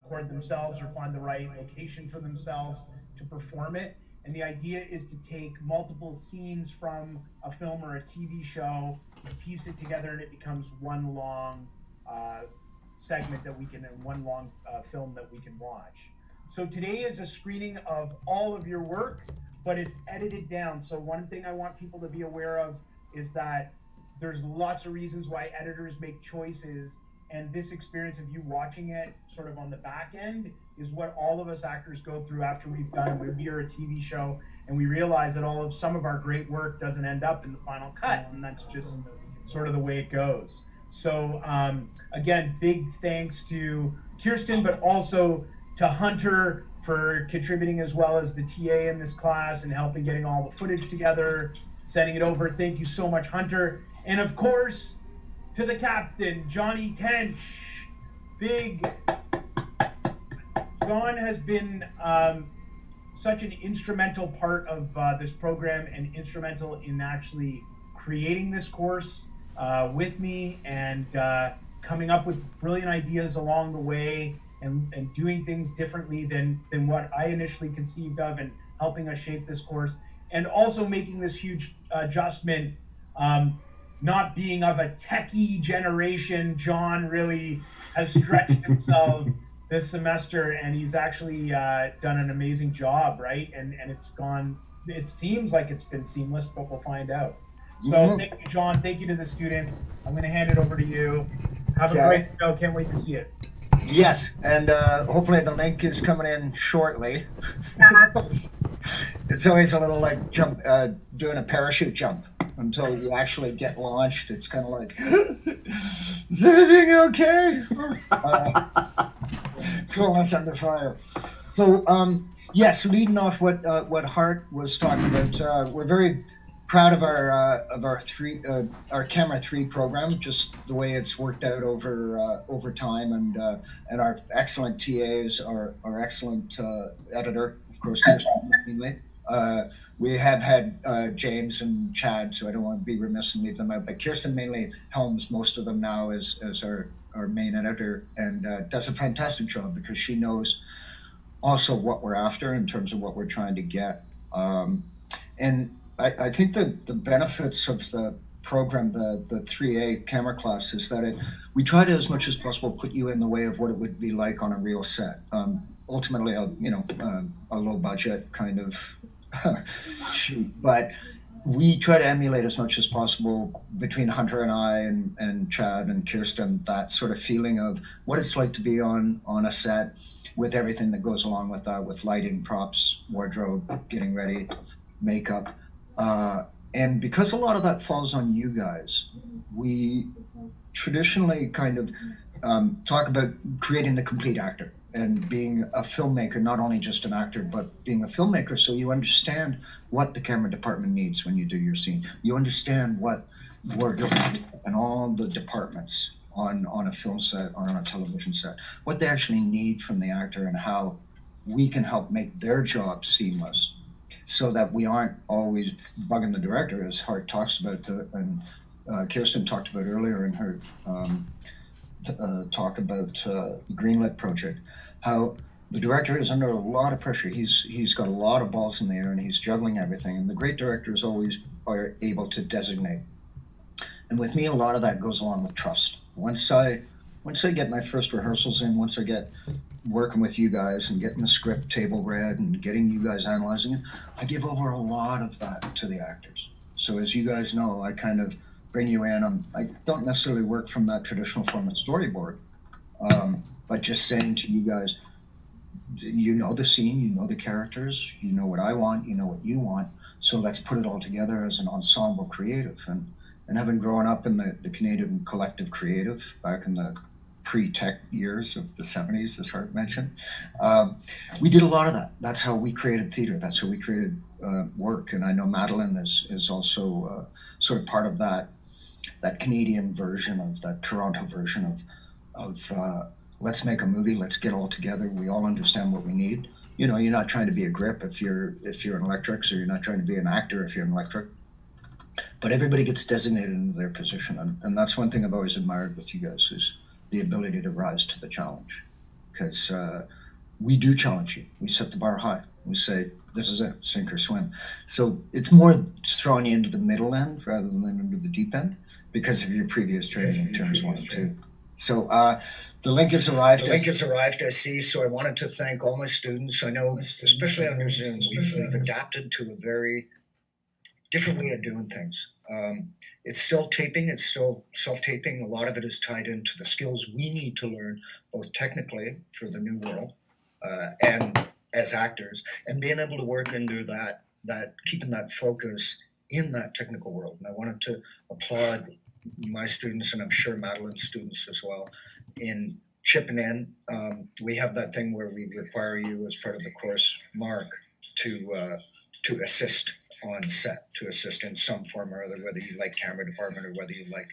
record themselves or find the right location for themselves to perform it. And the idea is to take multiple scenes from a film or a TV show, piece it together, and it becomes one long segment that we can, one long film that we can watch. So today is a screening of all of your work, but it's edited down. So one thing I want people to be aware of is that there's lots of reasons why editors make choices, and this experience of you watching it sort of on the back end is what all of us actors go through after we've done a movie or a TV show, and we realize that some of our great work doesn't end up in the final cut, and that's just sort of the way it goes. So again, big thanks to Kirsten, but also to Hunter for contributing as well as the TA in this class and helping getting all the footage together, sending it over. Thank you so much, Hunter. And of course, to the captain, Johnny Tench. Big. John has been such an instrumental part of this program and instrumental in actually creating this course with me and coming up with brilliant ideas along the way and doing things differently than what I initially conceived of, and helping us shape this course, and also making this huge adjustment. Not being of a techie generation, John really has stretched himself this semester, and he's actually done an amazing job, right? And it seems like it's been seamless, but we'll find out. So Thank you, John. Thank you to the students. I'm going to hand it over to you. Have a great show. Can't wait to see it. Yes, and hopefully the link is coming in shortly. It's always a little like doing a parachute jump until you actually get launched. It's kind of like, is everything okay? Coolness under fire. So yes, leading off what Hart was talking about, we're very proud of our Camera 3 program, just the way it's worked out over time, and our excellent TAs, our excellent editor, of course, mainly. We have had James and Chad, so I don't want to be remiss and leave them out, but Kirsten mainly helms most of them now as our main editor, and does a fantastic job because she knows also what we're after in terms of what we're trying to get. And I think the benefits of the program, the 3A camera class, is that we try to, as much as possible, put you in the way of what it would be like on a real set. Ultimately, a low budget kind of shoot, but we try to emulate as much as possible between Hunter and I and Chad and Kirsten, that sort of feeling of what it's like to be on a set with everything that goes along with that, with lighting, props, wardrobe, getting ready, makeup. And because a lot of that falls on you guys, we traditionally kind of talk about creating the complete actor and being a filmmaker, not only just an actor, but being a filmmaker, so you understand what the camera department needs when you do your scene. You understand what wardrobe and all the departments on a film set or on a television set, what they actually need from the actor and how we can help make their job seamless, so that we aren't always bugging the director, as Hart talks about, and Kirsten talked about earlier in her talk about the Greenlit project, how the director is under a lot of pressure. He's got a lot of balls in the air and he's juggling everything, and the great directors always are able to designate. And with me, a lot of that goes along with trust. Once I get my first rehearsals in, once I get working with you guys and getting the script table read and getting you guys analyzing it, I give over a lot of that to the actors. So as you guys know, I kind of bring you in. I don't necessarily work from that traditional form of storyboard, but just saying to you guys, you know the scene, you know the characters, you know what I want, you know what you want, so let's put it all together as an ensemble creative. And having grown up in the Canadian collective creative back in the pre-tech years of the 70s, as Hart mentioned, we did a lot of that. That's how we created theater. That's how we created work. And I know Madeline is also sort of part of that Canadian version of that Toronto version of let's make a movie, let's get all together. We all understand what we need. You know, you're not trying to be a grip if you're in electrics, or you're not trying to be an actor if you're in electric. But everybody gets designated into their position, and that's one thing I've always admired with you guys, is the ability to rise to the challenge. because we do challenge you. We set the bar high. We say, this is it, sink or swim. So it's more just throwing you into the middle end rather than into the deep end because of your previous training in terms 1 and 2. So the link has arrived. I see. So I wanted to thank all my students. I know, especially under Zoom, we've adapted to a very different way of doing things. It's still taping. It's still self-taping. A lot of it is tied into the skills we need to learn, both technically for the new world and as actors, and being able to work under that keeping that focus in that technical world. And I wanted to applaud my students, and I'm sure Madeline's students as well, in chipping in. We have that thing where we require you as part of the course, Mark, to assist on set, to assist in some form or other, whether you like camera department or whether you like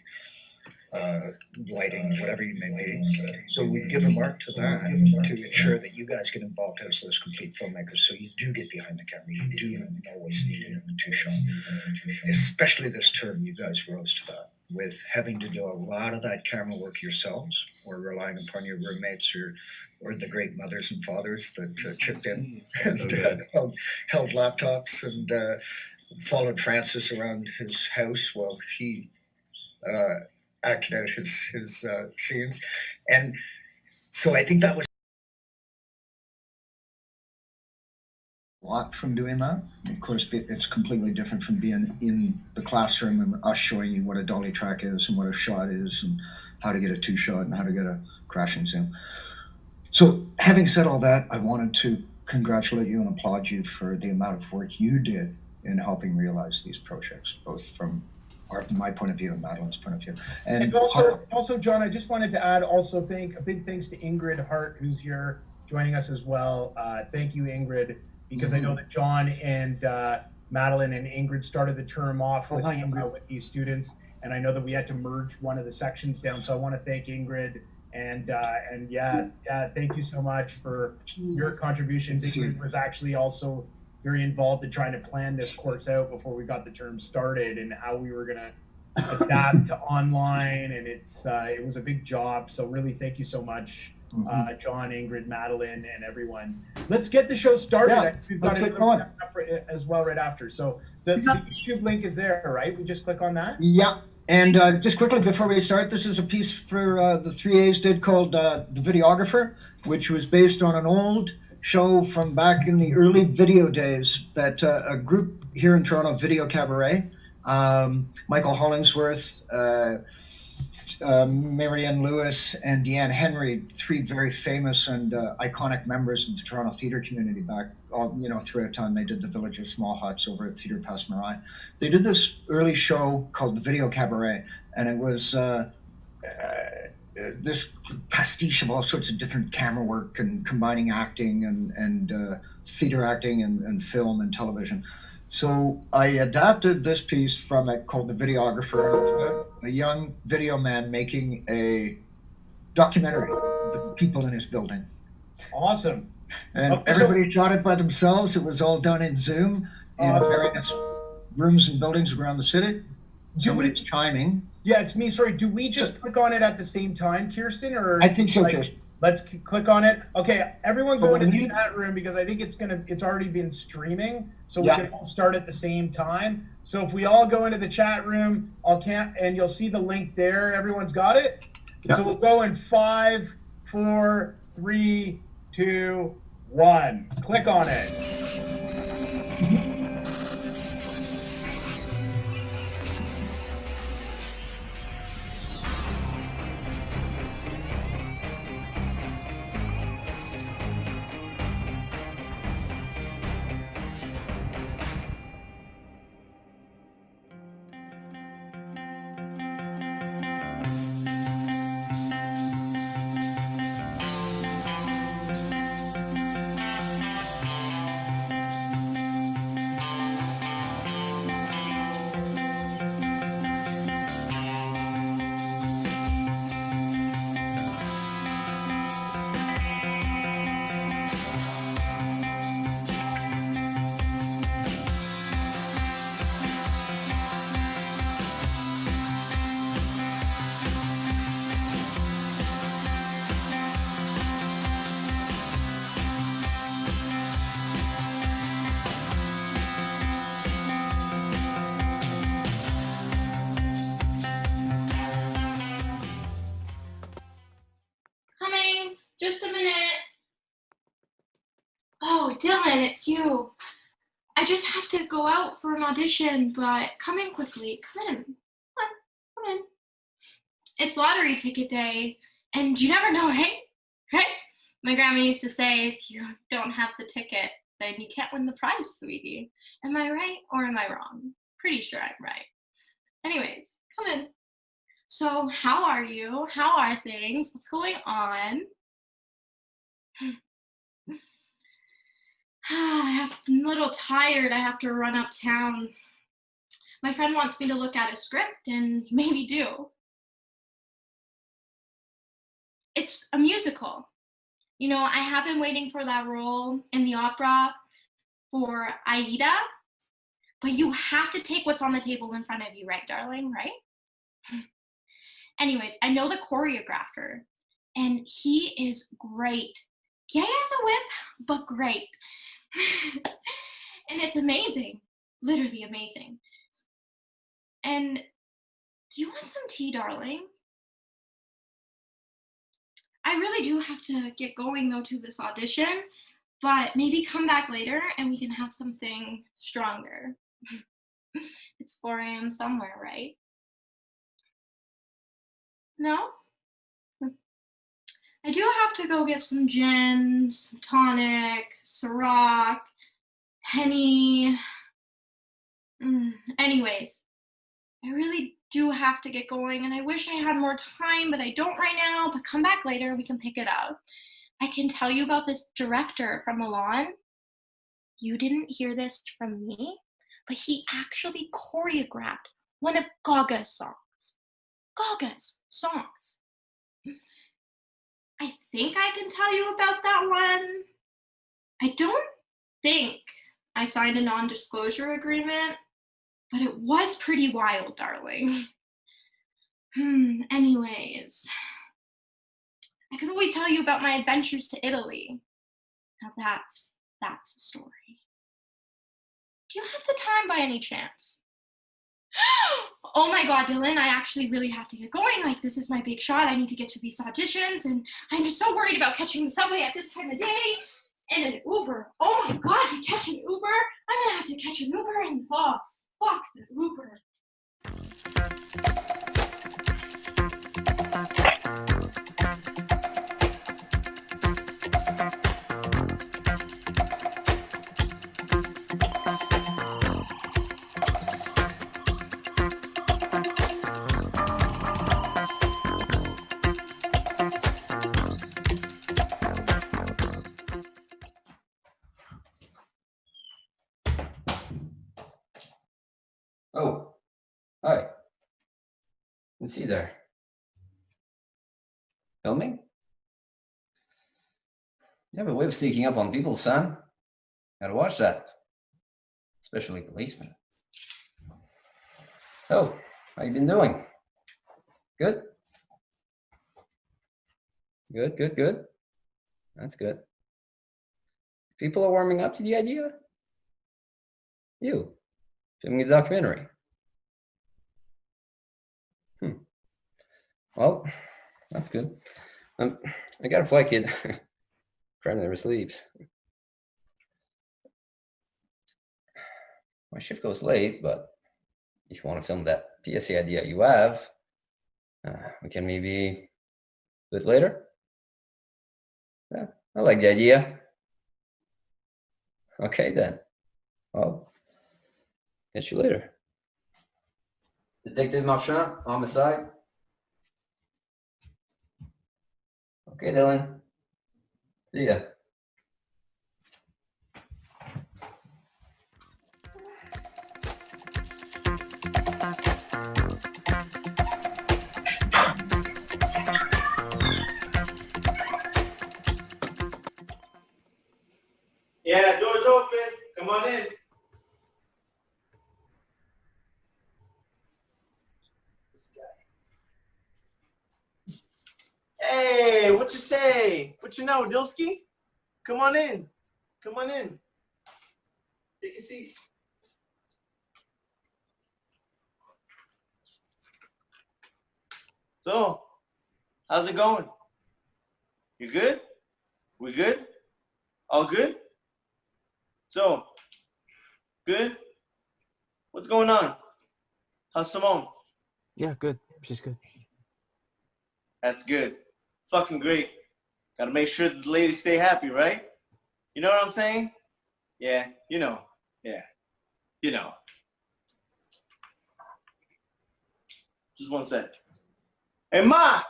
lighting, whatever you may be. So we give a mark to that to ensure that you guys get involved as those complete filmmakers, so you do get behind the camera. You do always need it in the two-shot. Especially this term, you guys rose to that, with having to do a lot of that camera work yourselves, or relying upon your roommates or the great mothers and fathers that chipped in and held laptops and followed Francis around his house while he acted out his scenes. And so I think that was a lot from doing that. Of course, it's completely different from being in the classroom and us showing you what a dolly track is and what a shot is and how to get a two-shot and how to get a crashing zoom. So having said all that, I wanted to congratulate you and applaud you for the amount of work you did in helping realize these projects, both from my point of view and Madeline's point of view. And also, John, I just wanted to add a big thanks to Ingrid Hart, who's here joining us as well. Thank you, Ingrid, because I know that John and Madeline and Ingrid started the term off with these students, and I know that we had to merge one of the sections down. So I want to thank Ingrid and thank you so much for your contributions. Ingrid was actually also very involved in trying to plan this course out before we got the term started and how we were going to adapt to online, and it was a big job. So really, thank you so much, John, Ingrid, Madeline, and everyone. Let's get the show started. Yeah, We've got it up as well right after. So the YouTube link is there, right? We just click on that. Yeah. And just quickly before we start, this is a piece for the 3As did called The Videographer, which was based on an old show from back in the early video days that a group here in Toronto, Video Cabaret, Michael Hollingsworth, Marianne Lewis, and Deanne Henry, 3 very famous and iconic members of the Toronto theatre community back throughout time. They did The Village of Small Huts over at Theatre Passe Muraille. They did this early show called The Video Cabaret, and it was this pastiche of all sorts of different camera work and combining acting and theater acting and film and television. So I adapted this piece from it called The Videographer, a young video man making a documentary of the people in his building. Awesome. And everybody shot it by themselves. It was all done in Zoom in various rooms and buildings around the city. Somebody's chiming. Yeah, it's me. Sorry, do we just click on it at the same time, Kirsten? Or I think so, Kirsten. Let's click on it. Okay, everyone go into the chat room because I think it's already been streaming, so we can all start at the same time. So if we all go into the chat room, and you'll see the link there. Everyone's got it? Yeah. So we'll go in 5, 4, 3, 2, 1. Click on it. Just a minute. Oh, Dylan, it's you. I just have to go out for an audition, but come in quickly. Come in. Come in. It's lottery ticket day, and you never know, right? Right? My grandma used to say, if you don't have the ticket, then you can't win the prize, sweetie. Am I right or am I wrong? Pretty sure I'm right. Anyways, come in. So, how are you? How are things? What's going on? I'm a little tired. I have to run uptown. My friend wants me to look at a script and maybe do. It's a musical. You know, I have been waiting for that role in the opera for Aida, but you have to take what's on the table in front of you, right, darling, right? Anyways, I know the choreographer, and he is great. Gay as a whip, but great. And it's amazing, literally amazing. And do you want some tea, darling? I really do have to get going though to this audition, but maybe come back later and we can have something stronger. It's 4 a.m. somewhere, right? No? I do have to go get some gin, some tonic, Ciroc, Henny. Anyways, I really do have to get going, and I wish I had more time, but I don't right now. But come back later and we can pick it up. I can tell you about this director from Milan. You didn't hear this from me, but he actually choreographed one of Gaga's songs. Gaga's songs. I think I can tell you about that one. I don't think I signed a non-disclosure agreement, but it was pretty wild, darling. Anyways, I could always tell you about my adventures to Italy. Now that's a story. Do you have the time by any chance? Oh my God, Dylan, I actually really have to get going. Like, this is my big shot. I need to get to these auditions, and I'm just so worried about catching the subway at this time of day. And an Uber. Oh my God, to catch an Uber? I'm gonna have to catch an Uber, and oh, fuck the Uber. Oh, hi. Let's see there. Filming? You have a way of sneaking up on people, son. Gotta watch that. Especially policemen. Oh, how you been doing? Good? Good. That's good. People are warming up to the idea? You, filming a documentary. Well, that's good. I got a flight kid. Crime never sleeps. My shift goes late, but if you want to film that PSA idea you have, we can maybe do it later. Yeah, I like the idea. Okay then. Well, catch you later. Detective Marchand, homicide. Okay, Dylan. See ya. Yeah, door's open. Come on in. This guy. Hey, what you say? What you know, Dilsky? Come on in. Come on in. Take a seat. So, how's it going? You good? We good? All good? So, good? What's going on? How's Simone? Yeah, good. She's good. That's good. Fucking great. Gotta make sure that the ladies stay happy, right? You know what I'm saying? Yeah, you know. Yeah, you know. Just one sec. Hey, Ma!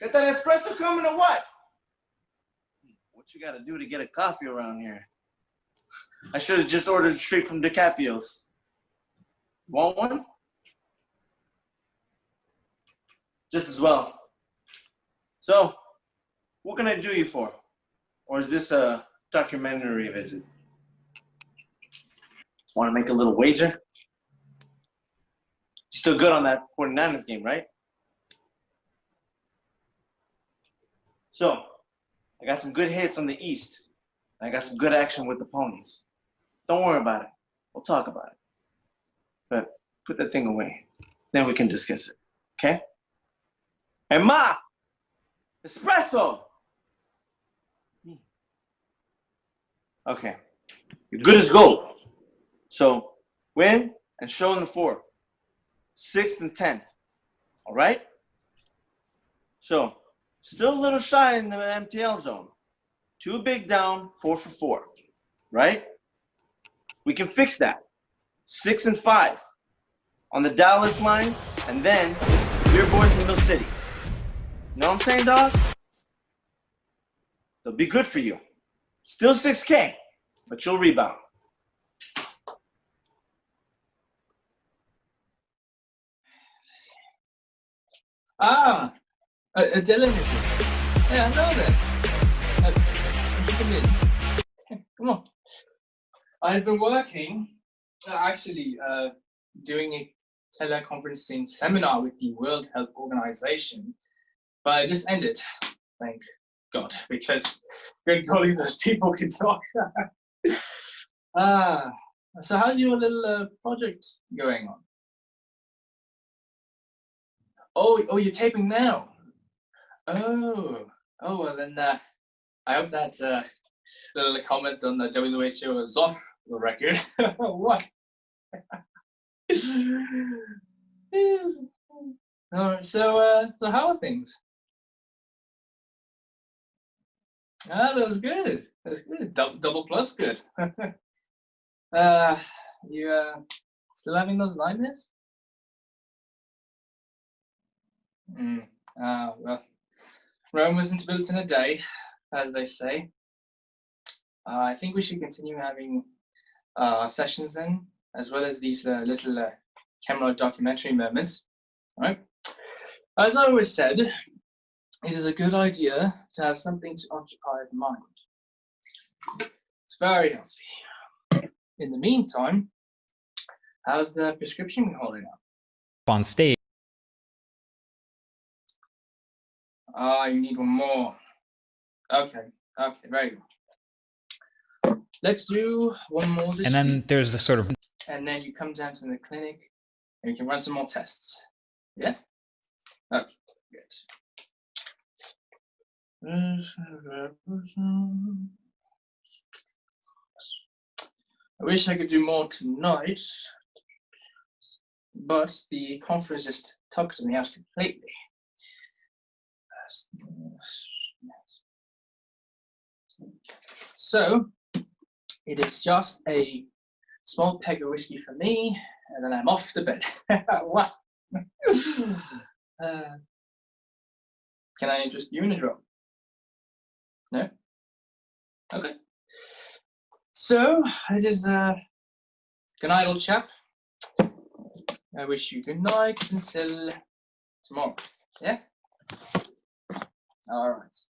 Got that espresso coming or what? What you gotta do to get a coffee around here? I should have just ordered straight from DiCaprio's. Want one? Just as well. So, what can I do you for? Or is this a documentary visit? Want to make a little wager? Still good on that 49ers game, right? So, I got some good hits on the East. I got some good action with the ponies. Don't worry about it. We'll talk about it. But put that thing away. Then we can discuss it. Okay? Hey, Ma! Espresso! Okay. You're good as gold. So, win and show in the 4th. 6th and 10th. All right? So, still a little shy in the MTL zone. 2 big down, 4 for 4. Right? We can fix that. 6 and 5 on the Dallas line, and then your boys in Mill City. Know what I'm saying, dog? They'll be good for you. Still 6K, but you'll rebound. Dylan is it? Yeah, I know that. Come in. Come on. I've been working, doing a teleconferencing seminar with the World Health Organization, but it just ended, thank God, because good golly, those people can talk. So how's your little project going on? Oh, you're taping now. Oh, well then, I hope that little comment on the WHO is off the record. What? So how are things? That was good. That's good. Double plus good. You still having those nightmares? Well, Rome wasn't built in a day, as they say. I think we should continue having sessions then, as well as these little camera documentary moments. All right. As I always said, it is a good idea to have something to occupy the mind. It's very healthy. In the meantime, how's the prescription holding up? On stage. You need one more. Okay, very good. Let's do one more this And then week. there's the sort of... And then you come down to the clinic and we can run some more tests. Yeah? Okay, good. I wish I could do more tonight, but the conference just tucked me out completely. So, it is just a small peg of whiskey for me, and then I'm off to bed. What? Can I interest you in a drop? No? Okay. So, it is good night, old chap. I wish you good night until tomorrow. Yeah? All right.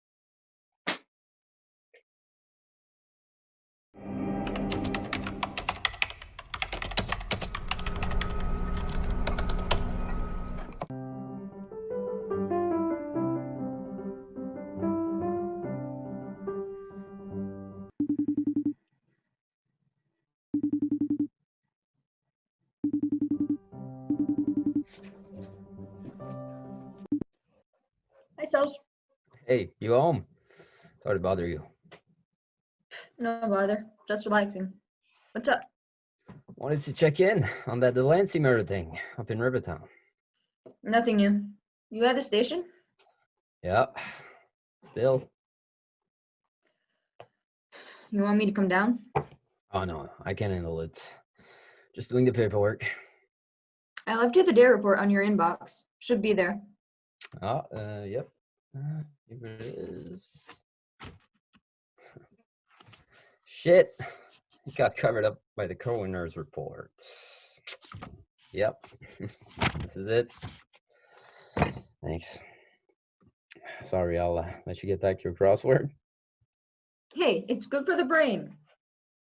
Hi, Sos. Hey, you home? Sorry to bother you. No bother. Just relaxing. What's up? Wanted to check in on that Delancey murder thing up in Rivertown. Nothing new. You at the station? Yeah. Still. You want me to come down? Oh no, I can't handle it. Just doing the paperwork. I left you the day report on your inbox. Should be there. Oh, yep. Here it is. Shit. It got covered up by the coroner's report. Yep. This is it. Thanks. Sorry, I'll let you get back to your crossword. Hey, it's good for the brain.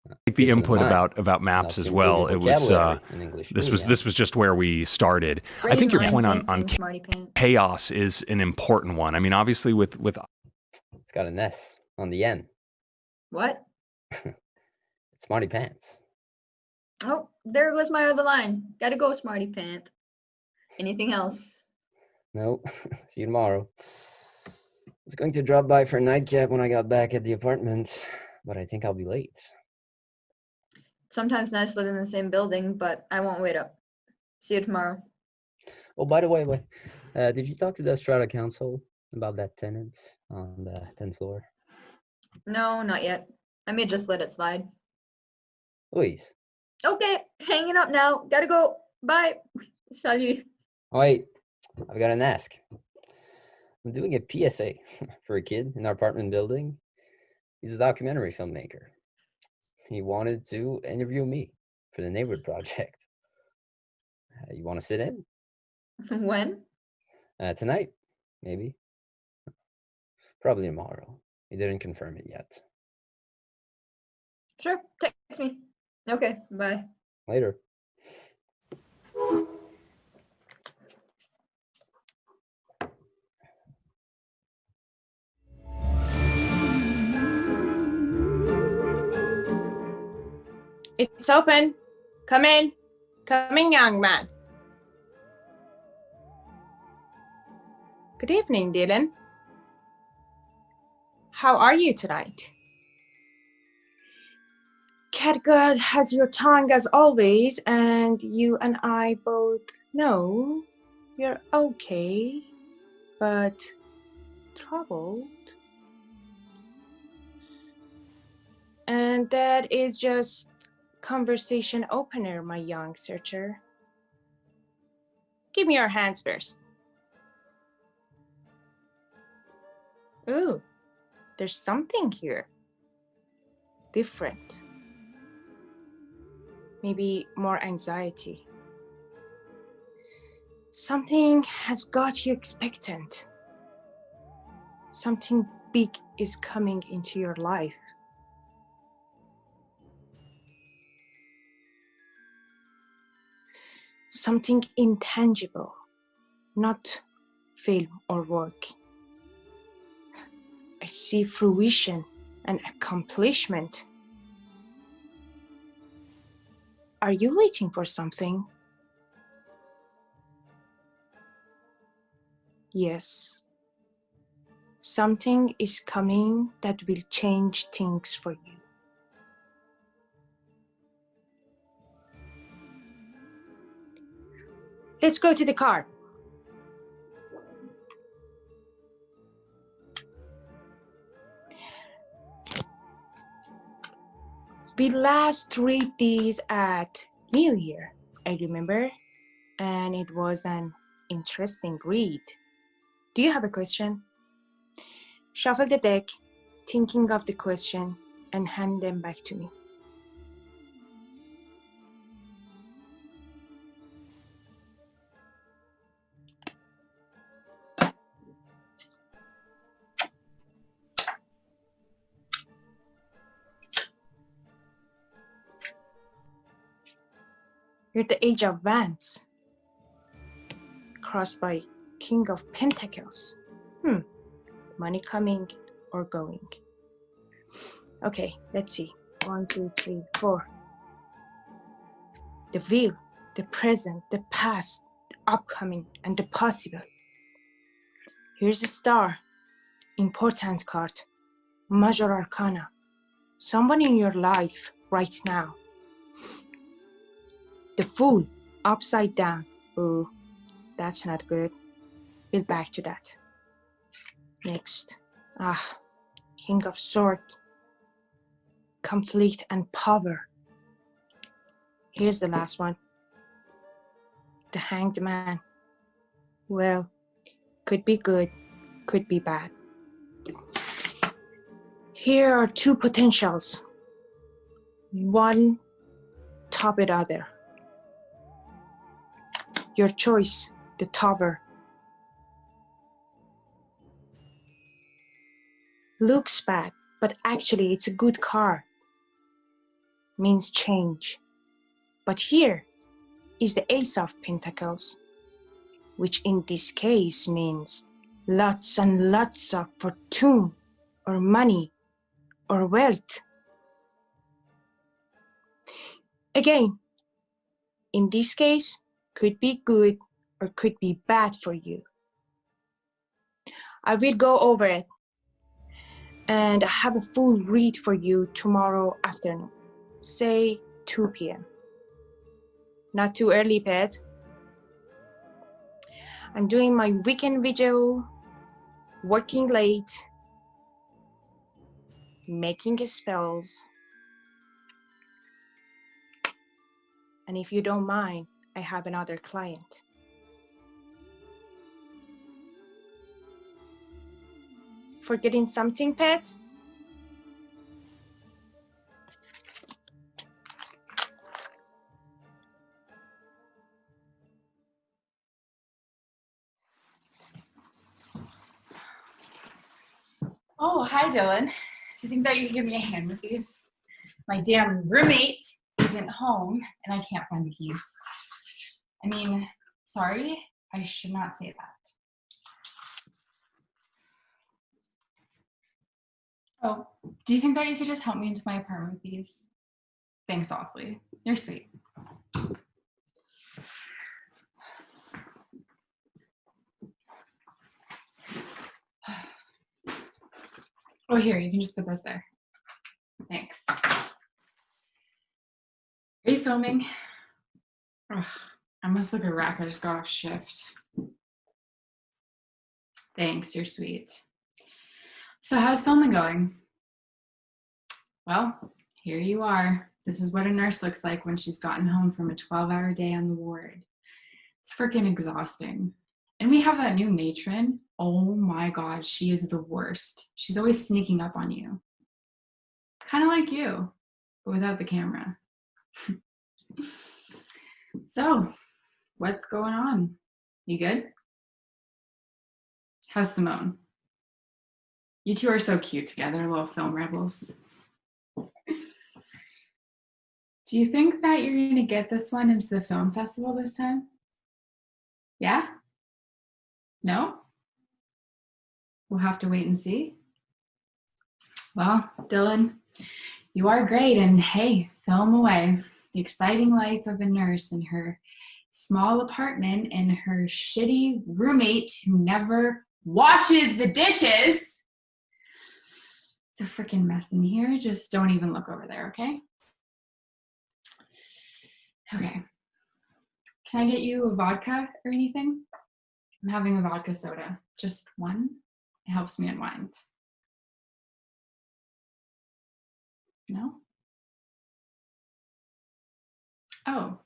Like the Good for the input mind. about maps Helps as improve well. your It was vocabulary in English this too, was yeah. this was just where we started. I Brain think your mind, point same on thing, smarty pants. chaos is an important one. I mean, obviously with It's got an S on the N. What? It's Smarty Pants. Oh, there goes my other line. Gotta go, smarty pant. Anything else? Nope. See you tomorrow. I was going to drop by for a nightcap when I got back at the apartment, but I think I'll be late. Sometimes nice live in the same building, but I won't wait up. See you tomorrow. Oh, by the way, did you talk to the Strata Council about that tenant on the 10th floor? No, not yet. I may just let it slide. Louise. Okay, hanging up now. Gotta go. Bye. Salut. Oh, wait, I've got an ask. I'm doing a PSA for a kid in our apartment building. He's a documentary filmmaker. He wanted to interview me for the Neighborhood Project. You want to sit in? When? Tonight, maybe. Probably tomorrow. He didn't confirm it yet. Sure, text me. Okay, bye. Later. It's open. Come in. Come in, young man. Good evening, Dylan. How are you tonight? Catgirl has your tongue as always, and you and I both know you're okay, but troubled. And that is just conversation opener, my young searcher. Give me your hands first. Ooh, there's something here. Different. Maybe more anxiety. Something has got you expectant. Something big is coming into your life. Something intangible, not film or work. I see fruition and accomplishment. Are you waiting for something? Yes. Something is coming that will change things for you. Let's go to the car. We last read these at New Year, I remember, and it was an interesting read. Do you have a question? Shuffle the deck, thinking of the question, and hand them back to me. You're the Age of Wands, crossed by King of Pentacles. Money coming or going. Okay, let's see. 1, 2, 3, 4. The wheel, the present, the past, the upcoming, and the possible. Here's a star, important card. Major Arcana. Someone in your life right now. The Fool, upside down. Ooh, that's not good. We'll back to that. Next. King of Swords. Conflict and power. Here's the last one. The Hanged Man. Well, could be good, could be bad. Here are two potentials. One top the other. Your choice, the topper. Looks bad, but actually it's a good car. Means change. But here is the Ace of Pentacles, which in this case means lots and lots of fortune or money or wealth. Again, in this case, could be good or could be bad for you. I will go over it and have a full read for you tomorrow afternoon, say 2 p.m. Not too early, pet. I'm doing my weekend vigil, working late, making spells. And if you don't mind, I have another client. Forgetting something, pet? Oh, hi, Dylan. Do you think that you could give me a hand with these? My damn roommate isn't home, and I can't find the keys. I mean, sorry, I should not say that. Oh, do you think that you could just help me into my apartment with these? Thanks awfully. You're sweet. Oh, here, you can just put those there. Thanks. Are you filming? Ugh, I must look a wreck. I just got off shift. Thanks, you're sweet. So how's filming going? Well, here you are. This is what a nurse looks like when she's gotten home from a 12-hour day on the ward. It's freaking exhausting. And we have that new matron. Oh my God, she is the worst. She's always sneaking up on you. Kind of like you, but without the camera. So, what's going on? You good? How's Simone? You two are so cute together, little film rebels. Do you think that you're going to get this one into the film festival this time? Yeah? No? We'll have to wait and see. Well, Dylan, you are great, and hey, film away. The exciting life of a nurse in her small apartment and her shitty roommate who never washes the dishes. It's a freaking mess in here. Just don't even look over there, okay? Okay. Can I get you a vodka or anything? I'm having a vodka soda. Just one. It helps me unwind. No? Oh.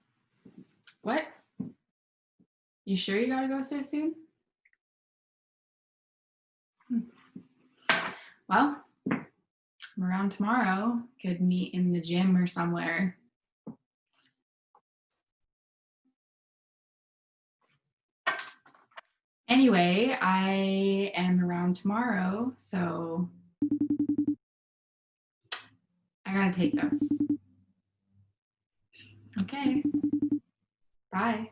What? You sure you gotta go so soon? Well, I'm around tomorrow. Could meet in the gym or somewhere. Anyway, I am around tomorrow, so I gotta take this. Okay. Bye.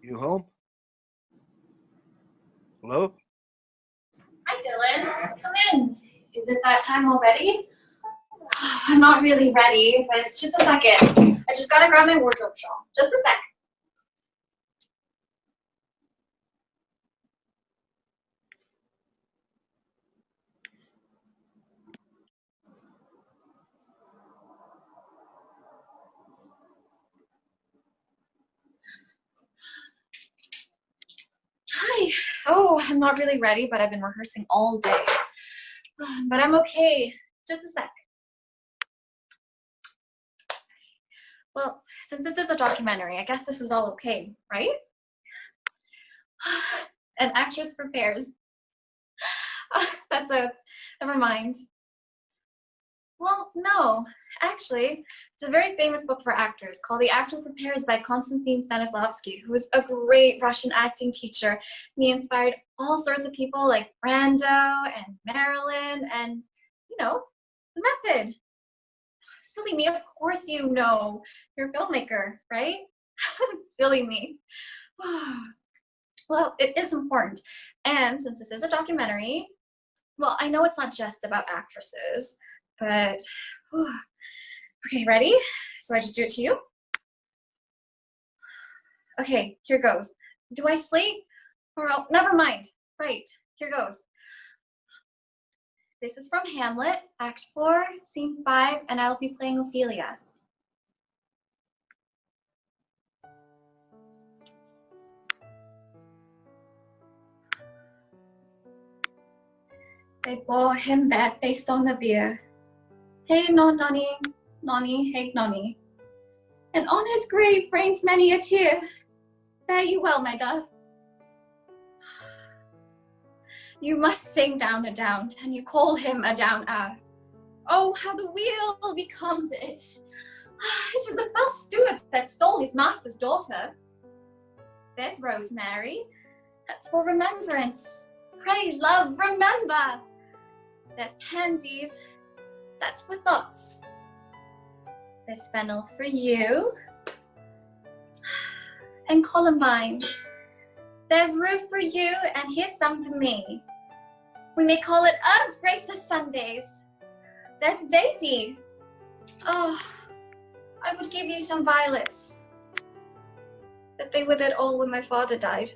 You home? Hello? Hi, Dylan. Come in. Is it that time already? I'm not really ready, but just a second. I just gotta grab my wardrobe shawl. Just a sec. Hi. Oh, I'm not really ready, but I've been rehearsing all day. But I'm okay. Just a sec. Well, since this is a documentary, I guess this is all okay, right? An actress prepares. Never mind. Well, no, actually, it's a very famous book for actors called The Actor Prepares by Konstantin Stanislavski, who was a great Russian acting teacher. And he inspired all sorts of people like Brando and Marilyn and, you know, the method. Silly me, of course you know. You're a filmmaker, right? Silly me. Well, it is important. And since this is a documentary, well, I know it's not just about actresses, but, okay, ready? So I just do it to you? Okay, here goes. Do I sleep? Or never mind. Right, here goes. This is from Hamlet, Act 4, Scene 5, and I'll be playing Ophelia. They bore him barefaced on the bier. Hey, nonny, nonny, hey, nonny. And on his grave rains many a tear. Fare you well, my dove. You must sing down a down, and you call him a down-a. Oh, how the wheel becomes it. It is the fell steward that stole his master's daughter. There's Rosemary. That's for remembrance. Pray, love, remember. There's pansies. That's for thoughts. There's fennel for you. And columbine. There's rue for you, and here's some for me. We may call it Uggs Graceless Sundays. There's Daisy. Oh, I would give you some violets. But they withered all when my father died.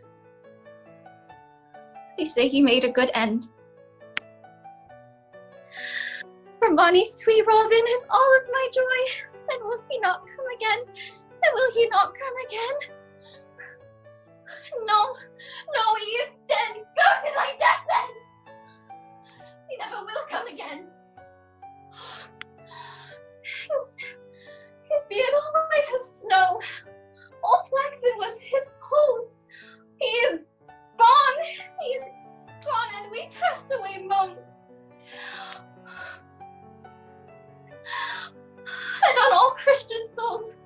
They say he made a good end. For Bonnie's sweet Robin is all of my joy. And will he not come again? And will he not come again? No, no, he is dead. Go to thy death then. He never will come again. His beard all white as snow. All flaxen was his poll. He is gone. He is gone, and we cast away moan. And on all Christian souls,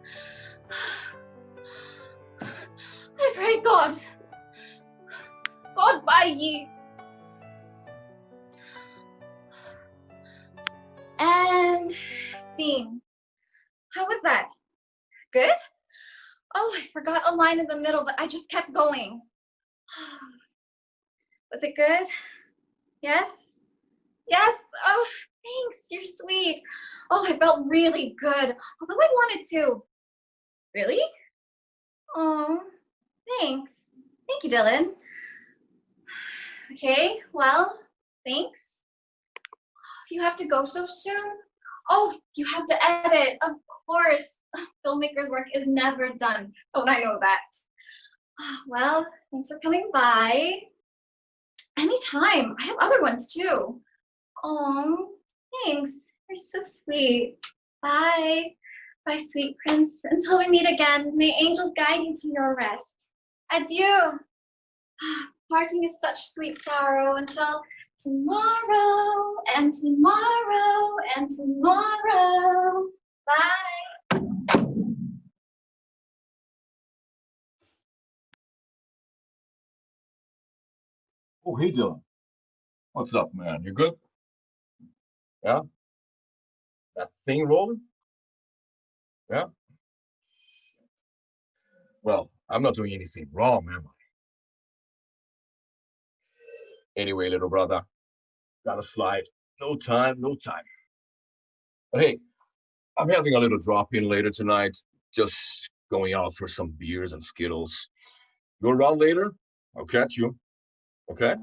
I pray God, God by ye. And scene. How was that? Good? Oh, I forgot a line in the middle, but I just kept going. Was it good? Yes? Yes? Oh, thanks, you're sweet. Oh, I felt really good, although I wanted to. Really? Oh, thanks. Thank you, Dylan. Okay, well, thanks. You have to go so soon? Oh, you have to edit, of course. Filmmaker's work is never done. Don't I know that? Well, thanks for coming by. Anytime. I have other ones too. Oh, thanks. You're so sweet. Bye. Bye, sweet prince. Until we meet again, may angels guide you to your rest. Adieu. Parting is such sweet sorrow until tomorrow and tomorrow and tomorrow. Bye. Oh, hey, Dylan. What's up, man? You good? Yeah? That thing rolling? Yeah? Well, I'm not doing anything wrong, am I? Anyway, little brother, gotta slide. No time, no time. But hey, I'm having a little drop-in later tonight. Just going out for some beers and Skittles. You around later? I'll catch you. Okay?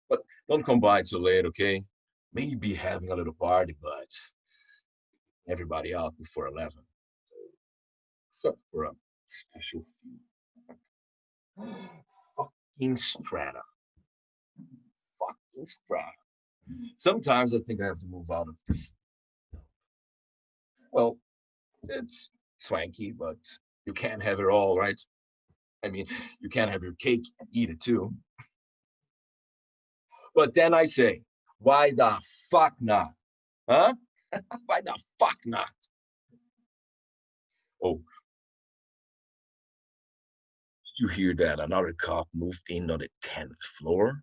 But don't come by too late, okay? Maybe having a little party, but everybody out before 11. Except for a special few. Fucking Strata. Fucking Strata. Sometimes I think I have to move out of this. Well, it's swanky, but you can't have it all, right? I mean, you can't have your cake and eat it too. But then I say, why the fuck not? Huh? Why the fuck not? Oh, did you hear that another cop moved in on the 10th floor?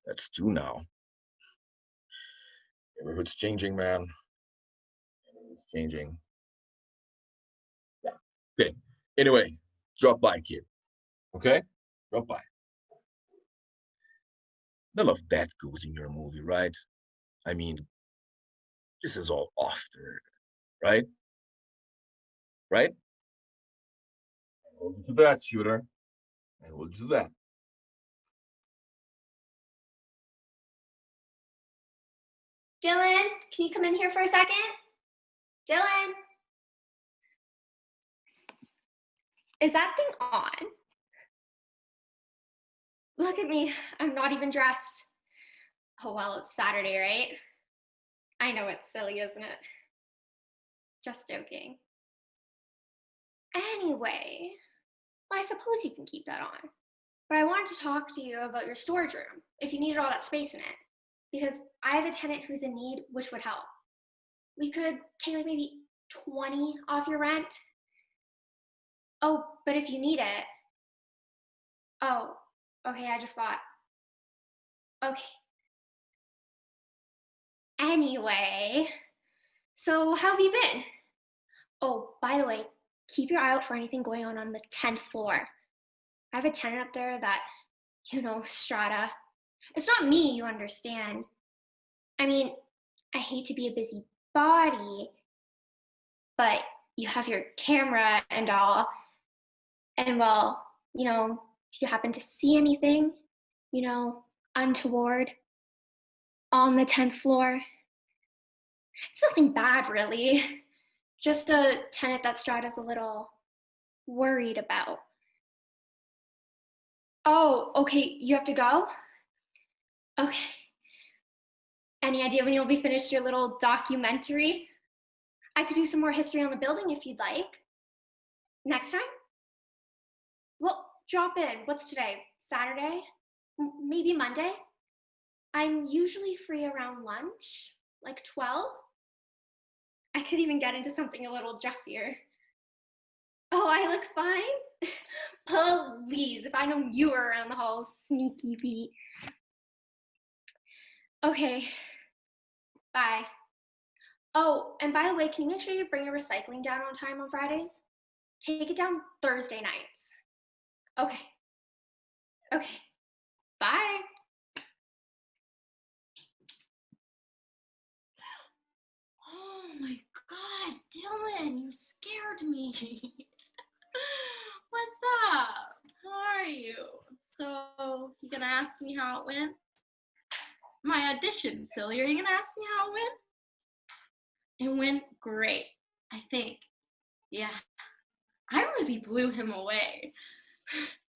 That's 2 now. Neighborhood's changing, man. Neighborhood's changing. Yeah. Okay. Anyway, drop by, kid. Okay? Drop by. None of that goes in your movie, right? I mean, this is all off the, right? Right? I hold you to that, shooter. I hold you to that. Dylan, can you come in here for a second? Dylan? Is that thing on? Look at me, I'm not even dressed. Oh well, it's Saturday, right? I know it's silly, isn't it? Just joking. Anyway, well, I suppose you can keep that on. But I wanted to talk to you about your storage room, if you needed all that space in it. Because I have a tenant who's in need, which would help. We could take like maybe 20 off your rent. Oh, but if you need it. Oh, okay, I just thought. Okay. Anyway, so how have you been? Oh, by the way, keep your eye out for anything going on the 10th floor. I have a tenant up there that, you know, Strata. It's not me, you understand. I mean, I hate to be a busy body, but you have your camera and all. And well, you know, if you happen to see anything, you know, untoward on the 10th floor, it's nothing bad, really. Just a tenant that Strata's a little worried about. Oh, okay, you have to go? Okay. Any idea when you'll be finished your little documentary? I could do some more history on the building if you'd like. Next time? Well, drop in. What's today? Saturday? Maybe Monday? I'm usually free around lunch, like 12. I could even get into something a little dressier. Oh, I look fine? Please, if I know you were around the halls, sneaky Pete. Okay, bye. Oh, and by the way, can you make sure you bring your recycling down on time on Fridays? Take it down Thursday nights. Okay. Okay. Bye. Oh my God, Dylan, you scared me. What's up? How are you? So, you gonna ask me how it went? My audition, silly. Are you gonna ask me how it went? It went great, I think. Yeah. I really blew him away.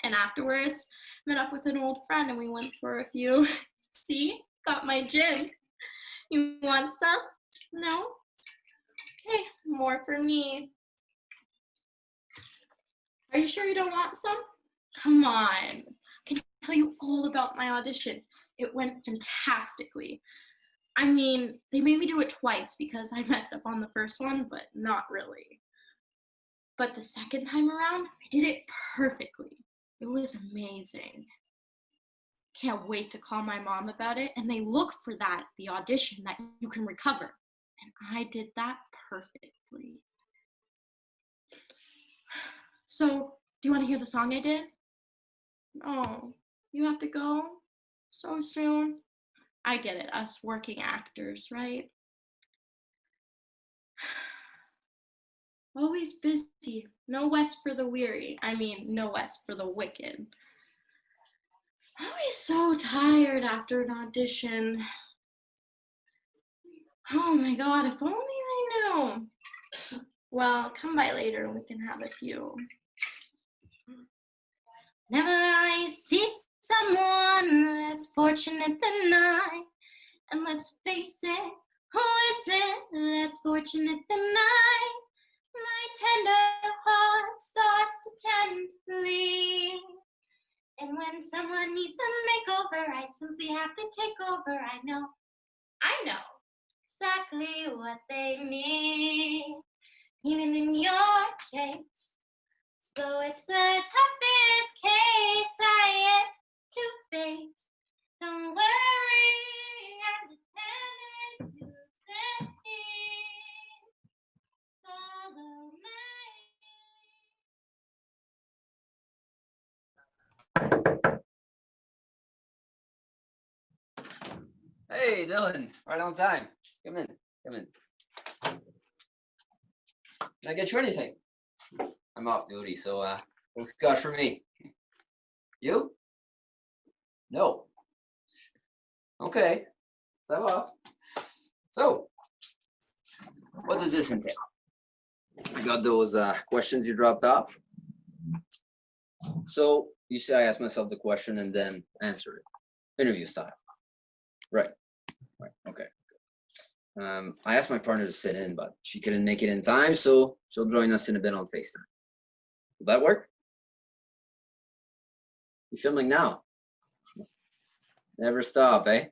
And afterwards, met up with an old friend and we went for a few. See? Got my gin. You want some? No? Okay, more for me. Are you sure you don't want some? Come on. I can tell you all about my audition. It went fantastically. I mean, they made me do it twice because I messed up on the first one, but not really. But the second time around, I did it perfectly. It was amazing. Can't wait to call my mom about it. And they look for that, the audition that you can recover. And I did that perfectly. So, do you want to hear the song I did? Oh, you have to go? So soon? I get it, us working actors, right? Always busy. No rest for the weary. I mean, no rest for the wicked. Always so tired after an audition. Oh my God, if only I knew. Well, come by later and we can have a few. Never I see someone less fortunate than I. And let's face it, who is it less fortunate than I? My tender heart starts to tend to bleed. And when someone needs a makeover, I simply have to take over. I know exactly what they need. Even in your case, though it's the toughest case I yet to face. Don't worry, I'm determined to succeed. Follow Hey, Dylan, right on time. Come in, come in. Did I get you anything? I'm off duty, so no scotch for me. You? No. Okay. Ça va. So, what does this entail? I got those questions you dropped off. So, you say I ask myself the question and then answer it. Interview style. Right. Right. Okay. I asked my partner to sit in, but she couldn't make it in time, so she'll join us in a bit on FaceTime. Will that work? You filming now? Never stop, eh?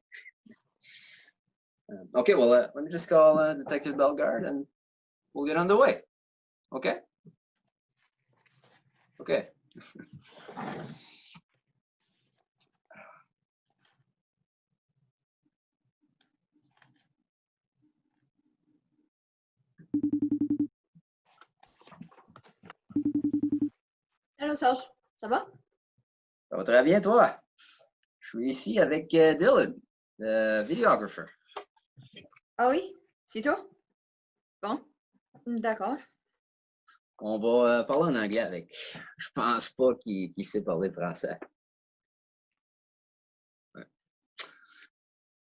Okay, well, let me just call Detective Bellegarde and we'll get underway. Okay? Okay. Hello Serge, ça va? Ça va très bien, toi? Je suis ici avec Dylan, le videographer. Ah oui? C'est toi? Bon, d'accord. On va parler en anglais avec. Je pense pas qu'il sait parler français. Ouais.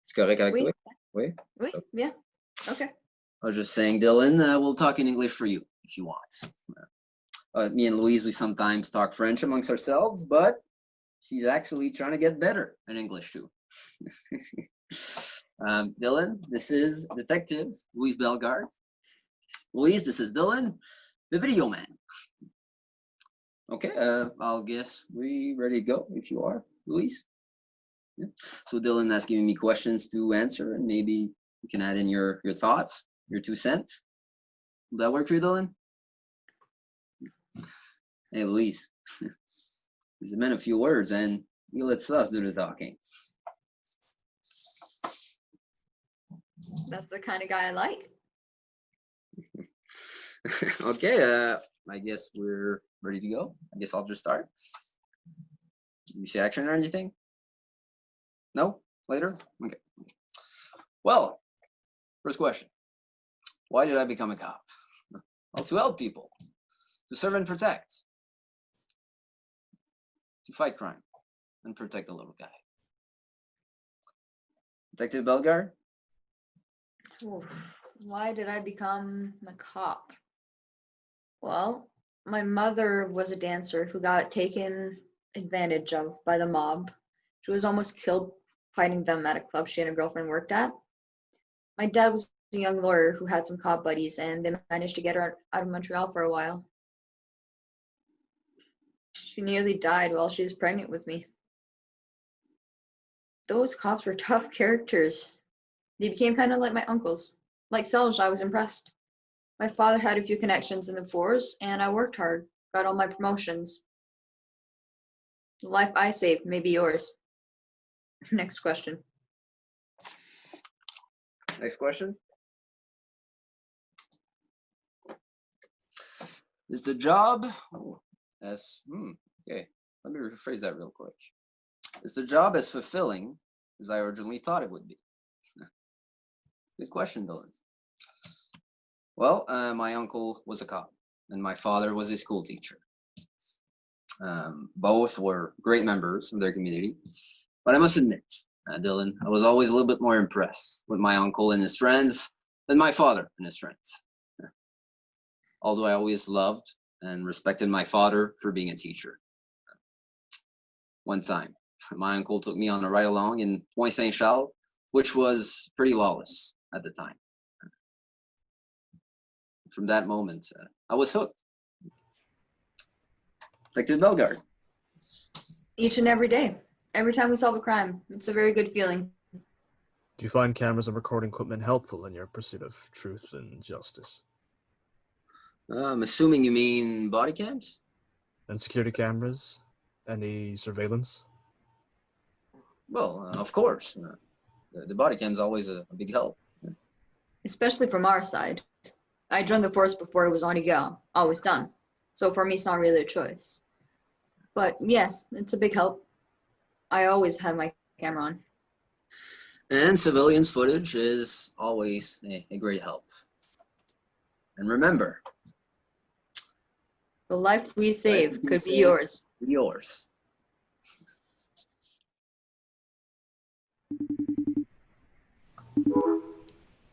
C'est correct avec Oui. toi? Oui? Oui, bien. Okay. I was just saying, Dylan, we'll talk in English for you if you want. Me and Louise, we sometimes talk French amongst ourselves, but she's actually trying to get better in English too. Dylan, this is Detective Louise Bellegarde. Louise, this is Dylan, the video man. Okay, I'll guess we ready to go if you are, Louise. Yeah. So Dylan has given me questions to answer, and maybe you can add in your thoughts, your 2 cents. Will that work for you, Dylan? Hey, Louise. These meant a few words, and you let us do the talking. That's the kind of guy I like. Okay, I guess we're ready to go. I guess I'll just start. You see action or anything? No? Later? Okay. Well, first question. Why did I become a cop? Well, to help people, to serve and protect, to fight crime and protect the little guy. Detective Bellegarde? Oof. Why did I become a cop? Well, my mother was a dancer who got taken advantage of by the mob. She was almost killed fighting them at a club she and her girlfriend worked at. My dad was a young lawyer who had some cop buddies, and they managed to get her out of Montreal for a while. She nearly died while she was pregnant with me. Those cops were tough characters. They became kind of like my uncles. Like Serge, I was impressed. My father had a few connections in the force, and I worked hard, got all my promotions. The life I saved may be yours. Next question. Next question. Is the job okay, let me rephrase that real quick. Is the job as fulfilling as I originally thought it would be? Good question, Dylan. Well, my uncle was a cop. and my father was a school teacher. Both were great members of their community, but I must admit, Dylan, I was always a little bit more impressed with my uncle and his friends than my father and his friends. Although I always loved and respected my father for being a teacher. One time, my uncle took me on a ride along in Point Saint Charles, which was pretty lawless at the time. From that moment, I was hooked. Detective Bellegarde. Each and every day. Every time we solve a crime. It's a very good feeling. Do you find cameras and recording equipment helpful in your pursuit of truth and justice? I'm assuming you mean body cams? And security cameras? Any surveillance? Well, of course. The body cam's always a big help. Especially from our side. I joined the force before it was on go. Always done. So for me, it's not really a choice. But yes, it's a big help. I always have my camera on. And civilians footage is always a great help. And remember, the life we save could be yours. Yours.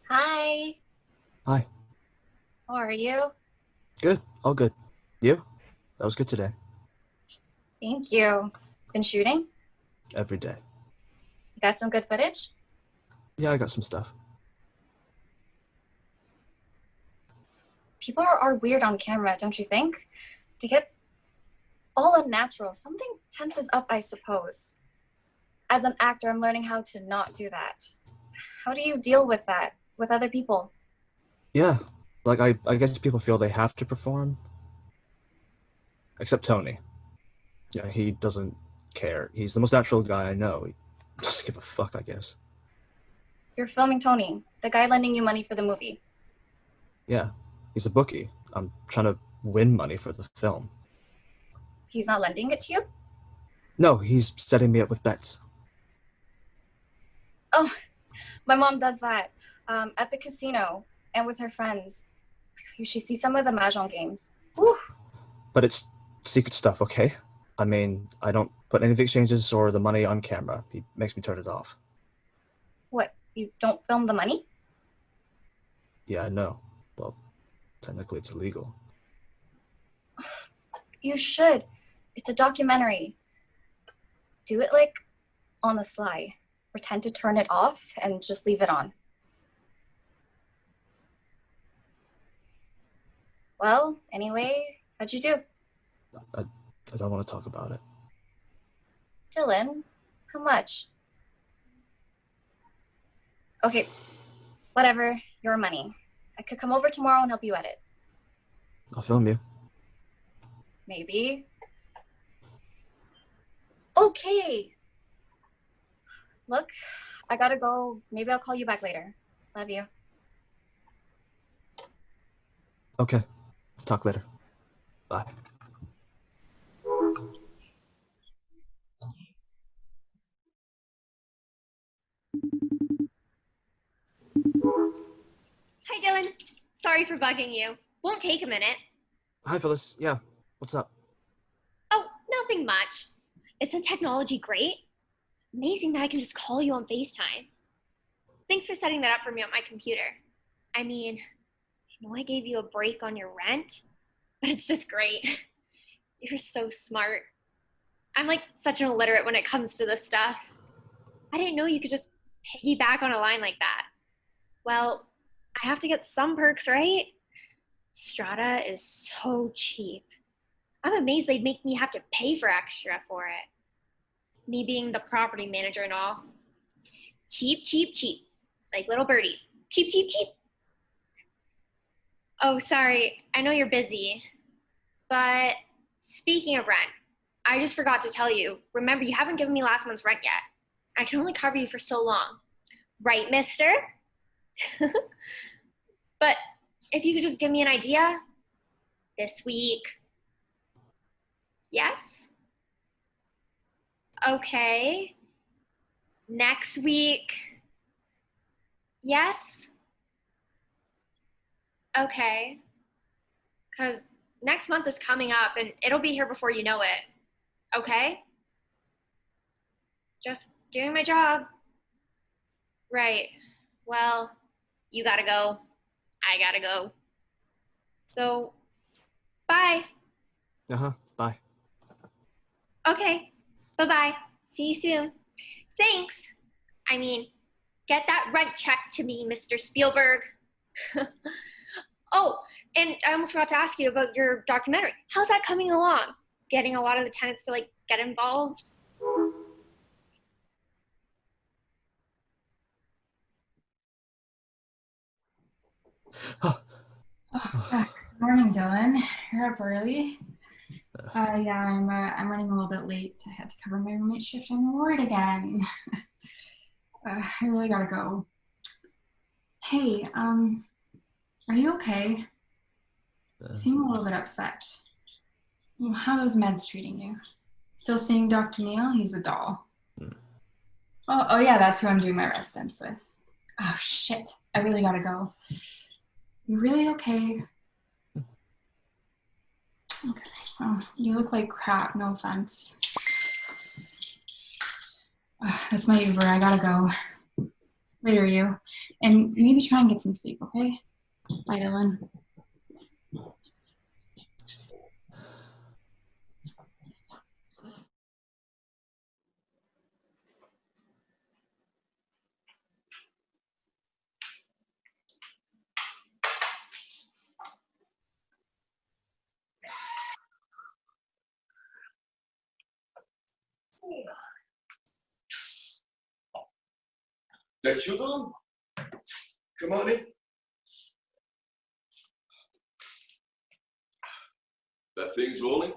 Hi. Hi. How are you? Good. All good. You? That was good today. Thank you. Been shooting? Every day. You got some good footage? Yeah, I got some stuff. People are weird on camera, don't you think? They get all unnatural. Something tenses up, I suppose. As an actor, I'm learning how to not do that. How do you deal with that with other people? Yeah. Like, I guess people feel they have to perform. Except Tony. Yeah, he doesn't care. He's the most natural guy I know. He doesn't give a fuck, I guess. You're filming Tony, the guy lending you money for the movie. Yeah. He's a bookie. I'm trying to win money for the film. He's not lending it to you? No, he's setting me up with bets. Oh, my mom does that at the casino and with her friends. You should see some of the Mahjong games. Whew. But it's secret stuff, okay? I mean, I don't put any of the exchanges or the money on camera. He makes me turn it off. What, you don't film the money? Yeah, I know. Well, technically it's illegal. You should. It's a documentary. Do it like on the sly. Pretend to turn it off and just leave it on. Well, anyway, how'd you do? I don't want to talk about it. Dylan, how much? Okay, whatever, your money. I could come over tomorrow and help you edit. I'll film you. Maybe. Okay. Look, I gotta go. Maybe I'll call you back later. Love you. Okay. Talk later. Bye. Hi, Dylan. Sorry for bugging you. Won't take a minute. Hi, Phyllis. Yeah. What's up? Oh, nothing much. Isn't technology great? Amazing that I can just call you on FaceTime. Thanks for setting that up for me on my computer. I mean, I know I gave you a break on your rent, but it's just great. You're so smart. I'm like such an illiterate when it comes to this stuff. I didn't know you could just piggyback on a line like that. Well, I have to get some perks, right? Strata is so cheap. I'm amazed they'd make me have to pay for extra for it. Me being the property manager and all. Cheap, cheap, cheap. Like little birdies. Cheap, cheap, cheap. Oh, sorry. I know you're busy. But speaking of rent, I just forgot to tell you. Remember, you haven't given me last month's rent yet. I can only cover you for so long. Right, mister? But if you could just give me an idea. This week. Yes? Okay. Next week. Yes? Okay. 'Cause next month is coming up and it'll be here before you know it. Okay? Just doing my job. Right. Well, you gotta go. I gotta go. So, bye. Bye. Okay. Bye-bye. See you soon. Thanks. I mean, get that rent check to me, Mr. Spielberg. Oh, and I almost forgot to ask you about your documentary. How's that coming along? Getting a lot of the tenants to like get involved? Good morning, Dylan. You're up early. Yeah, I'm running a little bit late. I had to cover my roommate's shift on the ward again. I really gotta go. Hey, are you okay? You seem a little bit upset. How are those meds treating you? Still seeing Dr. Neil? He's a doll. Oh yeah, that's who I'm doing my residence with. Oh shit, I really gotta go. You really okay? Okay. Oh, you look like crap, no offense. That's my Uber, I gotta go. Later, you. And maybe try and get some sleep, okay? Bye, Dylan. That you do? Come on in. That thing's rolling?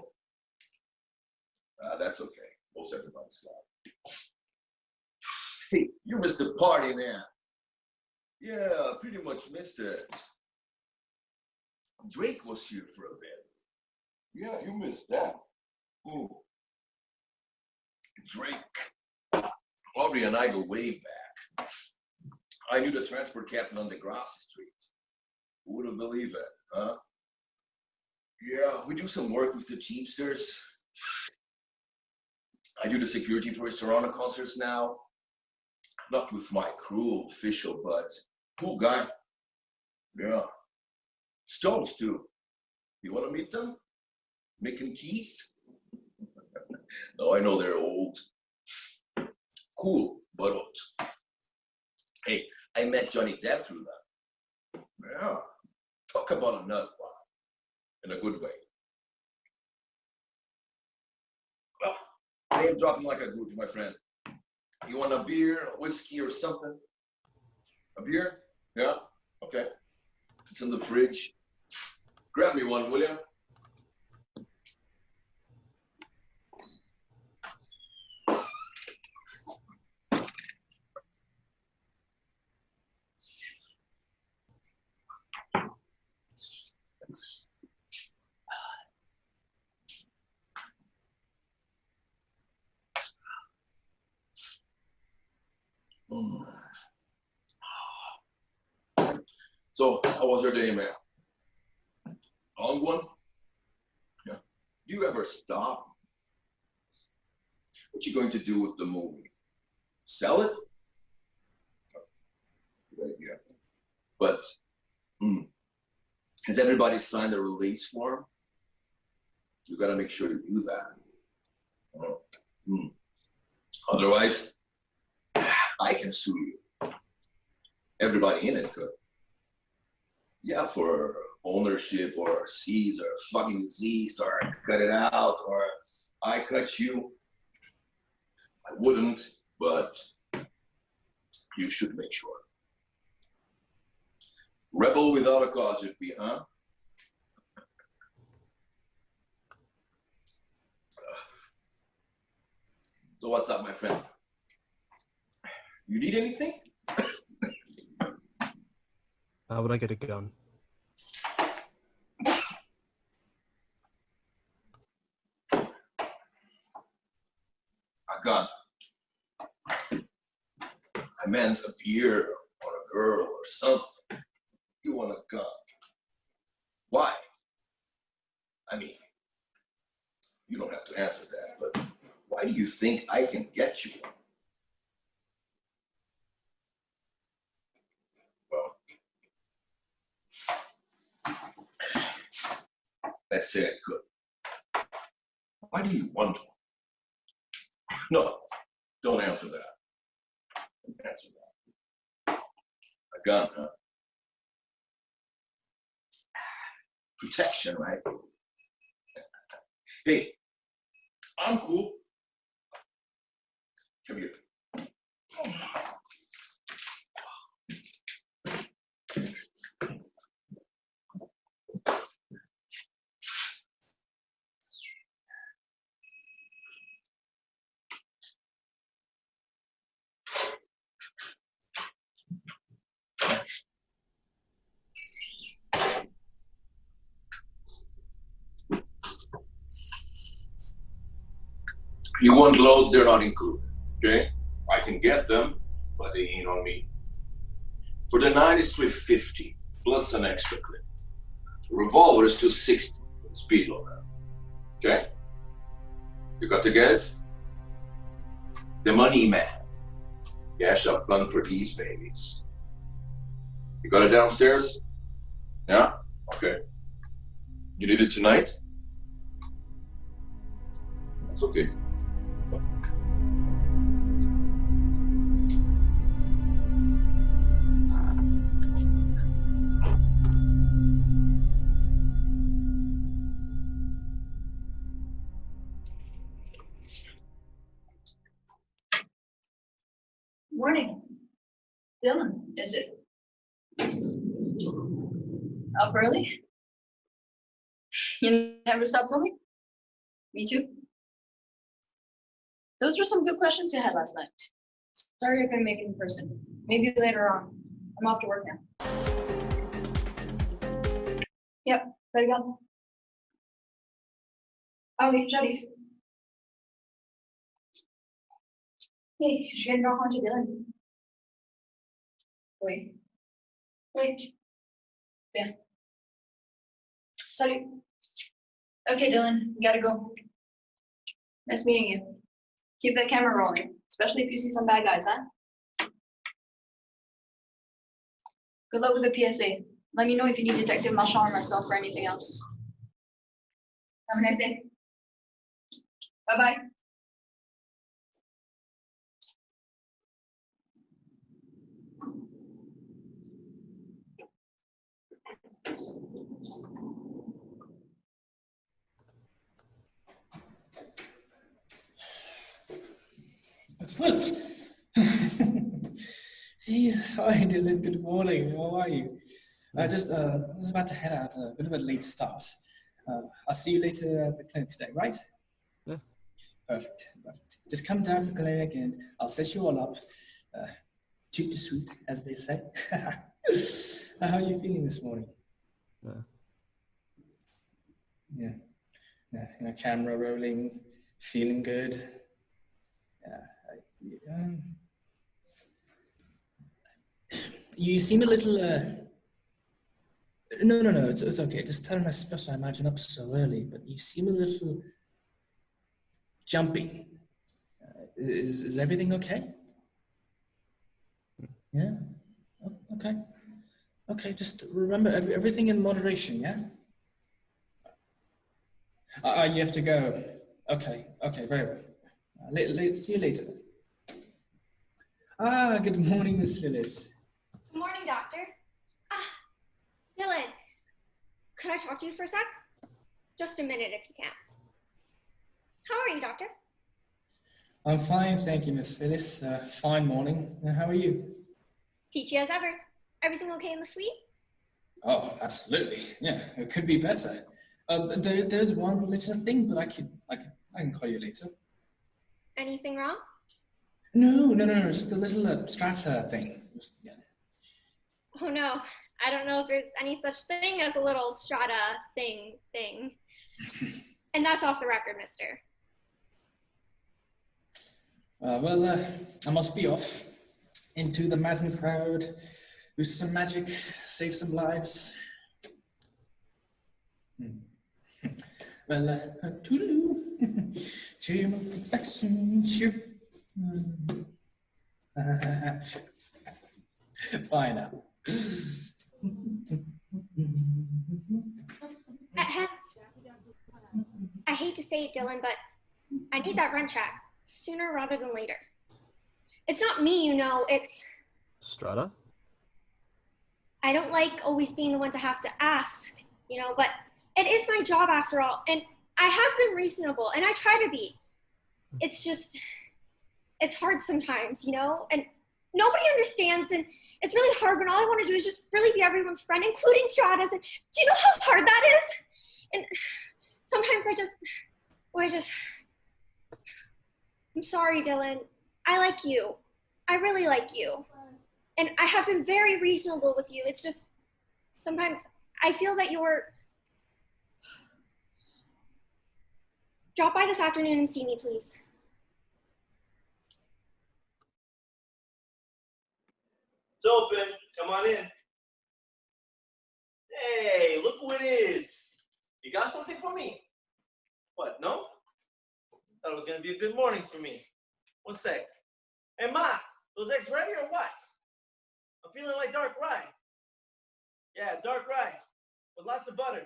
That's okay. Most everybody's got. Hey, you missed the party, man. Yeah, pretty much missed it. Drake was here for a bit. Yeah, you missed that. Ooh. Drake. Aubrey and I go way back. I knew the transport captain on the Grassy Street. Who would have believed it, huh? Yeah, we do some work with the Teamsters. I do the security for his Toronto concerts now. Not with my crew, official, but cool guy. Yeah. Stones, too. You want to meet them? Mick and Keith? No, I know they're old. Cool, but old. Hey, I met Johnny Depp through them. Yeah. Talk about a nut bomb. In a good way. Well, I am dropping like a good to my friend. You want a beer, a whiskey, or something? A beer? Yeah? Okay. It's in the fridge. Grab me one, will you? So, how was your day, man? Long one? Yeah. Do you ever stop? What you going to do with the movie? Sell it? Good idea. But, has everybody signed a release form? You gotta make sure you do that. Otherwise, I can sue you. Everybody in it could. Yeah, for ownership or seize or fucking disease or cut it out or I cut you. I wouldn't, but you should make sure. Rebel without a cause it'd be, huh? So what's up, my friend? You need anything? How would I get a gun? A gun. I meant a beer or a girl or something. You want a gun. Why? I mean, you don't have to answer that, but why do you think I can get you one? Well, let's say I could. Why do you want one? No, don't answer that. Don't answer that. A gun, huh? Protection, right? Hey, I'm cool. Come here. You want gloves, they're not included, okay? I can get them, but they ain't on me. For the 9 it's $350, plus an extra clip. The revolver is $260, with speed on that, okay? You got to get it? The money man. Cash up gun for these babies. You got it downstairs? Yeah? Okay. You need it tonight? That's okay. Morning. Dylan, is it? Up early? You never stop going? Me too. Those were some good questions you had last night. Sorry I couldn't make it in person. Maybe later on. I'm off to work now. Yep, ready to go. Ah oui, j'arrive. Hey, je viens de rencontrer Dylan. Oui. Oui. Bien. Salut. Okay, Dylan, we gotta go. Nice meeting you. Keep that camera rolling, especially if you see some bad guys, huh? Good luck with the PSA. Let me know if you need Detective Machoczek or myself or anything else. Have a nice day. Bye-bye. Hey, hi Dylan, good morning. How are you? I was about to head out, a bit of a late start. I'll see you later at the clinic today, right? Yeah. Perfect. Just come down to the clinic and I'll set you all up. Toot to sweet, as they say. How are you feeling this morning? Yeah, camera rolling, feeling good. You seem a little, no, it's okay. Just tell me I imagine up so early, but you seem a little jumpy. Is everything okay? Yeah? Oh, okay. Okay, just remember everything in moderation, yeah? You have to go. Okay, very well. See you later. Good morning, Miss Phyllis. Good morning, Doctor. Dylan, could I talk to you for a sec? Just a minute if you can. How are you, Doctor? I'm fine, thank you, Miss Phyllis. Fine morning. How are you? Peachy as ever. Everything okay in the suite? Oh, absolutely. Yeah, it could be better. There's one little thing, but I can call you later. Anything wrong? No, just a little strata thing. Yeah. Oh no, I don't know if there's any such thing as a little strata thing. And that's off the record, mister. I must be off into the maddened crowd, do some magic, save some lives. Well, toodaloo. Jim will be back soon. Sure. Bye now. I hate to say it, Dylan, but I need that rent check sooner rather than later. It's not me, you know, it's... Strata? I don't like always being the one to have to ask, you know, but it is my job after all, and I have been reasonable, and I try to be. It's just, it's hard sometimes, you know, and nobody understands, and it's really hard when all I want to do is just really be everyone's friend, including Strata's, and do you know how hard that is? And sometimes I'm sorry, Dylan. I like you. I really like you. And I have been very reasonable with you. It's just, sometimes I feel that you're... Drop by this afternoon and see me, please. It's open. Come on in. Hey, look who it is. You got something for me? What, no? Thought it was gonna be a good morning for me. One sec. Hey, Ma, those eggs ready or what? I'm feeling like dark rye. Yeah, dark rye with lots of butter.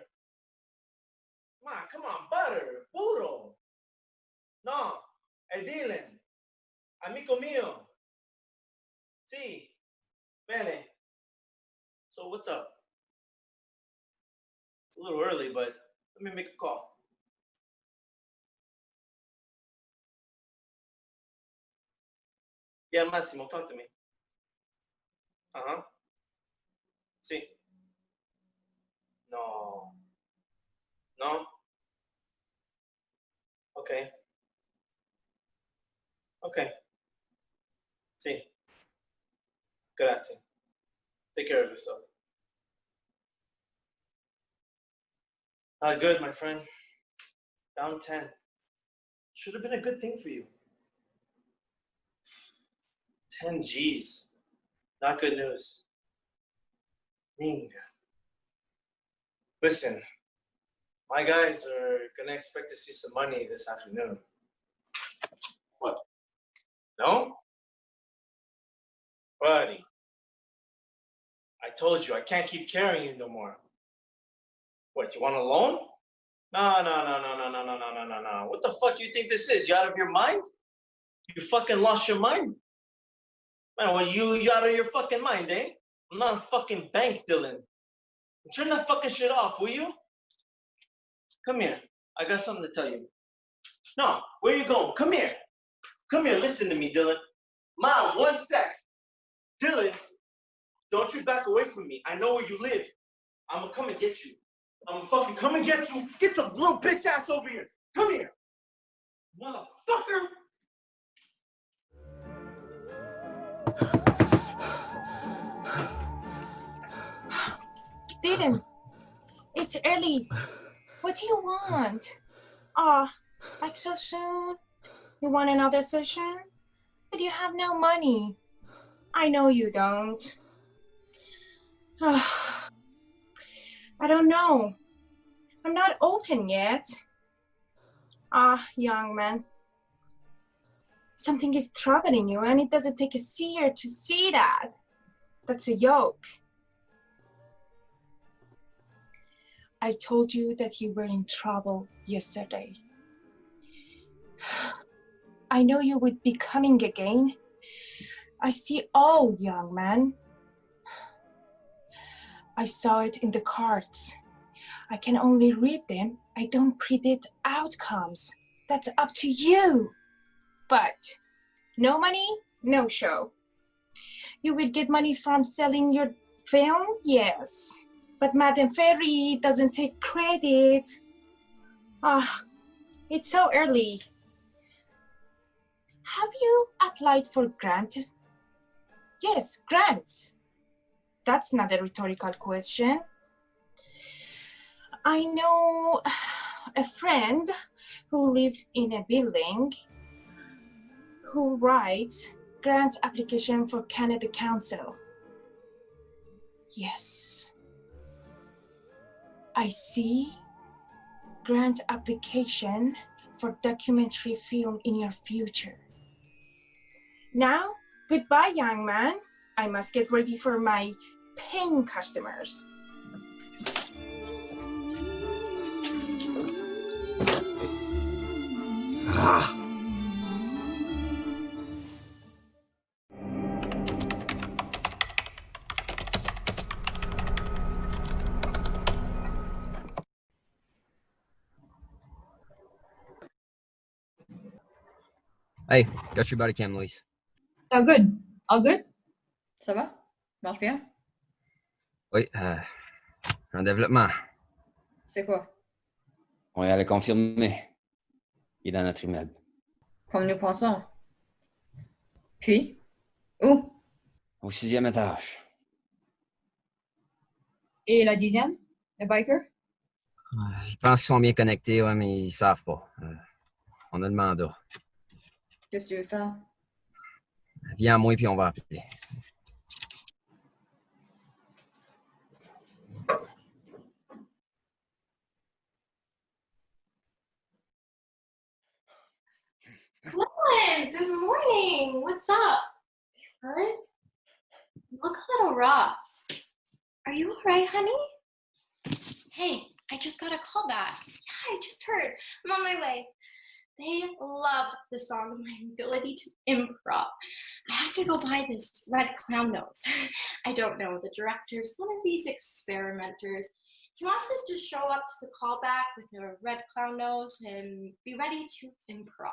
Ma, come on, butter, puro. No, hey, Dylan, amigo mío. Sí, bene. So what's up? A little early, but let me make a call. Yeah, Massimo, talk to me. Uh-huh. Sí. No. No? Okay. Okay. Sí. Grazie. Take care of yourself. Not good, my friend. Down 10. Should have been a good thing for you. 10 G's. Not good news. Minga. Listen, my guys are gonna expect to see some money this afternoon. What? No? Buddy, I told you I can't keep carrying you no more. What, you want a loan? No. What the fuck you think this is? You out of your mind? You fucking lost your mind? Man, well, you out of your fucking mind, eh? I'm not a fucking bank, Dylan. Turn that fucking shit off, will you? Come here. I got something to tell you. No, where you going? Come here. Come here, listen to me, Dylan. Mom, 1 sec. Dylan, don't you back away from me. I know where you live. I'm gonna come and get you. I'm gonna fucking come and get you. Get your little bitch ass over here. Come here. Motherfucker. Dylan, it's early. What do you want? Ah, like so soon? You want another session? But you have no money. I know you don't. I don't know. I'm not open yet. Young man. Something is troubling you, and it doesn't take a seer to see that. That's a yoke. I told you that you were in trouble yesterday. I know you would be coming again. I see all, young man. I saw it in the cards. I can only read them. I don't predict outcomes. That's up to you. But no money, no show. You will get money from selling your film, yes. But Madame Ferry doesn't take credit. It's so early. Have you applied for grant? Yes, grants. That's not a rhetorical question. I know a friend who lives in a building who writes grant application for Canada Council. Yes. I see grant application for documentary film in your future. Now, goodbye, young man. I must get ready for my paying customers. Hey, got your body cam, Louise. Oh, good. All good? Ça va? Marche bien? Oui, en développement. C'est quoi? On va le confirmer. Il est dans notre immeuble. Comme nous pensons. Puis? Où? Au 6e étage. Et la 10e? Le biker? Je pense qu'ils sont bien connectés, ouais, mais ils savent pas. On a le mandat. Qu'est-ce que tu veux faire? Viens à moi, puis on va appeler. Nguyen, good morning. What's up? You hurt? You look a little rough. Are you all right, honey? Hey, I just got a call back. Yeah, I just heard. I'm on my way. They love the song, my ability to improv. I have to go buy this red clown nose. I don't know, the director's one of these experimenters. He wants us to show up to the callback with a red clown nose and be ready to improv.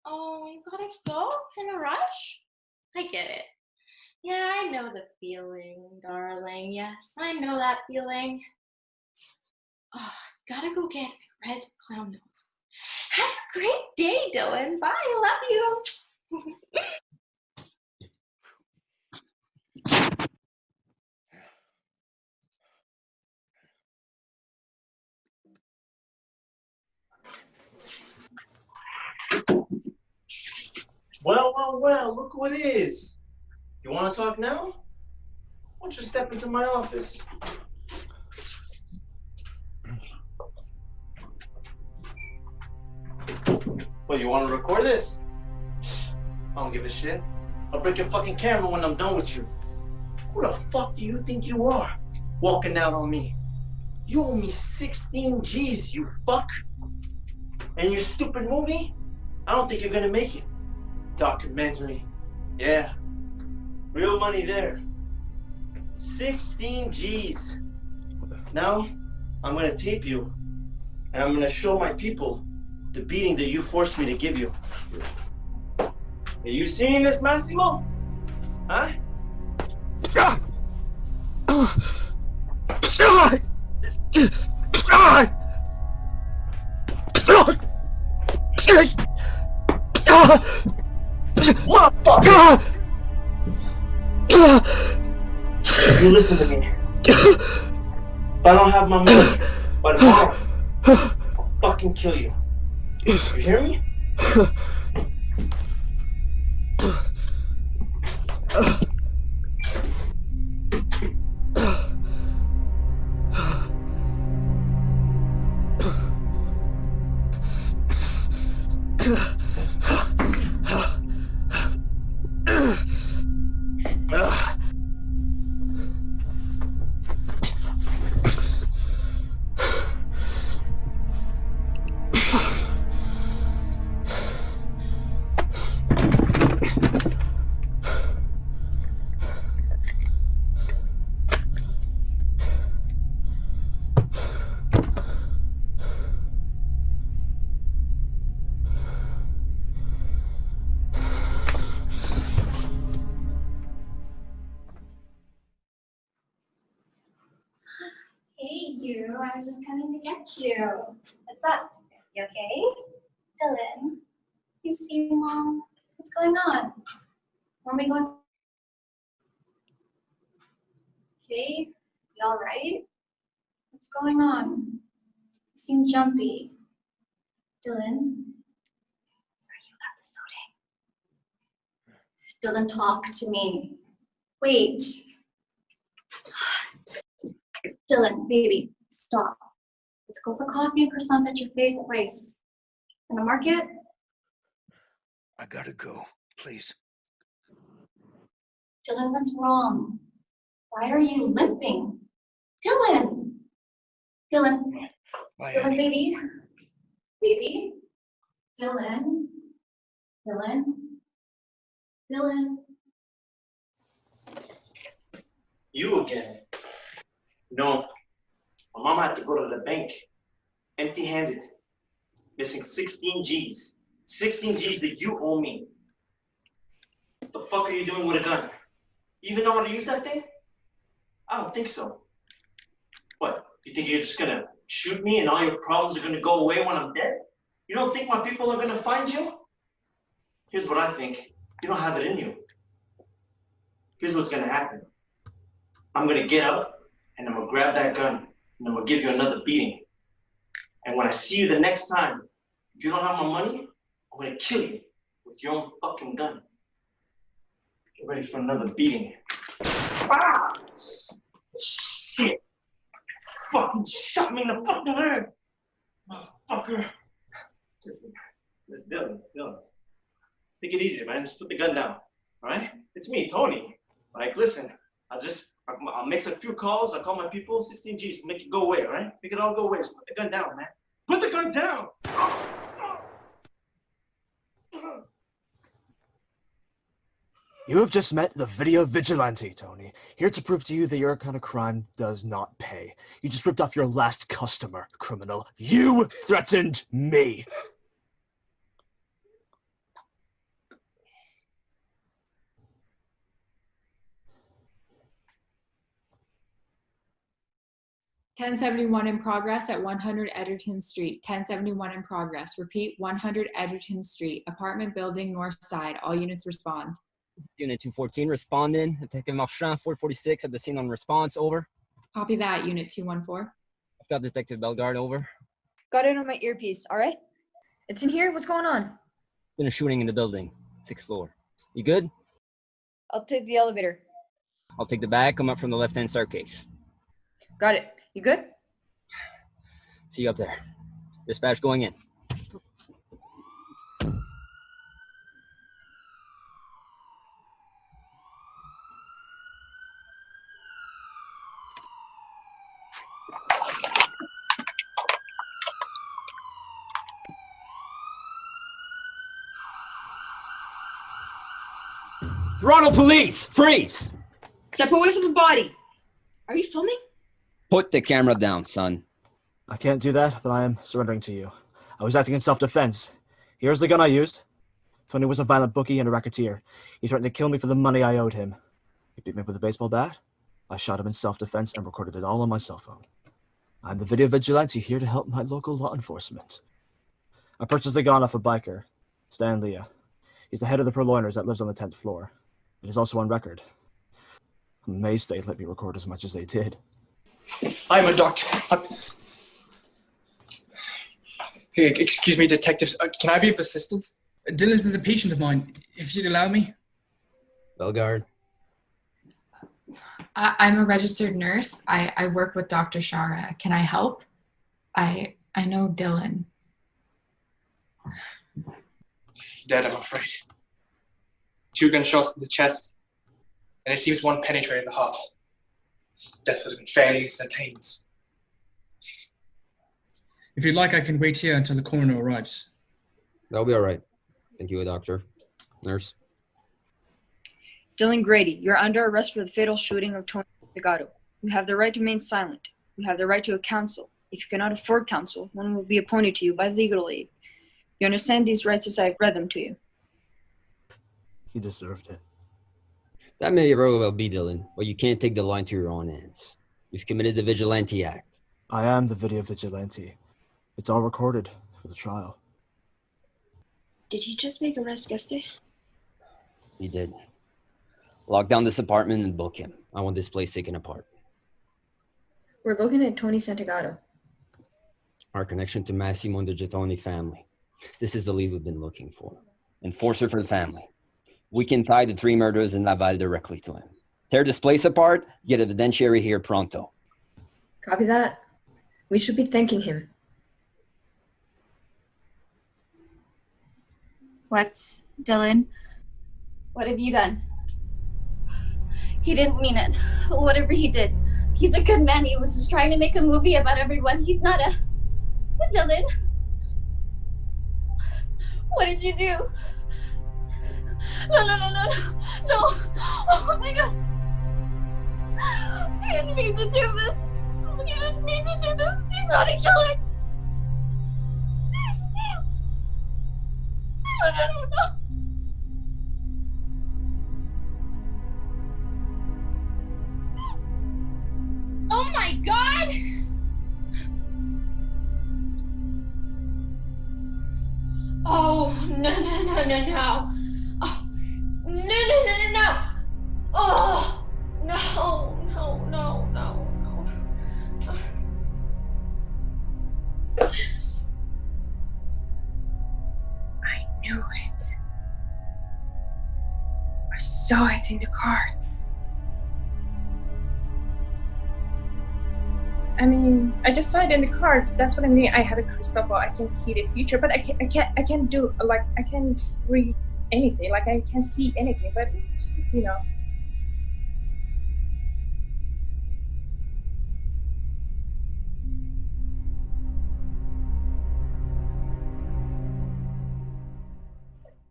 Oh, you gotta go in a rush? I get it. Yeah, I know the feeling, darling. Yes, I know that feeling. Oh, gotta go get a red clown nose. Have a great day, Dylan. Bye, I love you. Well, look who it is. You want to talk now? Why don't you step into my office? Well, you want to record this? I don't give a shit. I'll break your fucking camera when I'm done with you. Who the fuck do you think you are, walking out on me? You owe me 16 G's, you fuck. And your stupid movie? I don't think you're gonna make it. Documentary. Yeah. Real money there. 16 G's. Now, I'm gonna tape you, and I'm gonna show my people the beating that you forced me to give you. Are you seeing this, Massimo? Huh? Motherfucker! You listen to me. If I don't have my money by tomorrow, I'll fucking kill you. You hear me? Hey, you. I was just coming to get you. What's up? You okay? Dylan, you see Mom? What's going on? Where am I going? Okay, you all right? What's going on? You seem jumpy. Dylan, are you episodic? Dylan, talk to me. Wait. Dylan, baby, stop. Let's go for coffee and croissants at your favorite place. In the market? I gotta go, please. Dylan, what's wrong? Why are you limping? Dylan! Dylan. Dylan, baby. Baby. Dylan. Dylan. Dylan. You again. No. My mama had to go to the bank empty-handed, missing 16 G's. 16 G's that you owe me. What the fuck are you doing with a gun? You even know how to use that thing? I don't think so. What, you think you're just gonna shoot me and all your problems are gonna go away when I'm dead? You don't think my people are gonna find you? Here's what I think. You don't have it in you. Here's what's gonna happen. I'm gonna get up and I'm gonna grab that gun and I'm gonna give you another beating. And when I see you the next time, if you don't have my money, I'm gonna kill you with your own fucking gun. Get ready for another beating. Ah! Shit! Fucking shot me in the fucking head! Motherfucker! Listen, Dylan. Take it easy, man. Just put the gun down, all right? It's me, Tony. Like, listen, I'll make a few calls. I'll call my people. 16 G's, make it go away, all right? Make it all go away. Just put the gun down, man. Put the gun down! You have just met the video vigilante, Tony. Here to prove to you that your kind of crime does not pay. You just ripped off your last customer, criminal. You threatened me. "1071 in progress at 100 Edgerton Street. 1071 in progress. Repeat, 100 Edgerton Street. Apartment building, north side. All units respond." Unit 214, respond in. Detective Marchand, 446 at the scene on response, over. Copy that, Unit 214. I've got Detective Bellegarde, over. Got it on my earpiece, all right? It's in here, what's going on? Been a shooting in the building, 6th floor. You good? I'll take the elevator. I'll take the bag, come up from the left-hand staircase. Got it. You good? See you up there. Dispatch going in. Toronto Police, freeze! Step away from the body. Are you filming? Put the camera down, son. I can't do that, but I am surrendering to you. I was acting in self-defense. Here's the gun I used. Tony was a violent bookie and a racketeer. He threatened to kill me for the money I owed him. He beat me with a baseball bat. I shot him in self-defense and recorded it all on my cell phone. I'm the video vigilante here to help my local law enforcement. I purchased the gun off a biker, Stan Leah. He's the head of the purloiners that lives on the 10th floor. It is also on record. I'm amazed they let me record as much as they did. I'm a doctor. Hey, excuse me, detectives. Can I be of assistance? Dylan is a patient of mine. If you'd allow me. Bellegarde. I'm a registered nurse. I work with Dr. Shara. Can I help? I know Dylan. Dead, I'm afraid. 2 gunshots to the chest, and it seems 1 penetrated the heart. Death would have been fairly instantaneous. If you'd like, I can wait here until the coroner arrives. That'll be all right. Thank you, doctor. Nurse. Dylan Grady, you're under arrest for the fatal shooting of Tony Santiago. You have the right to remain silent. You have the right to a counsel. If you cannot afford counsel, one will be appointed to you by legal aid. You understand these rights as I've read them to you. He deserved it. That may very well be, Dylan, but you can't take the line to your own hands. You've committed the Vigilante Act. I am the video vigilante. It's all recorded for the trial. Did he just make arrest yesterday? He did. Lock down this apartment and book him. I want this place taken apart. We're looking at Tony Santiago. Our connection to Massimo and the Gettoni family. This is the lead we've been looking for. Enforcer for the family. We can tie the 3 murders in Laval directly to him. Tear this place apart, get evidentiary here pronto. Copy that. We should be thanking him. What's Dylan? What have you done? He didn't mean it. Whatever he did, he's a good man. He was just trying to make a movie about everyone. He's not a Dylan. What did you do? No, no, no, no, no. Oh my God. He didn't mean to do this. He didn't mean to do this. He's not a killer. No, no, no, no. Oh my God! Oh, no, no, no, no, no. Oh, no, no, no, no, no. Oh, no, no, no, no, no. I knew it. I saw it in the cards. I mean, I just saw it in the cards. That's what I mean. I have a crystal ball. I can see the future, but I can't do, like, I can't read anything. Like, I can't see anything, but, you know.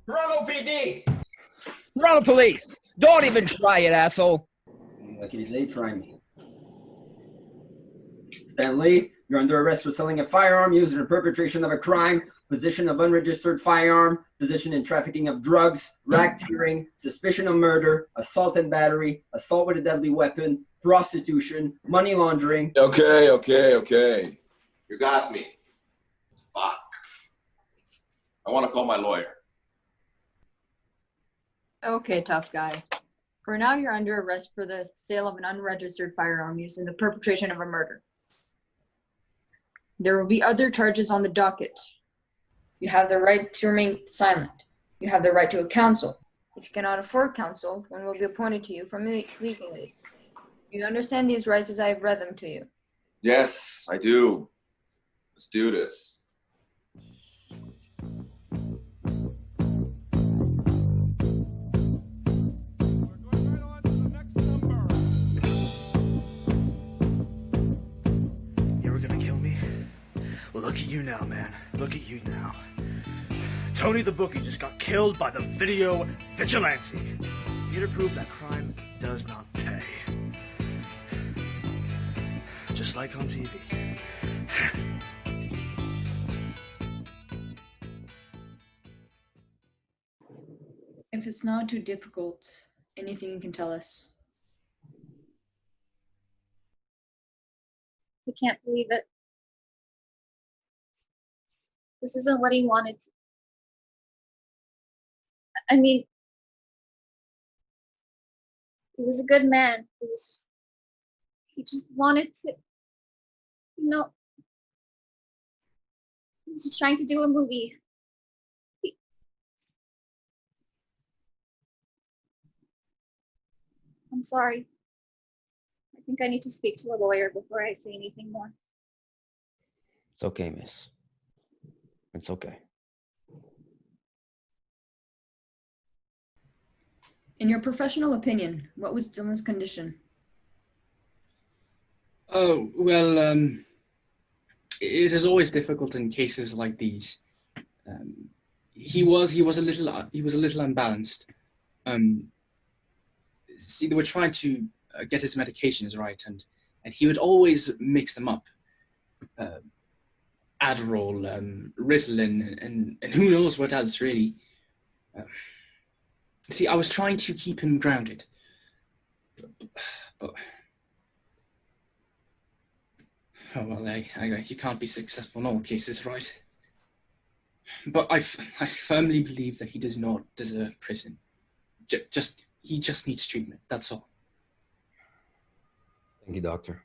Toronto PD! Toronto Police! Don't even try it, asshole! Lucky they try me. Stanley, you're under arrest for selling a firearm used in the perpetration of a crime, possession of unregistered firearm, possession and trafficking of drugs, racketeering, suspicion of murder, assault and battery, assault with a deadly weapon, prostitution, money laundering. Okay. You got me. Fuck. I want to call my lawyer. Okay, tough guy. For now, you're under arrest for the sale of an unregistered firearm used in the perpetration of a murder. There will be other charges on the docket. You have the right to remain silent. You have the right to a counsel. If you cannot afford counsel, one will be appointed to you from legal aid. You understand these rights as I have read them to you? Yes, I do. Let's do this. You were gonna kill me? Well, look at you now, man. Look at you now. Tony the Bookie just got killed by the video vigilante. Here to prove that crime does not pay. Just like on TV. If it's not too difficult, anything you can tell us. I can't believe it. This isn't what he wanted. I mean, he was a good man. He just wanted to, you know, he was just trying to do a movie. I'm sorry. I think I need to speak to a lawyer before I say anything more. It's okay, miss. It's okay. In your professional opinion, what was Dylan's condition? Oh, well, it is always difficult in cases like these. He was a little unbalanced. See, they were trying to get his medications right, and he would always mix them up. Adderall, Ritalin, and who knows what else, really. See, I was trying to keep him grounded, but oh well, you can't be successful in all cases, right? But I firmly believe that he does not deserve prison. He just needs treatment. That's all. Thank you, doctor.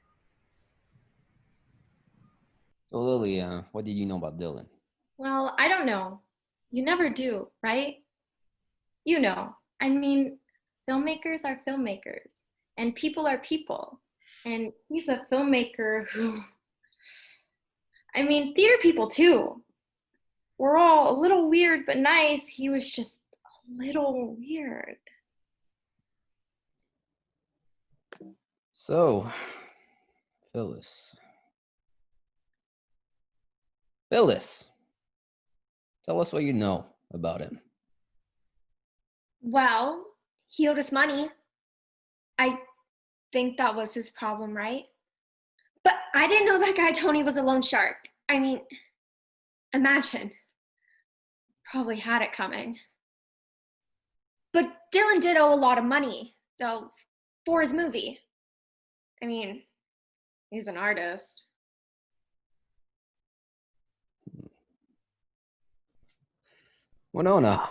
So, Lily, what did you know about Dylan? Well, I don't know. You never do, right? You know. I mean, filmmakers are filmmakers, and people are people. And he's a filmmaker who I mean, theater people too. We're all a little weird but nice. He was just a little weird. So, Phyllis. Phyllis, tell us what you know about him. Well, he owed us money. I think that was his problem, right? But I didn't know that guy Tony was a loan shark. I mean, imagine. Probably had it coming. But Dylan did owe a lot of money, though, for his movie. I mean, he's an artist. Winona,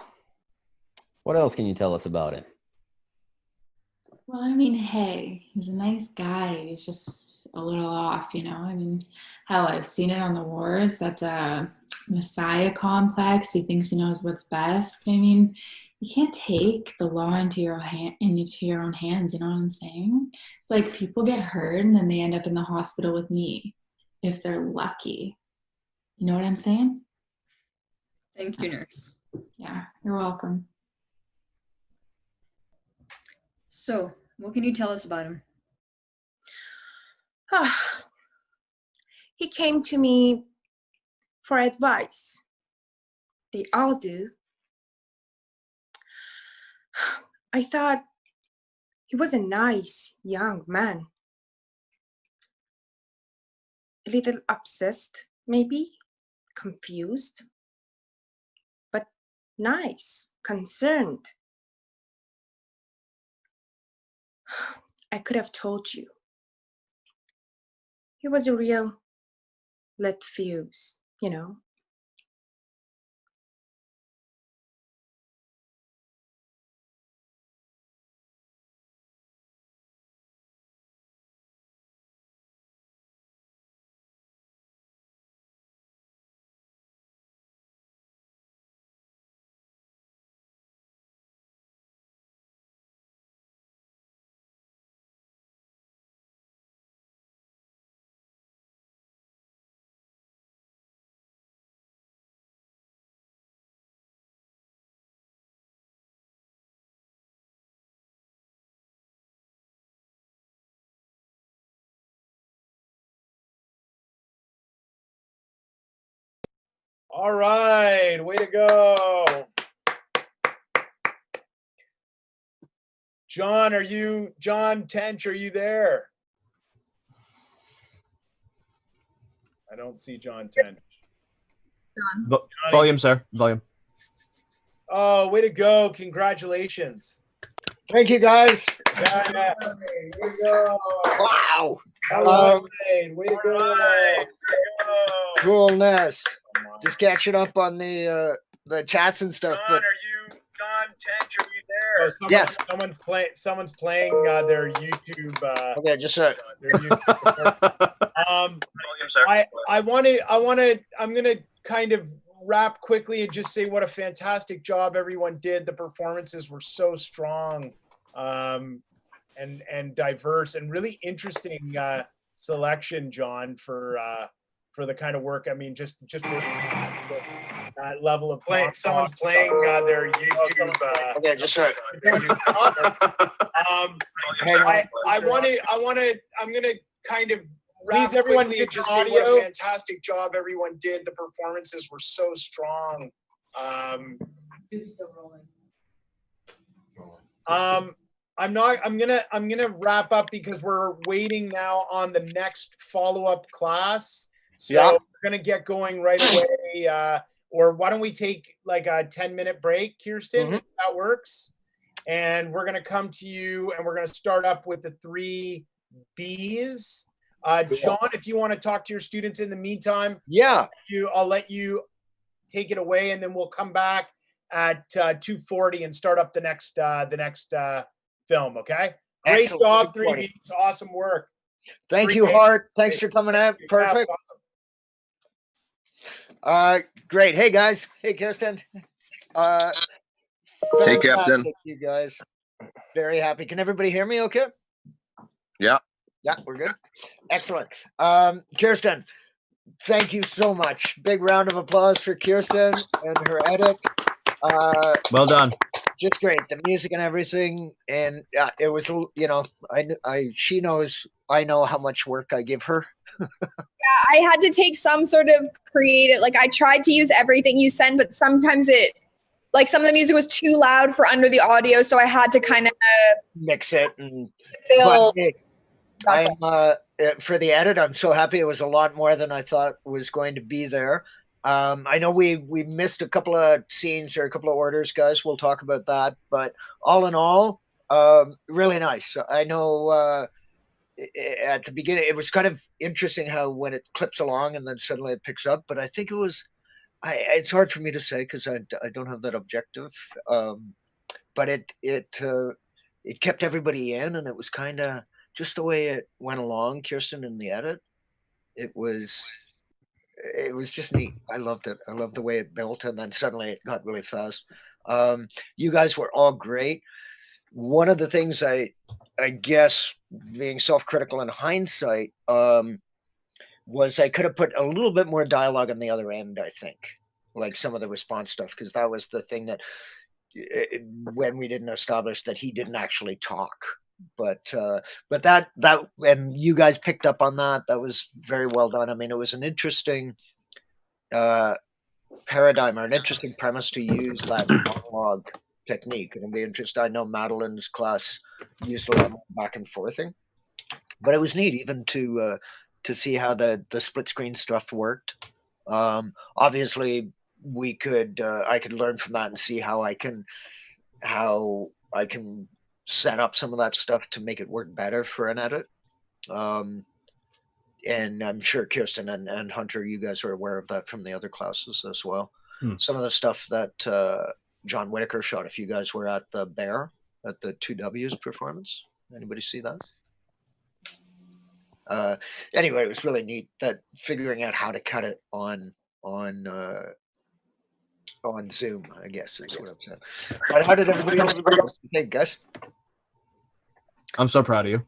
what else can you tell us about him? Well, I mean, hey, he's a nice guy. He's just a little off, you know? I mean, hell, I've seen it on the wars. That's a messiah complex. He thinks he knows what's best. I mean, you can't take the law into your own hands, you know what I'm saying? It's like people get hurt and then they end up in the hospital with me, if they're lucky. You know what I'm saying? Thank you, nurse. Yeah, you're welcome. So, what can you tell us about him? He came to me for advice. They all do. I thought he was a nice young man. A little obsessed, maybe, confused, but nice, concerned. I could have told you. He was a real lit fuse, you know. All right, way to go. John Tench, are you there? I don't see John Tench. Volume, sir. Volume. Oh, way to go. Congratulations. Thank you, guys. Yeah, way to go. Wow. Way to go. Coolness. Just catching up on the chats and stuff. John, but John Tench, are you there? Yes. Someone's playing their YouTube. Okay, just a their YouTube I'm gonna kind of wrap quickly and just say what a fantastic job everyone did. The performances were so strong, and diverse and really interesting selection, John, for the kind of work. I mean, just that level of play. Someone's playing their YouTube. Okay, just right. I'm gonna kind of please everyone mute just say what a fantastic job everyone did. The performances were so strong. I'm gonna wrap up because we're waiting now on the next follow-up class. So Yeah. we're gonna get going right away. Or why don't we take like a 10-minute break, Kirsten, if that works? And we're gonna come to you and we're gonna start up with the 3 B's. John, if you want to talk to your students in the meantime, yeah, I'll let you take it away, and then we'll come back at 2:40 and start up the next film. Okay. Great Excellent. job, 3 B's. Awesome work. Thank you, Hart. Thanks for coming out. Perfect. Great. Hey guys. Hey Kirsten. Hey, Captain. Fantastic, you guys. Very happy. Can everybody hear me okay? Yeah. Yeah, we're good. Excellent. Kirsten, thank you so much. Big round of applause for Kirsten and her edit. Well done. Just great, the music and everything, and it was, you know, she knows I know how much work I give her. I had to take some sort of creative, like I tried to use everything you send, but sometimes it, like some of the music was too loud for under the audio, so I had to kind of mix it and fill. For the edit, I'm so happy. It was a lot more than I thought was going to be there. I know we missed a couple of scenes or a couple of orders, guys. We'll talk about that. But all in all, really nice. I know at the beginning it was kind of interesting how when it clips along and then suddenly it picks up. But I think it was, it's hard for me to say because I don't have that objective. But it kept everybody in, and it was kind of just the way it went along, Kirsten, in the edit. It was just neat. I loved it. I loved the way it built, and then suddenly it got really fast. You guys were all great. One of the things I guess, being self-critical in hindsight, was I could have put a little bit more dialogue on the other end, I think, like some of the response stuff, because that was the thing that when we didn't establish that he didn't actually talk. But that and you guys picked up on that. That was very well done. I mean, it was an interesting paradigm or an interesting premise to use that monologue technique. It'll be interesting. I know Madeline's class used a lot more back and forthing, but it was neat even to see how the split screen stuff worked. Obviously, we could I could learn from that and see how I can set up some of that stuff to make it work better for an edit. And I'm sure Kirsten and Hunter, you guys are aware of that from the other classes as well. Some of the stuff that John Whitaker shot, if you guys were at the Bear, at the 2Ws performance. Anybody see that? Anyway, it was really neat that figuring out how to cut it on Zoom, I guess is what I'm saying. But how did everybody else think, guys? I'm so proud of you.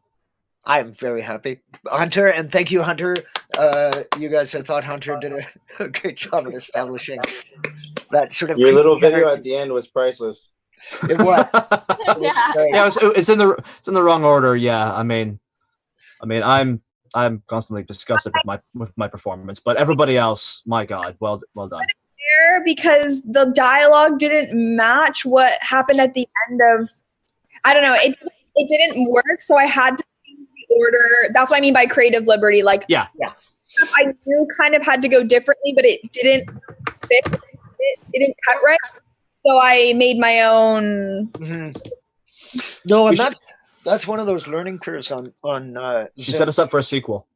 I'm very happy, Hunter, and thank you, Hunter. You guys, I thought Hunter did a great job of establishing that sort of. Your little video at the end was priceless. It was. It's in the wrong order. Yeah, I mean, I'm constantly disgusted with my performance, but everybody else, my God, well done. Because the dialogue didn't match what happened at the end of, I don't know, it didn't work, so I had to change the order. That's what I mean by creative liberty. Like, yeah, I knew kind of had to go differently, but it didn't fit. It didn't cut right, so I made my own. Mm-hmm. No, and that's one of those learning curves on. She set us up for a sequel,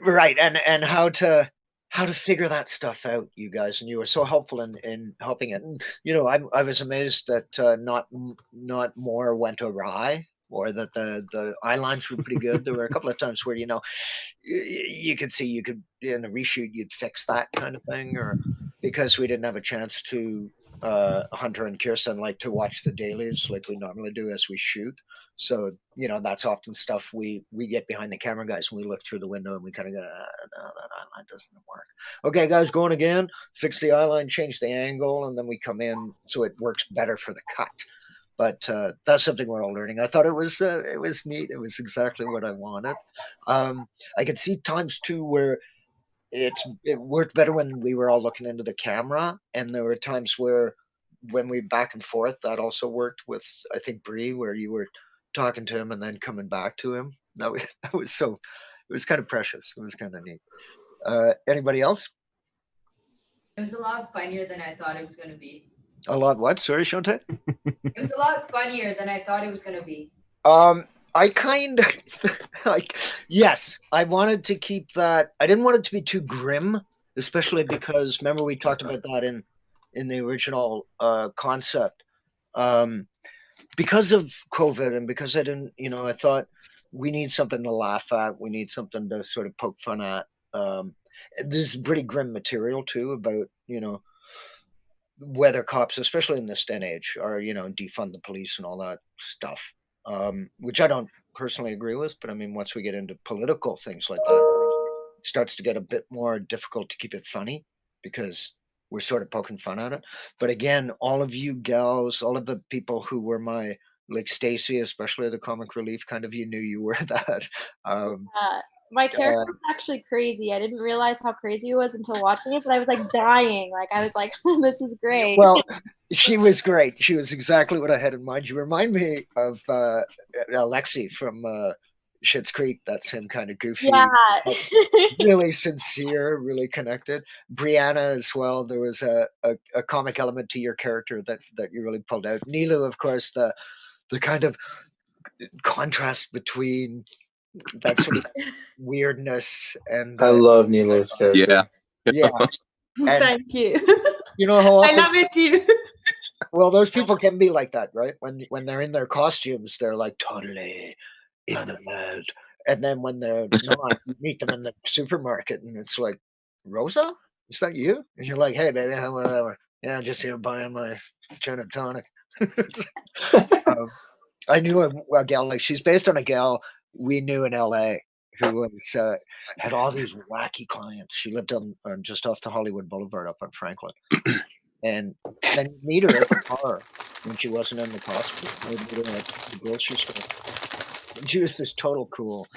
right? And how to figure that stuff out, you guys, and you were so helpful in helping it. And, you know, I was amazed that not more went awry, or that the eye lines were pretty good. There were a couple of times where, you know, you could see in a reshoot you'd fix that kind of thing, or because we didn't have a chance to Hunter and Kirsten like to watch the dailies like we normally do as we shoot. So, you know, that's often stuff we get behind the camera, guys, and we look through the window and we kind of go, no, that eyeline doesn't work. Okay, guys, going again, fix the eyeline, change the angle, and then we come in so it works better for the cut. But that's something we're all learning. I thought it was neat. It was exactly what I wanted. I could see times too where it worked better when we were all looking into the camera, and there were times where when we back and forth, that also worked with, I think, Bree, where you were talking to him and then coming back to him. That was so, it was kind of precious. It was kind of neat. Anybody else? It was a lot funnier than I thought it was going to be. A lot what? Sorry, Shantay? It was a lot funnier than I thought it was going to be. I kind of like, yes, I wanted to keep that. I didn't want it to be too grim, especially because remember we talked about that in the original concept. Because of COVID and because I didn't, you know, I thought we need something to laugh at. We need something to sort of poke fun at. There's pretty grim material too about, you know, whether cops, especially in this day and age, are, you know, defund the police and all that stuff, which I don't personally agree with. But I mean, once we get into political things like that, starts to get a bit more difficult to keep it funny because we're sort of poking fun at it. But again, all of you gals, all of the people who were my, like Stacey, especially the comic relief kind of, you knew you were that. My character was actually crazy. I didn't realize how crazy it was until watching it, but I was like dying. Like I was like, this is great. Well, she was great. She was exactly what I had in mind. You remind me of Alexi from Schitt's Creek. That's him, kind of goofy, Yeah. really sincere, really connected. Breanna as well. There was a comic element to your character that you really pulled out. Nilu, of course, the kind of contrast between that sort of weirdness and I love Nilo's character. yeah. And Thank you. you know how I often, love it too. well, those people can be like that, right? When they're in their costumes, they're like totally in the mood, and then when they're not, you meet them in the supermarket, and it's like, Rosa, is that you? And you're like, hey, baby, whatever. Yeah, just here buying my gin and tonic. I knew a gal, like, she's based on a gal we knew in LA who was had all these wacky clients. She lived on just off the Hollywood Boulevard up on Franklin. And then you meet her at the bar when she wasn't in the costume. We'd meet her at the grocery store. And she was this totally cool.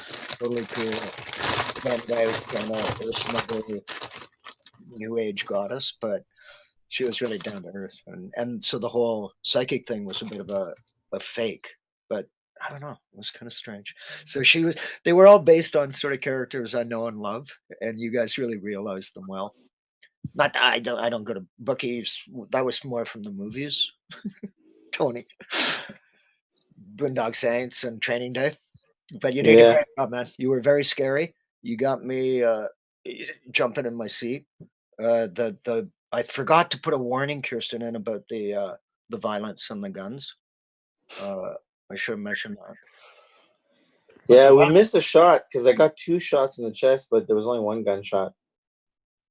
That guy was kind of another new age goddess, but she was really down to earth. And so the whole psychic thing was a bit of a fake, but I don't know, it was kind of strange. So they were all based on sort of characters I know and love, and you guys really realized them well. Not that I don't go to bookies. That was more from the movies. Tony, Boondock Saints and Training Day. But you did a great job, man. You were very scary. You got me jumping in my seat. I forgot to put a warning, Kirsten, in about the violence and the guns. I should have mentioned that. Yeah, we missed a shot because I got 2 shots in the chest, but there was only 1 gunshot.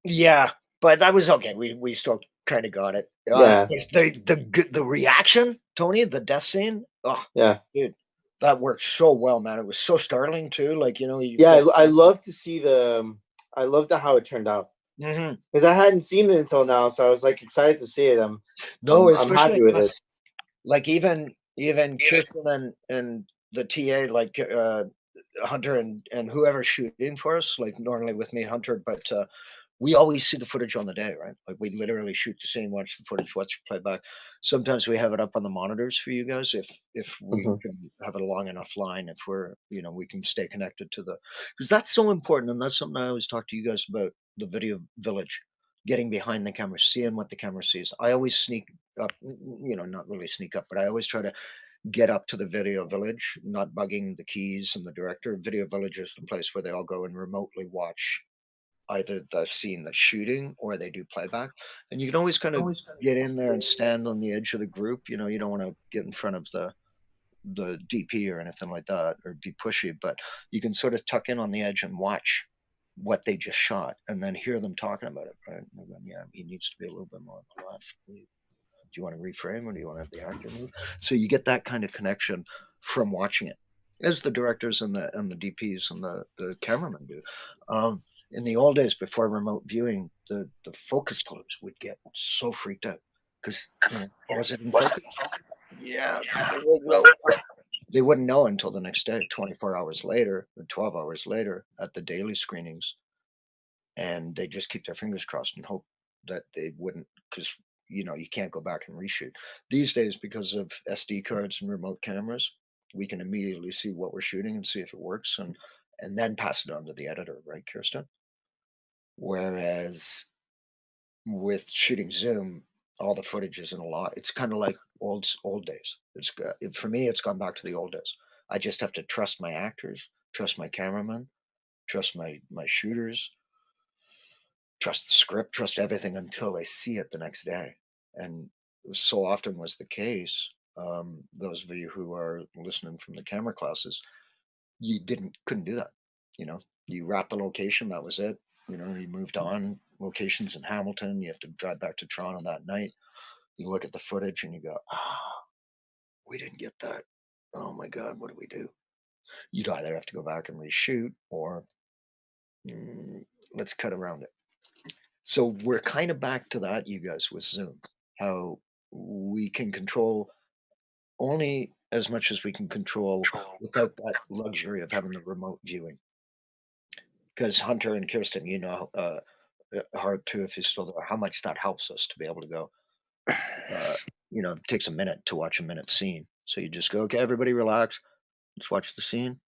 Yeah, but that was okay. We still kind of got it. Yeah. The reaction, Tony, the death scene. Oh, Yeah. dude, that worked so well, man. It was so startling too. Like, you know, I love to see I loved how it turned out. Because I hadn't seen it until now, so I was like excited to see it. I'm happy with it. Like even Kirsten and the TA, like Hunter and whoever's shooting for us, like normally with me, Hunter, but we always see the footage on the day, right? Like we literally shoot the scene, watch the footage, watch the playback. Sometimes we have it up on the monitors for you guys if we can have a long enough line, if we're, you know, we can stay connected to because that's so important. And that's something I always talk to you guys about, the video village, getting behind the camera, seeing what the camera sees. I always sneak up, you know, not really sneak up, but I always try to get up to the video village, not bugging the keys and the director. Video village is the place where they all go and remotely watch either the scene that's shooting or they do playback. And you can always kind of get in there and stand on the edge of the group. You know, you don't want to get in front of the DP or anything like that or be pushy, but you can sort of tuck in on the edge and watch what they just shot and then hear them talking about it, right? And then, yeah, he needs to be a little bit more on the left. Do you want to reframe or do you want to have the actor move? So you get that kind of connection from watching it, as the directors and the DPs and the cameramen do. In the old days before remote viewing, the focus pullers would get so freaked out because was it in focus? Yeah, they wouldn't know until the next day, 24 hours later or 12 hours later at the daily screenings, and they just keep their fingers crossed and hope that they wouldn't, because you know you can't go back and reshoot these days because of SD cards and remote cameras. We can immediately see what we're shooting and see if it works, and then pass it on to the editor, right, Kirsten? Whereas with shooting Zoom, all the footage is in a lot. It's kind of like old days. For me, it's gone back to the old days. I just have to trust my actors, trust my cameraman, trust my shooters, trust the script, trust everything until I see it the next day. And so often was the case. Those of you who are listening from the camera classes, you couldn't do that. You know, you wrap the location, that was it. You know, you moved on. Locations in Hamilton, you have to drive back to Toronto that night. You look at the footage and you go, we didn't get that. Oh my God, what do we do? You'd either have to go back and reshoot or, let's cut around it. So we're kind of back to that, you guys, with Zoom, how we can control only as much as we can control without that luxury of having the remote viewing. Because Hunter and Kirsten, you know, Hart too, if he's still there, how much that helps us to be able to go. You know, it takes a minute to watch a minute scene. So you just go, okay, everybody relax. Let's watch the scene.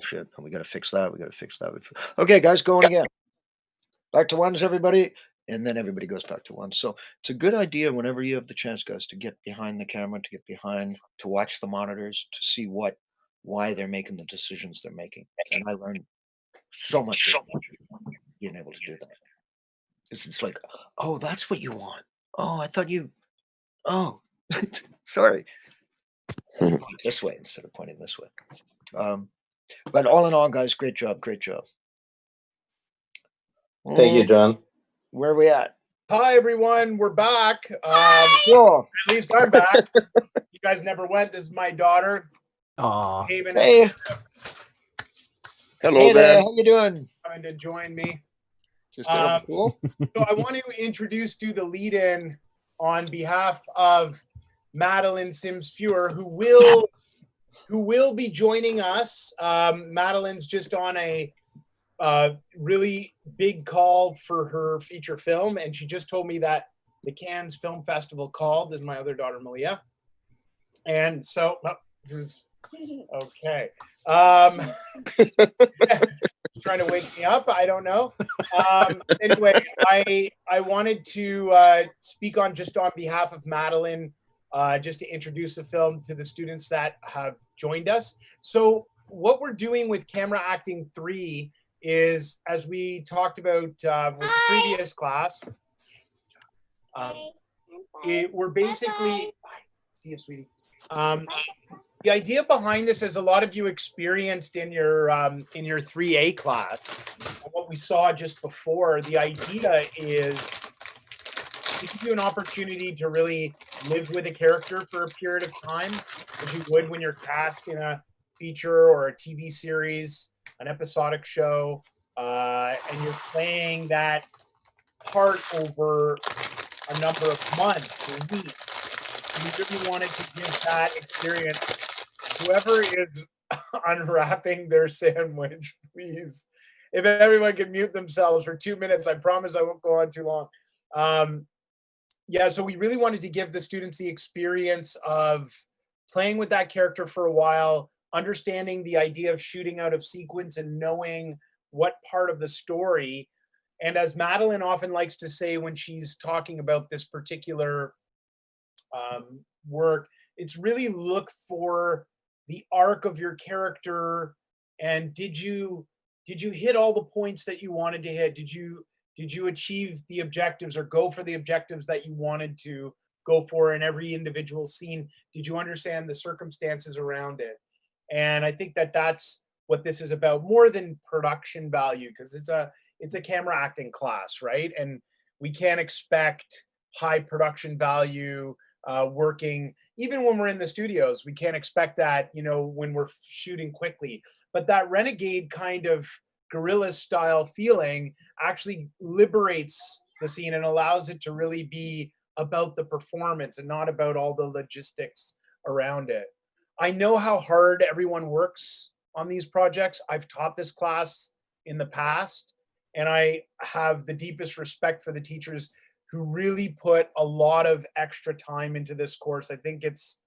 Shit, we got to fix that. We got to fix that. Okay, guys, going again. Back to ones, everybody. And then everybody goes back to ones. So it's a good idea whenever you have the chance, guys, to get behind the camera, to get behind, to watch the monitors, to see why they're making the decisions they're making. And I learned so much being able to do that. It's like, oh, that's what you want. Oh, I thought you, oh, sorry. Point this way instead of pointing this way. But all in all, guys, great job. Great job. Thank you, John. Where are we at? Hi, everyone. We're back. Cool. At least I'm back. You guys never went. This is my daughter. Aw. Hey. Hello Hey there. there. How you doing? Trying to join me. Just cool. So I want to introduce you the lead-in on behalf of Madeline Sims-Fewer, who will be joining us. Madeline's just on a really big call for her feature film, and she just told me that the Cannes Film Festival called. This is my other daughter, Malia. And so, okay. Trying to wake me up. I don't know. Anyway, I wanted to speak on behalf of Madeline, just to introduce the film to the students that have joined us. So what we're doing with Camera Acting 3 is, as we talked about with the previous class, we're basically, see you, sweetie. The idea behind this, as a lot of you experienced in your 3A class, what we saw just before, the idea is to give you an opportunity to really live with a character for a period of time, as you would when you're cast in a feature or a TV series, an episodic show, and you're playing that part over a number of months or weeks. We really wanted to give that experience. Whoever is unwrapping their sandwich, please, if everyone can mute themselves for 2 minutes, I promise I won't go on too long. Yeah, so we really wanted to give the students the experience of playing with that character for a while, understanding the idea of shooting out of sequence and knowing what part of the story. And as Madeline often likes to say when she's talking about this particular work, it's really look for the arc of your character, and did you hit all the points that you wanted to hit? Did you achieve the objectives or go for the objectives that you wanted to go for in every individual scene? Did you understand the circumstances around it? And I think that that's what this is about, more than production value, because it's a camera acting class, right? And we can't expect high production value working, even when we're in the studios. We can't expect that, you know, when we're shooting quickly. But that renegade kind of guerrilla style feeling actually liberates the scene and allows it to really be about the performance and not about all the logistics around it. I know how hard everyone works on these projects. I've taught this class in the past, and I have the deepest respect for the teachers who really put a lot of extra time into this course. I think it's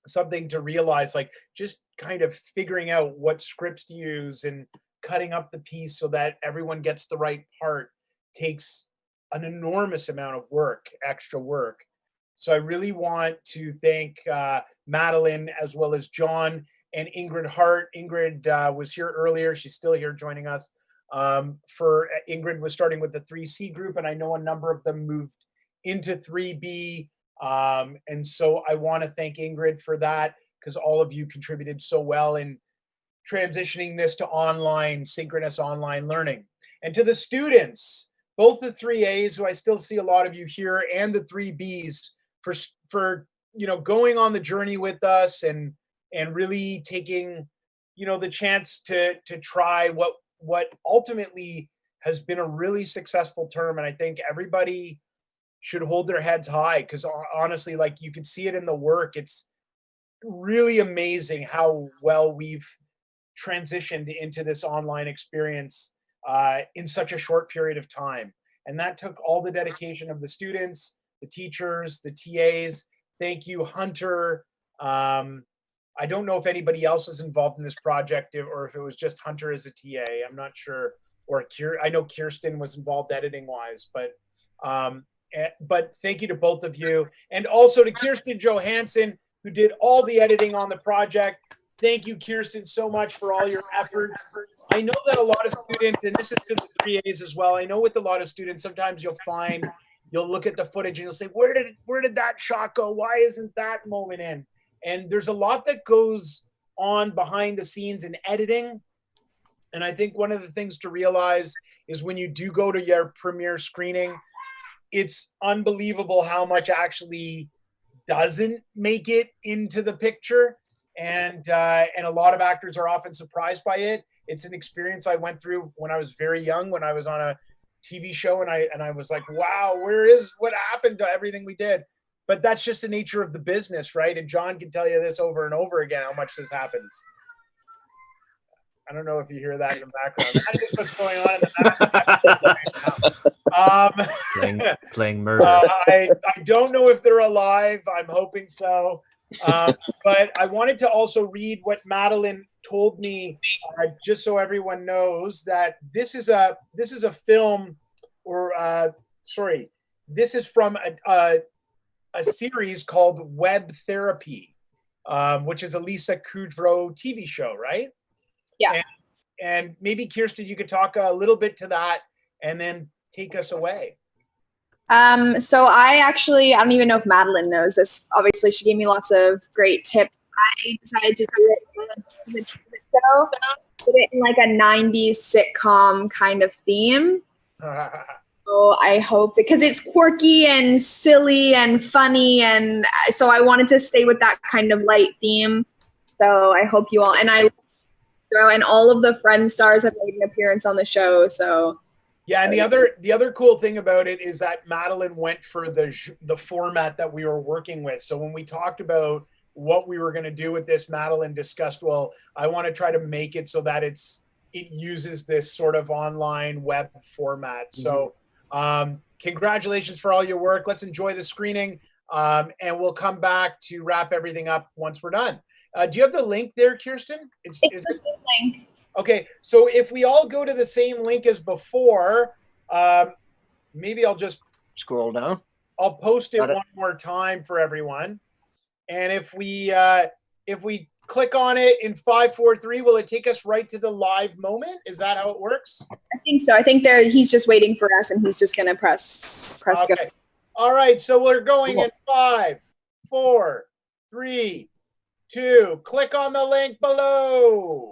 something to realize, like just kind of figuring out what scripts to use and cutting up the piece so that everyone gets the right part takes an enormous amount of work, extra work. So I really want to thank Madeline, as well as John and Ingrid Hart. Ingrid was here earlier. She's still here joining us. Ingrid was starting with the 3C group, and I know a number of them moved into 3B. And so I want to thank Ingrid for that, because all of you contributed so well in transitioning this to online, synchronous online learning. And to the students, both the 3As, who I still see a lot of you here, and the 3Bs for you know, going on the journey with us and really taking, you know, the chance to try what what ultimately has been a really successful term. And I think everybody should hold their heads high, because honestly, like, you can see it in the work. It's really amazing how well we've transitioned into this online experience in such a short period of time. And that took all the dedication of the students, the teachers, the TAs. Thank you, Hunter. I don't know if anybody else was involved in this project or if it was just Hunter as a TA. I'm not sure. Or I know Kirsten was involved editing wise, but thank you to both of you. And also to Kirsten Johansson, who did all the editing on the project. Thank you, Kirsten, so much for all your efforts. I know that a lot of students, and this is to the 3As as well, I know with a lot of students, sometimes you'll look at the footage and you'll say, where did that shot go? Why isn't that moment in? And there's a lot that goes on behind the scenes in editing. And I think one of the things to realize is when you do go to your premiere screening, it's unbelievable how much actually doesn't make it into the picture. And a lot of actors are often surprised by it. It's an experience I went through when I was very young, when I was on a TV show, and I was like, wow, what happened to everything we did? But that's just the nature of the business, right? And John can tell you this over and over again, how much this happens. I don't know if you hear that in the background. That is what's going on in the background. Playing murder. I don't know if they're alive. I'm hoping so. But I wanted to also read what Madeline told me, just so everyone knows that this is a film, or this is from a series called Web Therapy, which is a Lisa Kudrow TV show, right? Yeah. And maybe Kirsten, you could talk a little bit to that and then take us away. So I don't even know if Madeline knows this. Obviously, she gave me lots of great tips. I decided to do it as a show, did it in like a 90s sitcom kind of theme. So I hope, because it's quirky and silly and funny, and so I wanted to stay with that kind of light theme. So I hope you all, and all of the Friends stars have made an appearance on the show. So yeah, and the other cool thing about it is that Madeline went for the format that we were working with. So when we talked about what we were going to do with this, Madeline discussed, well, I want to try to make it so that it uses this sort of online web format. So congratulations for all your work. Let's enjoy the screening, and we'll come back to wrap everything up once we're done. Do you have the link there, Kirsten? It's the same link. Okay, so if we all go to the same link as before, maybe I'll just scroll down. I'll post it one more time for everyone. And if we click on it in 5, 4, 3, will it take us right to the live moment? Is that how it works? I think so. I think he's just waiting for us, and he's just gonna press go. All right, so we're going in 5, 4, 3, 2. Click on the link below.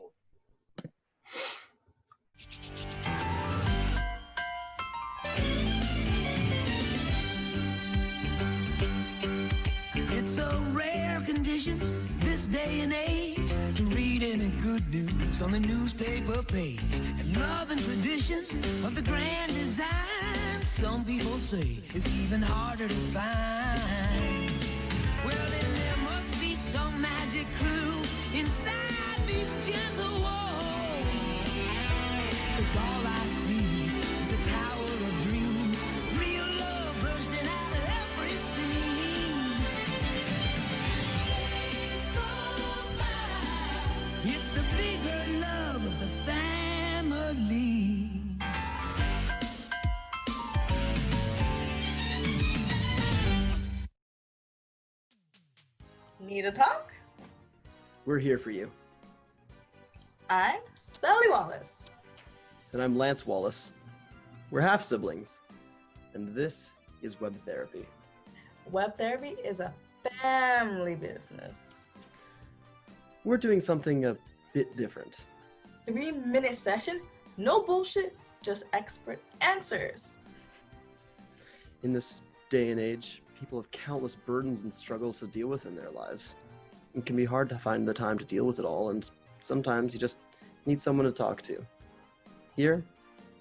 It's a rare condition this day and age to read any good news on the newspaper page. And love and tradition of the grand design, some people say, is even harder to find. Well, then there must be some magic clue inside these gentle walls. 'Cause all I see is a tower of dreams, real love bursting out of every scene. It's the bigger love of the family. Need a talk? We're here for you. I'm Sally Wallace. And I'm Lance Wallace. We're half siblings. And this is Web Therapy. Web Therapy is a family business. We're doing something a bit different. 3-minute session, no bullshit, just expert answers. In this day and age, people have countless burdens and struggles to deal with in their lives. It can be hard to find the time to deal with it all, and sometimes you just need someone to talk to. Here,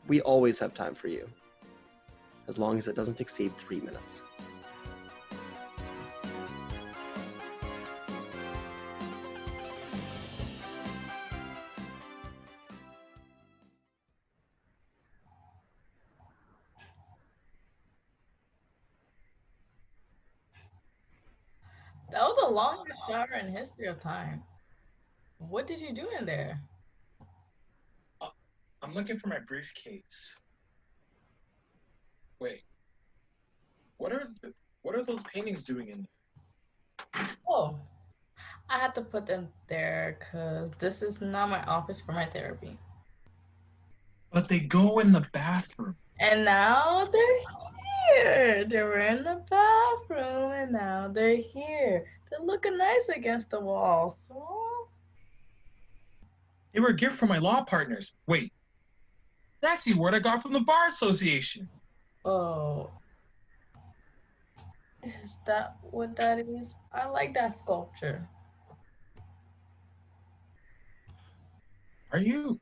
we always have time for you, as long as it doesn't exceed 3 minutes. That was the longest shower in history of time. What did you do in there? I'm looking for my briefcase. Wait, what are those paintings doing in there? Oh, I had to put them there because this is not my office for my therapy. But they go in the bathroom. And now they're here. They were in the bathroom and now they're here. They're looking nice against the walls. So... They were a gift from my law partners. Wait, that's the award I got from the Bar Association. Oh. Is that what that is? I like that sculpture. Are you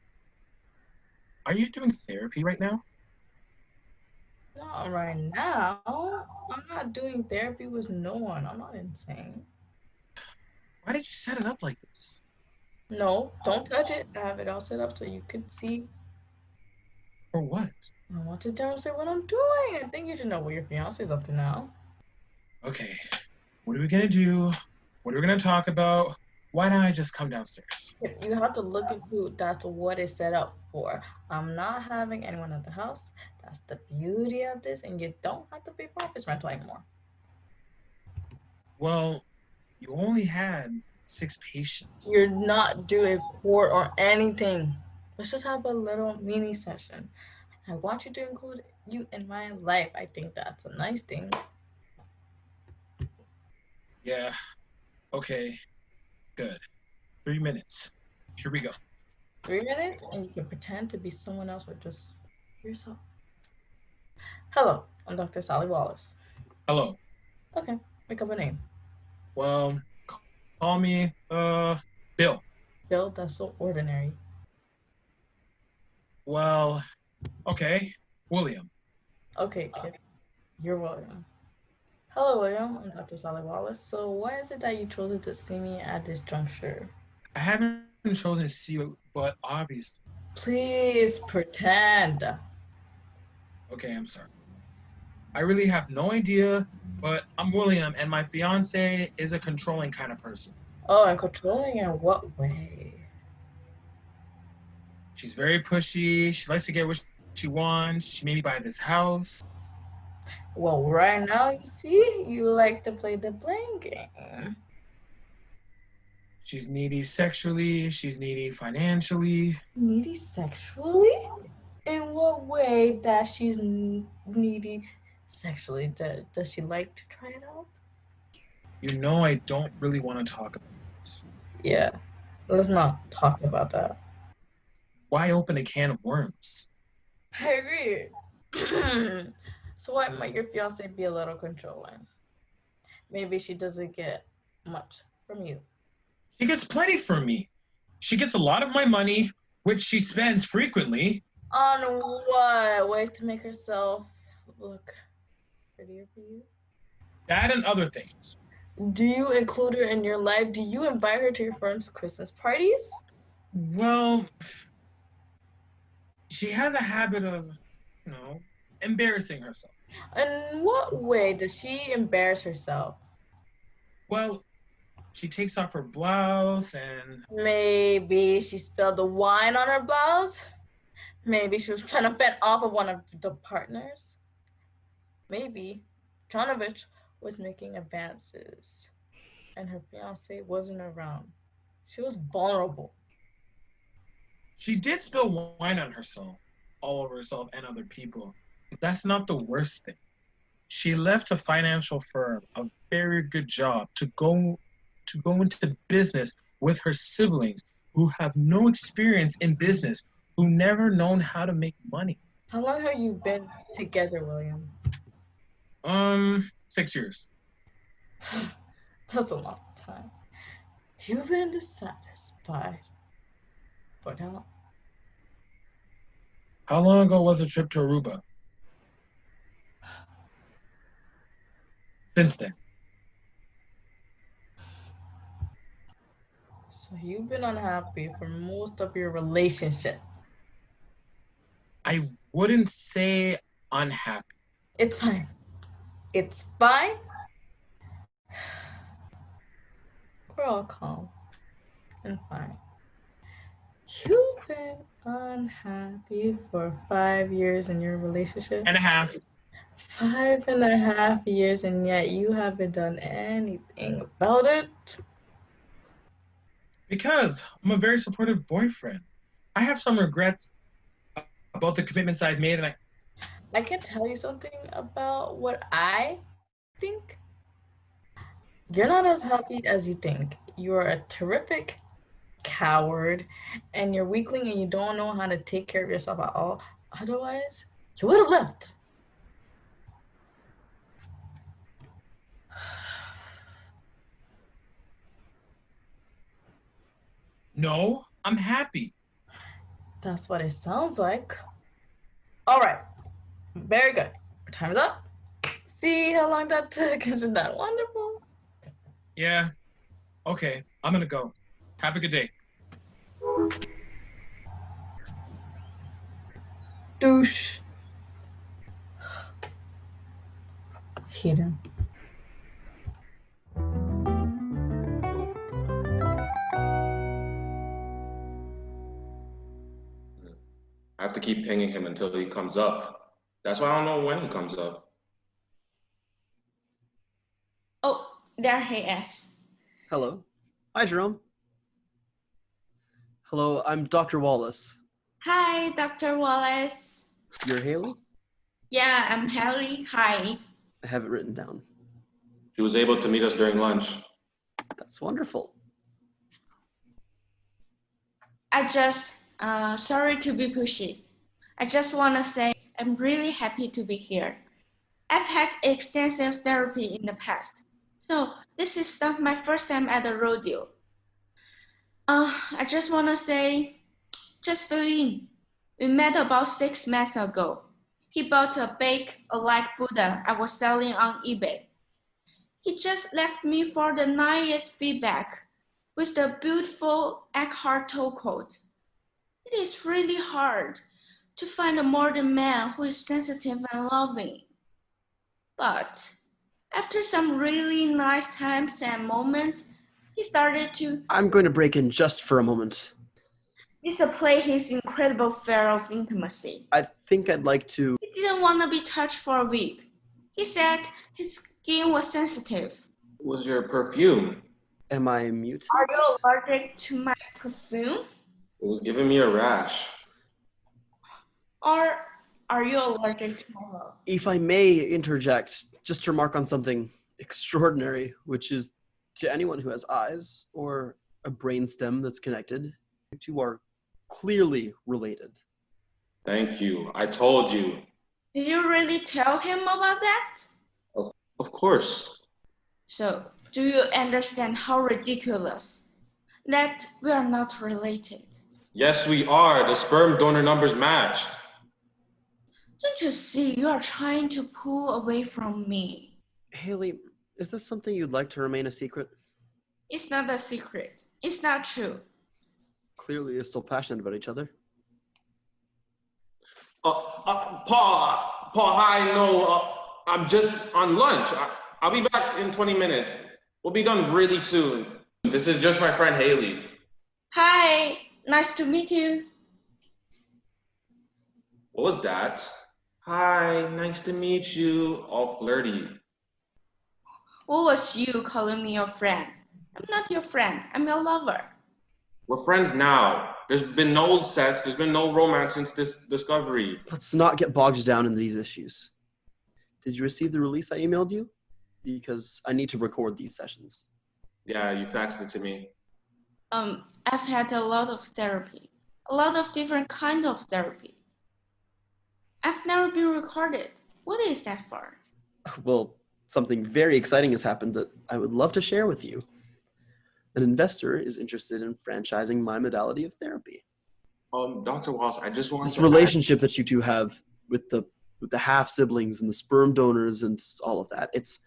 doing therapy right now? Not right now. I'm not doing therapy with no one. I'm not insane. Why did you set it up like this? No, don't touch it. I have it all set up so you can see. For what? I want to demonstrate what I'm doing. I think you should know what your fiance is up to now. Okay, what are we gonna do? What are we gonna talk about? Why don't I just come downstairs? You have to look into that's what it's set up for. I'm not having anyone at the house. That's the beauty of this, and you don't have to pay for office rental anymore. Well, you only had 6 patients. You're not doing court or anything. Let's just have a little mini session. I want you to include you in my life. I think that's a nice thing. Yeah, okay, good. 3 minutes. Here we go. 3 minutes, and you can pretend to be someone else or just yourself. Hello, I'm Dr. Sally Wallace. Hello. Okay, make up a name. Well, call me, Bill. Bill, that's so ordinary. Well, okay, William. Okay, kid, you're William. Hello, William. I'm Dr. Sally Wallace. So why is it that you chose to see me at this juncture? I haven't chosen to see you, but obviously. Please pretend. Okay, I'm sorry. I really have no idea, but I'm William, and my fiance is a controlling kind of person. Oh, and controlling in what way? She's very pushy. She likes to get what she wants. She made me buy this house. Well, right now, you see, you like to play the blame game. She's needy sexually. She's needy financially. Needy sexually? In what way that she's needy sexually? Does she like to try it out? You know I don't really want to talk about this. Yeah, let's not talk about that. Why open a can of worms? I agree. So why might your fiance be a little controlling? Maybe she doesn't get much from you. She gets plenty from me. She gets a lot of my money, which she spends frequently. On what? Ways to make herself look prettier for you? That and other things. Do you include her in your life? Do you invite her to your friends' Christmas parties? Well, she has a habit of, embarrassing herself. In what way does she embarrass herself? Well, she takes off her blouse and... Maybe she spilled the wine on her blouse? Maybe she was trying to fend off of one of the partners? Maybe Tronovich was making advances and her fiance wasn't around. She was vulnerable. She did spill wine on herself, all over herself and other people. But that's not the worst thing. She left a financial firm, a very good job, to go into business with her siblings who have no experience in business, who never known how to make money. How long have you been together, William? 6 years. That's a long time. You've been dissatisfied. But how? How long ago was the trip to Aruba? Since then. So you've been unhappy for most of your relationship. I wouldn't say unhappy. It's fine. It's fine. We're all calm and fine. You've been unhappy for 5 years in your relationship? And a half. 5.5 years, and yet you haven't done anything about it? Because I'm a very supportive boyfriend. I have some regrets about the commitments I've made, and I can tell you something about what I think. You're not as happy as you think. You're a terrific coward, and you're weakling, and you don't know how to take care of yourself at all. Otherwise, you would have left. No, I'm happy. That's what it sounds like. All right. Very good. Time's up. See how long that took? Isn't that wonderful? Yeah. Okay, I'm gonna go. Have a good day. Douche. Hate him. I have to keep pinging him until he comes up. That's why I don't know when he comes up. Oh, there he is. Hello. Hi, Jerome. Hello, I'm Dr. Wallace. Hi, Dr. Wallace. You're Haley? Yeah, I'm Haley. Hi. I have it written down. She was able to meet us during lunch. That's wonderful. Sorry to be pushy. I just want to say I'm really happy to be here. I've had extensive therapy in the past, so this is not my first time at a rodeo. I just want to say, just fill in. We met about 6 months ago. He bought a bake-alike Buddha I was selling on eBay. He just left me for the nicest feedback with the beautiful Eckhart Tolle quote. It is really hard to find a modern man who is sensitive and loving. But after some really nice times and moments, he started to I'm going to break in just for a moment. display his incredible fear of intimacy. I think I'd like to... He didn't want to be touched for a week. He said his skin was sensitive. It was your perfume. Am I mute? Are you allergic to my perfume? It was giving me a rash. Or are you allergic to my love? If I may interject, just to remark on something extraordinary, which is to anyone who has eyes or a brainstem that's connected, you two are clearly related. Thank you. I told you. Did you really tell him about that? Of course. So, do you understand how ridiculous that we are not related? Yes, we are. The sperm donor numbers matched. Don't you see you are trying to pull away from me? Haley, is this something you'd like to remain a secret? It's not a secret. It's not true. Clearly you're still passionate about each other. Paul, hi, no, I'm just on lunch. I'll be back in 20 minutes. We'll be done really soon. This is just my friend Haley. Hi, nice to meet you. What was that? Hi, nice to meet you. All flirty. What was you calling me your friend? I'm not your friend. I'm your lover. We're friends now. There's been no sex. There's been no romance since this discovery. Let's not get bogged down in these issues. Did you receive the release I emailed you? Because I need to record these sessions. Yeah, you faxed it to me. I've had a lot of therapy. A lot of different kinds of therapy. I've never been recorded. What is that for? Well, something very exciting has happened that I would love to share with you. An investor is interested in franchising my modality of therapy. Dr. Walsh, I just wanted This to relationship that you two have with the half siblings and the sperm donors and all of that, it's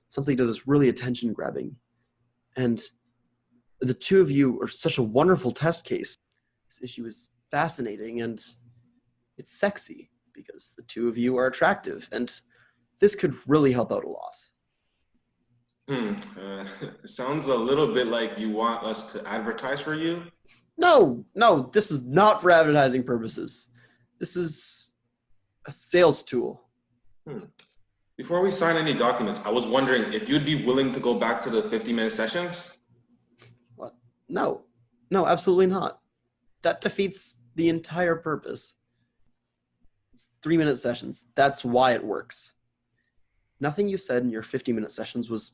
something that is really attention grabbing. And the two of you are such a wonderful test case. This issue is fascinating and it's sexy because the two of you are attractive, and this could really help out a lot. It sounds a little bit like you want us to advertise for you. No, this is not for advertising purposes. This is a sales tool. Before we sign any documents, I was wondering if you'd be willing to go back to the 50-minute sessions? What? No, absolutely not. That defeats the entire purpose. It's 3-minute sessions. That's why it works. Nothing you said in your 50-minute sessions was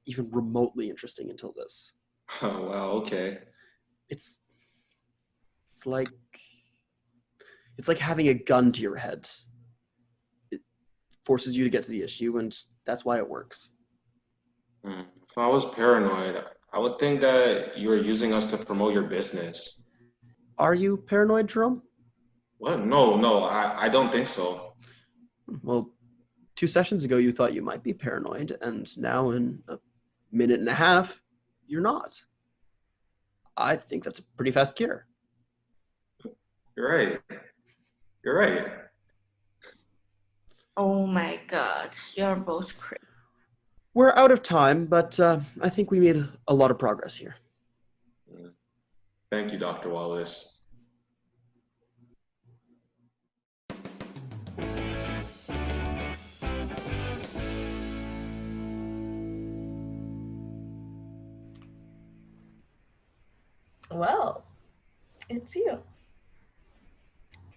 even remotely interesting until this. Oh, wow, okay. It's like having a gun to your head. It forces you to get to the issue, and that's why it works. If I was paranoid, I would think that you were using us to promote your business. Are you paranoid, Jerome? What? No, I don't think so. Well, 2 sessions ago you thought you might be paranoid, and now in a minute and a half, you're not. I think that's a pretty fast cure. You're right. Oh my God, you're both crazy. We're out of time, but I think we made a lot of progress here. Thank you, Dr. Wallace. Well, it's you.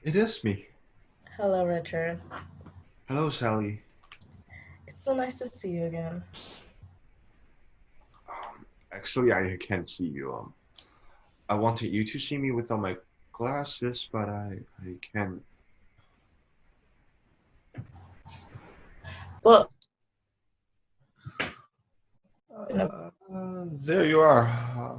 It is me. Hello, Richard. Hello, Sally. It's so nice to see you again. Actually, I can't see you. I wanted you to see me without my glasses, but I can't. Well, there you are.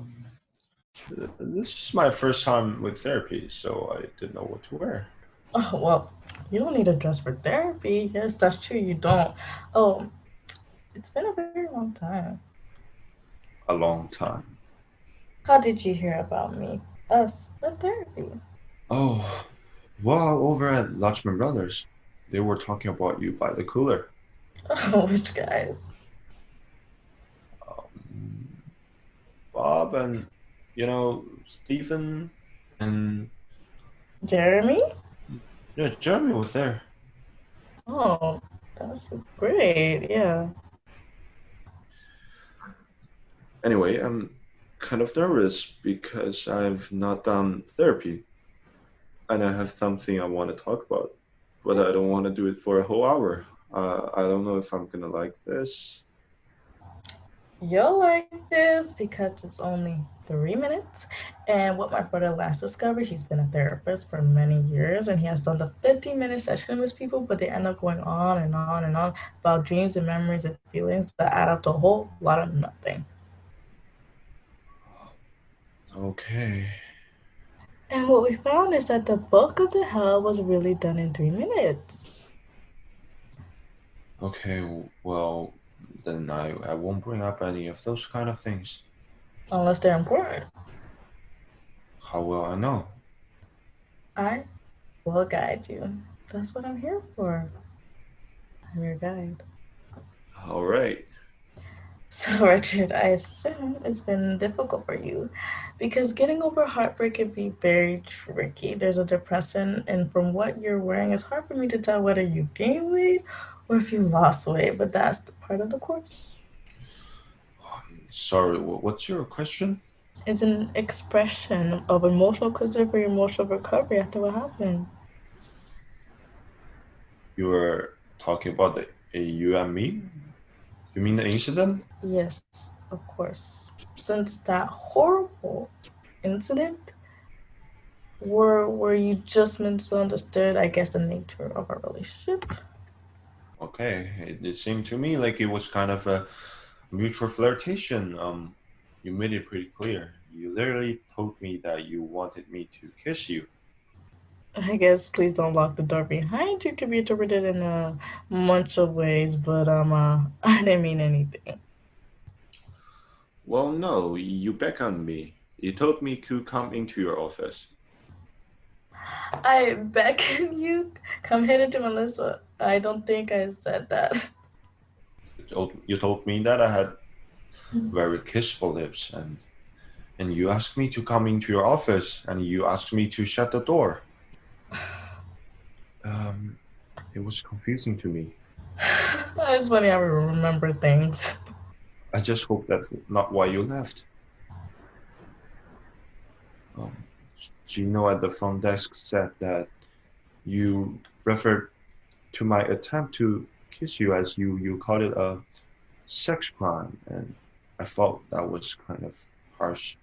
This is my first time with therapy, so I didn't know what to wear. oh, well, you don't need a dress for therapy. Yes, that's true, you don't. Oh, it's been a very long time. A long time. How did you hear about me? Us, the therapy. Oh, well, over at Lachman Brothers, they were talking about you by the cooler. Oh, which guys? Bob and, Stephen and... Jeremy? Yeah, Jeremy was there. Oh, that's great, yeah. Anyway, I'm kind of nervous because I've not done therapy. And I have something I want to talk about, but I don't want to do it for a whole hour. I don't know if I'm going to like this. You'll like this because it's only 3 minutes. And what my brother last discovered, he's been a therapist for many years, and he has done the 50-minute session with people, but they end up going on and on and on about dreams and memories and feelings that add up to a whole lot of nothing. Okay. And what we found is that the bulk of the hell was really done in 3 minutes. Okay, well, then I won't bring up any of those kind of things. Unless they're important. How will I know? I will guide you. That's what I'm here for. I'm your guide. All right. So, Richard, I assume it's been difficult for you because getting over heartbreak can be very tricky. There's a depressant, and from what you're wearing, it's hard for me to tell whether you gained weight or if you lost weight, but that's the part of the course. Sorry, what's your question? It's an expression of emotional concern for your emotional recovery after what happened. You were talking about you and me? You mean the incident? Yes, of course. Since that horrible incident, were you just misunderstood, I guess, the nature of our relationship? Okay, it seemed to me like it was kind of a mutual flirtation. You made it pretty clear. You literally told me that you wanted me to kiss you. I guess please don't lock the door behind you. Can be interpreted in a bunch of ways, but I didn't mean anything. Well, no, you beckoned me. You told me to come into your office. I beckon you, come here to Melissa. I don't think I said that. You told me that I had very kissable lips, and you asked me to come into your office, and you asked me to shut the door. It was confusing to me. It's funny how we remember things. I just hope that's not why you left. Gino at the front desk said that you referred to my attempt to kiss you as you called it a sex crime, and I felt that was kind of harsh.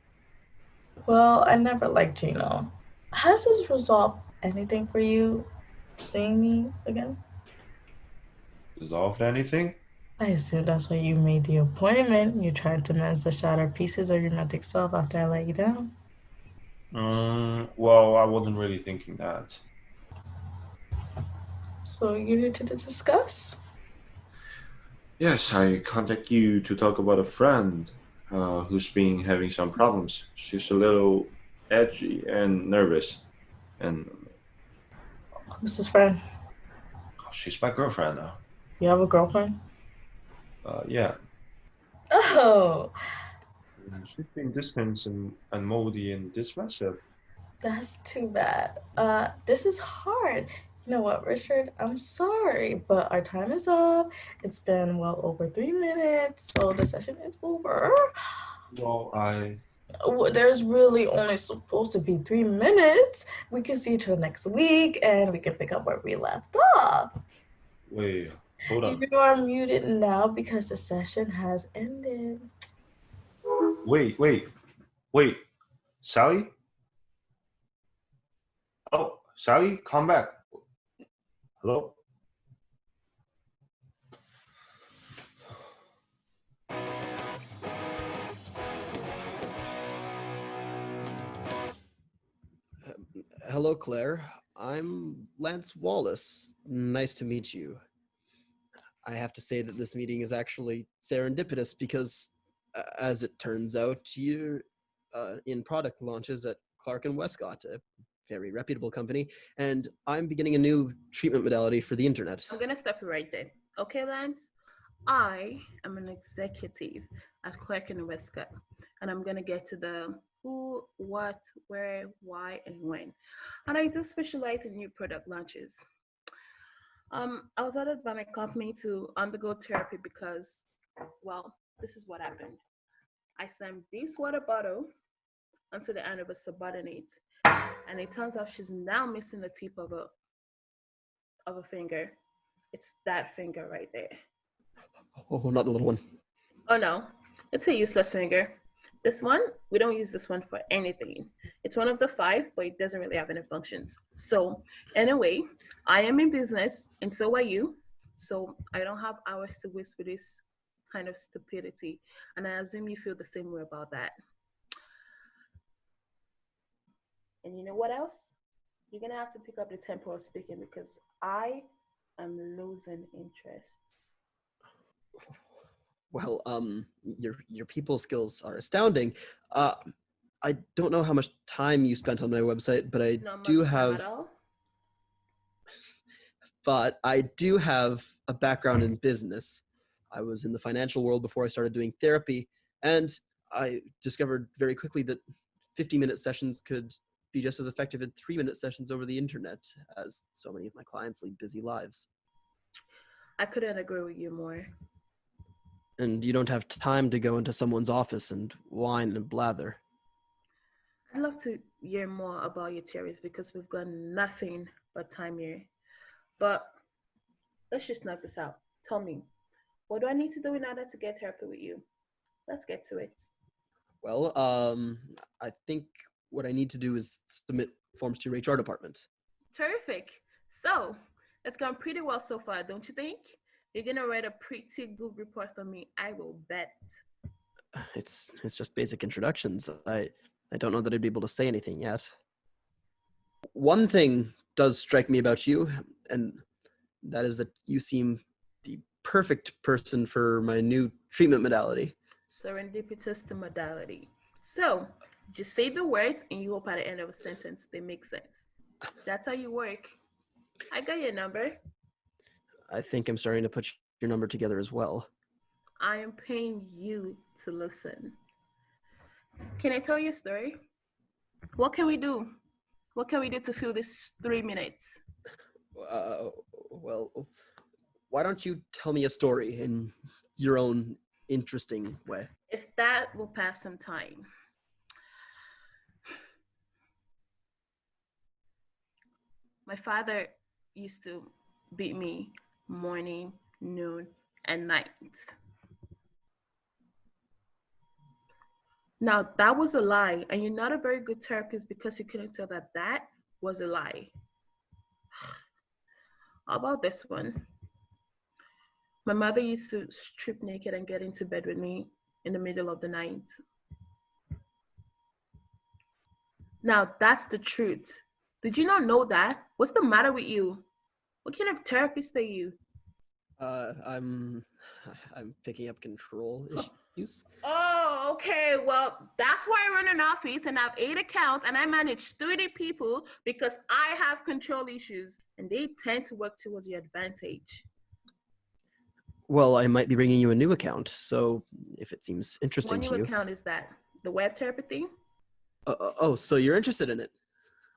Well, I never liked Gino. Has this resolved anything for you, seeing me again? Resolved anything? I assume that's why you made the appointment. You tried to mend the shattered pieces of your romantic self after I let you down. Well, I wasn't really thinking that. So you need to discuss? Yes, I contact you to talk about a friend who's been having some problems. She's a little edgy and nervous, and Who's his friend? she's my girlfriend now. You have a girlfriend? Yeah. Oh, She's been distant and moody and dismissive. that's too bad. This is hard. You know what, Richard? I'm sorry, but our time is up. It's been well over 3 minutes, so the session is over. Well, There's really only supposed to be 3 minutes. We can see each other next week, and we can pick up where we left off. Wait, hold on. You are muted now because the session has ended. Wait. Sally? Oh, Sally, come back. Hello? Hello, Claire. I'm Lance Wallace. Nice to meet you. I have to say that this meeting is actually serendipitous because, as it turns out, you're in product launches at Clark & Westcott, a very reputable company, and I'm beginning a new treatment modality for the internet. I'm going to stop you right there. Okay, Lance? I am an executive at Clark & Westcott, and I'm going to get to the who, what, where, why, and when. And I do specialize in new product launches. I was ordered by my company to undergo therapy because, well, this is what happened. I slammed this water bottle onto the hand of a subordinate, and it turns out she's now missing the tip of a finger. It's that finger right there. Oh, not the little one. Oh no, it's a useless finger. This one, we don't use this one for anything. It's one of the 5, but it doesn't really have any functions. So anyway, I am in business and so are you. So I don't have hours to waste with this kind of stupidity. And I assume you feel the same way about that. And you know what else? You're gonna have to pick up the tempo of speaking because I am losing interest. Well, your people skills are astounding. I don't know how much time you spent on my website, but I do have. But I do have a background in business. I was in the financial world before I started doing therapy, and I discovered very quickly that 50-minute sessions could be just as effective as 3-minute sessions over the internet, as so many of my clients lead busy lives. I couldn't agree with you more. And you don't have time to go into someone's office and whine and blather. I'd love to hear more about your theories because we've got nothing but time here. But let's just knock this out. Tell me, what do I need to do in order to get therapy with you? Let's get to it. Well, I think what I need to do is submit forms to your HR department. Terrific. So, it's gone pretty well so far, don't you think? You're going to write a pretty good report for me, I will bet. It's just basic introductions. I don't know that I'd be able to say anything yet. One thing does strike me about you, and that is that you seem the perfect person for my new treatment modality. Serendipitous to modality. So, just say the words and you hope at the end of a sentence they make sense. That's how you work. I got your number. I think I'm starting to put your number together as well. I am paying you to listen. Can I tell you a story? What can we do? What can we do to fill this 3 minutes? Well, why don't you tell me a story in your own interesting way? If that will pass some time. My father used to beat me morning, noon, and night. Now, that was a lie, and you're not a very good therapist because you couldn't tell that that was a lie. How about this one? My mother used to strip naked and get into bed with me in the middle of the night. Now, that's the truth. Did you not know that? What's the matter with you? What kind of therapist are you? I'm picking up control issues. Oh, okay. Well, that's why I run an office and have 8 accounts and I manage 30 people because I have control issues and they tend to work towards your advantage. Well, I might be bringing you a new account, so if it seems interesting What to new you. account is that? The web therapy thing? Oh, so you're interested in it?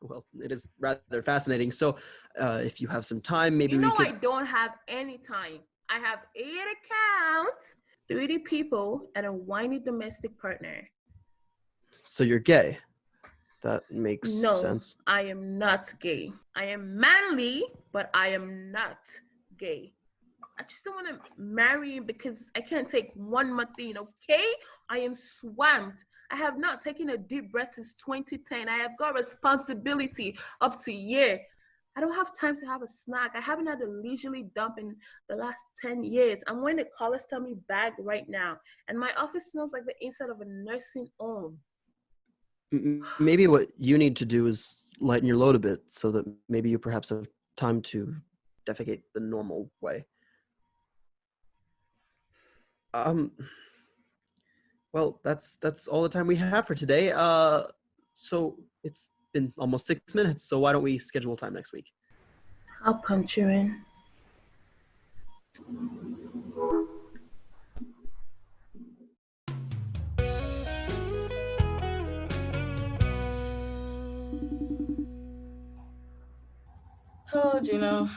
Well, it is rather fascinating. So, if you have some time, maybe You know, we I could. don't have any time. I have 8 accounts, 30 people, and a whiny domestic partner. So you're gay. That makes No, sense. I am not gay. I am manly, but I am not gay. I just don't want to marry you because I can't take one more thing, okay? I am swamped. I have not taken a deep breath since 2010. I have got responsibility up to a year. I don't have time to have a snack. I haven't had a leisurely dump in the last 10 years. I'm wearing a colostomy bag right now, and my office smells like the inside of a nursing home. Maybe what you need to do is lighten your load a bit so that maybe you perhaps have time to defecate the normal way. Well, that's all the time we have for today. So it's been almost 6 minutes, so why don't we schedule time next week? I'll punch you in. Hello, Gino.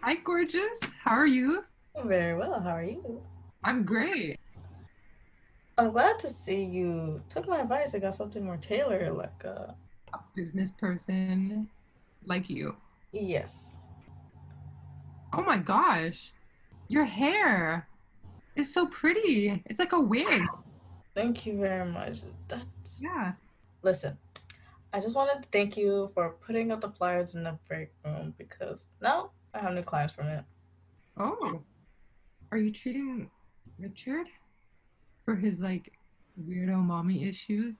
Hi, gorgeous. How are you? I'm very well. How are you? I'm great. I'm glad to see you took my advice and got something more tailored, like a business person like you. Yes. Oh my gosh. Your hair is so pretty. It's like a wig. Thank you very much. That's yeah. Listen, I just wanted to thank you for putting up the flyers in the break room because now I have new clients from it. Oh. Are you treating Richard for his like weirdo mommy issues?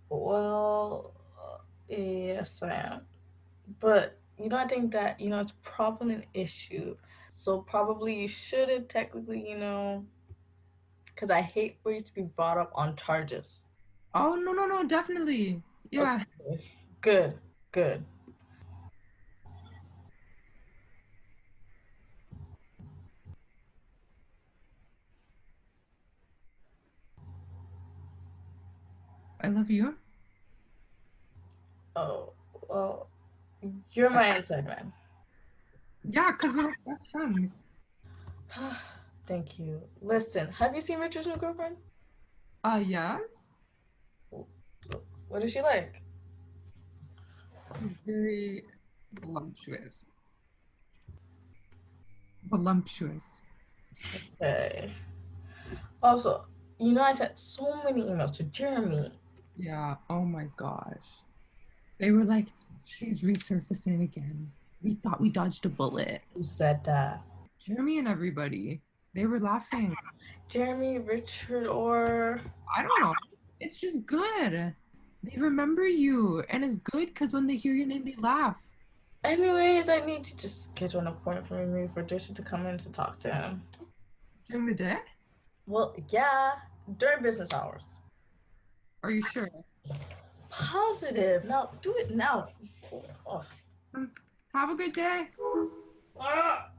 Well, yes, I am. But I think that it's probably an issue. So probably you shouldn't technically, because I hate for you to be brought up on charges. Oh no, definitely. Yeah. Okay. Good. I love you. Oh, well, you're my inside man. Yeah, because we're like best friends. Thank you. Listen, have you seen Richard's new girlfriend? Yes. What is she like? She's very voluptuous. Voluptuous. Okay. Also, I sent so many emails to Jeremy. Yeah, oh my gosh. They were like, she's resurfacing again. We thought we dodged a bullet. Who said that? Jeremy and everybody. They were laughing. Jeremy, Richard, or I don't know. It's just good. They remember you, and it's good because when they hear your name, they laugh. Anyways, I need to just schedule an appointment for me for Dishy to come in to talk to him. During the day? Well, yeah, during business hours. Are you sure? Positive. Now, do it now. Oh. Have a good day. Ah!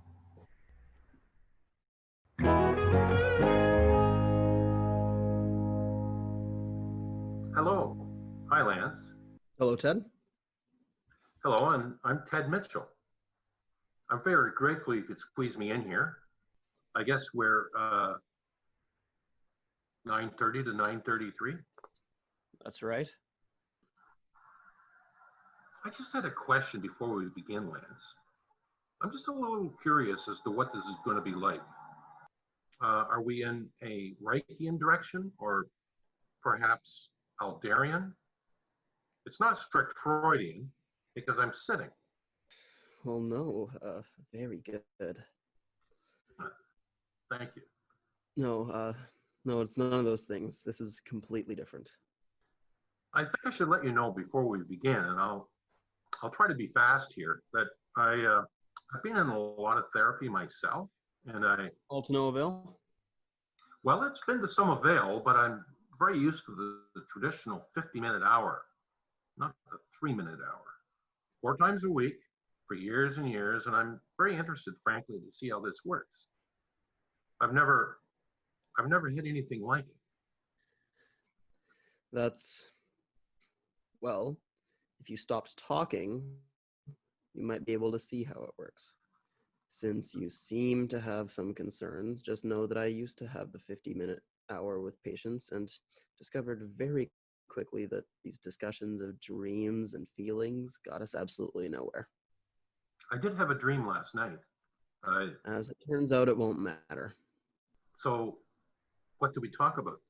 Hello. Hi, Lance. Hello, Ted. Hello, and I'm Ted Mitchell. I'm very grateful you could squeeze me in here. I guess we're 9:30 to 9:33. That's right. I just had a question before we begin, Lance. I'm just a little curious as to what this is going to be like. Are we in a Reichian direction or perhaps Alderian? It's not strict Freudian because I'm sitting. Well, no, very good. Thank you. No, it's none of those things. This is completely different. I think I should let you know before we begin, and I'll try to be fast here, that I've been in a lot of therapy myself, and all to no avail? Well, it's been to some avail, but I'm very used to the traditional 50-minute hour, not the 3-minute hour. 4 times a week for years and years, and I'm very interested, frankly, to see how this works. I've never hit anything like it. Well, if you stopped talking, you might be able to see how it works. Since you seem to have some concerns, just know that I used to have the 50-minute hour with patients and discovered very quickly that these discussions of dreams and feelings got us absolutely nowhere. I did have a dream last night. As it turns out, it won't matter. So, what do we talk about?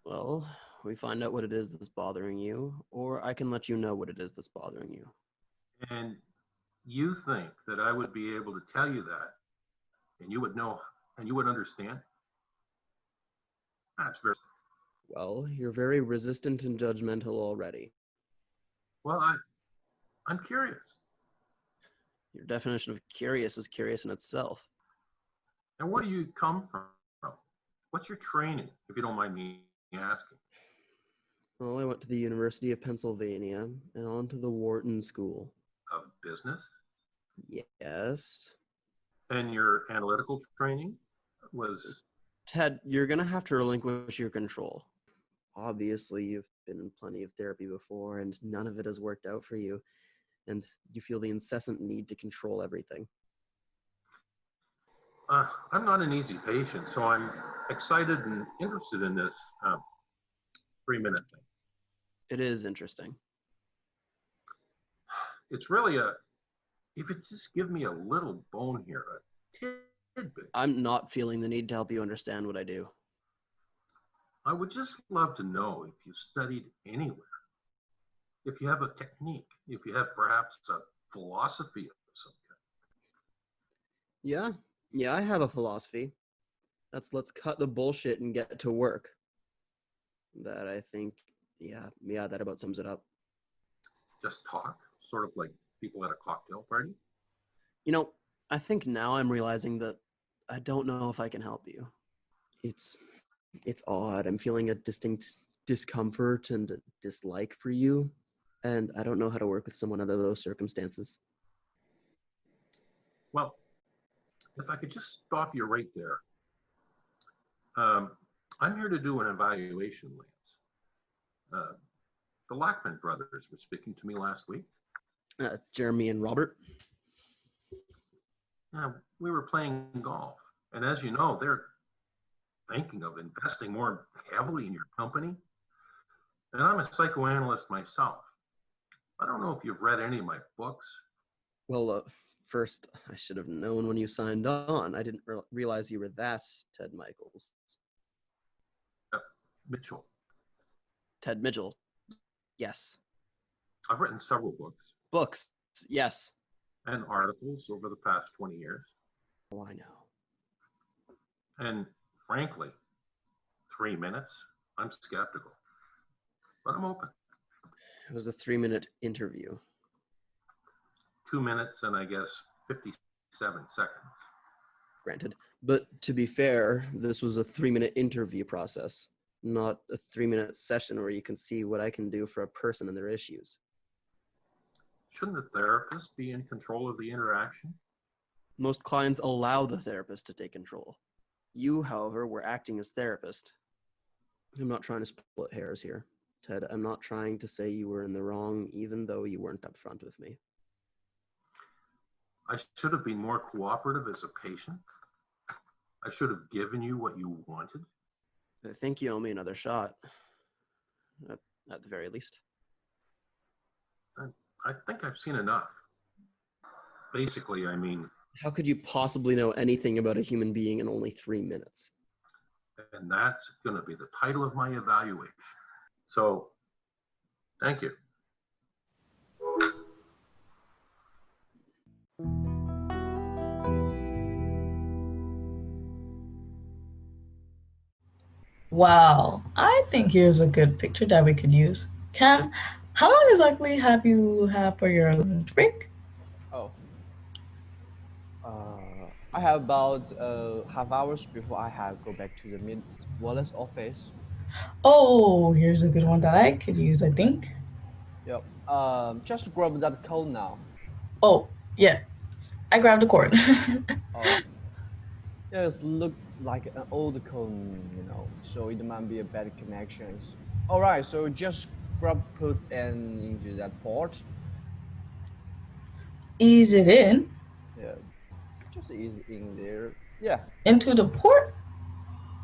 Well, we find out what it is that's bothering you, or I can let you know what it is that's bothering you. And you think that I would be able to tell you that, and you would know, and you would understand? That's very... Well, you're very resistant and judgmental already. Well, I'm curious. Your definition of curious is curious in itself. And where do you come from? What's your training, if you don't mind me asking? Well, I went to the University of Pennsylvania and on to the Wharton School. Of business? Yes. And your analytical training was... Ted, you're going to have to relinquish your control. Obviously, you've been in plenty of therapy before, and none of it has worked out for you. And you feel the incessant need to control everything. I'm not an easy patient, so I'm excited and interested in this 3-minute thing. It is interesting. It's really if it just give me a little bone here, a tidbit. I'm not feeling the need to help you understand what I do. I would just love to know if you studied anywhere, if you have a technique, if you have perhaps a philosophy of some kind. Yeah, I have a philosophy. Let's cut the bullshit and get to work. That I think, that about sums it up. Just talk, sort of like people at a cocktail party? You know, I think now I'm realizing that I don't know if I can help you. It's odd. I'm feeling a distinct discomfort and a dislike for you, and I don't know how to work with someone under those circumstances. Well, if I could just stop you right there. I'm here to do an evaluation, Lance. The Lackman brothers were speaking to me last week. Jeremy and Robert? We were playing golf, and as you know, they're thinking of investing more heavily in your company. And I'm a psychoanalyst myself. I don't know if you've read any of my books. Well, first, I should have known when you signed on. I didn't realize you were that Ted Michaels. Mitchell. Ted Mitchell. Yes. I've written several books. Books, yes. And articles over the past 20 years. Oh, I know. And frankly, 3 minutes, I'm skeptical. But I'm open. It was a 3-minute interview. 2 minutes and I guess 57 seconds. Granted. But to be fair, this was a 3-minute interview process, not a 3-minute session where you can see what I can do for a person and their issues. Shouldn't the therapist be in control of the interaction? Most clients allow the therapist to take control. You, however, were acting as therapist. I'm not trying to split hairs here, Ted. I'm not trying to say you were in the wrong, even though you weren't upfront with me. I should have been more cooperative as a patient. I should have given you what you wanted. I think you owe me another shot, at the very least. I think I've seen enough. Basically, I mean... How could you possibly know anything about a human being in only 3 minutes? And that's going to be the title of my evaluation. So, thank you. Wow, I think here's a good picture that we could use. Cam, how long exactly have you had for your lunch break? Oh. I have about half hours before I have go back to the Miss Wallace office. Oh, here's a good one that I could use, I think. Yep. Just grab that code now. Oh, yeah. I grabbed the cord. Oh. Yeah, it look like an old code, you know, so it might be a bad connections. All right, so just put into that port. Ease it in. Yeah, just ease in there. Yeah. Into the port?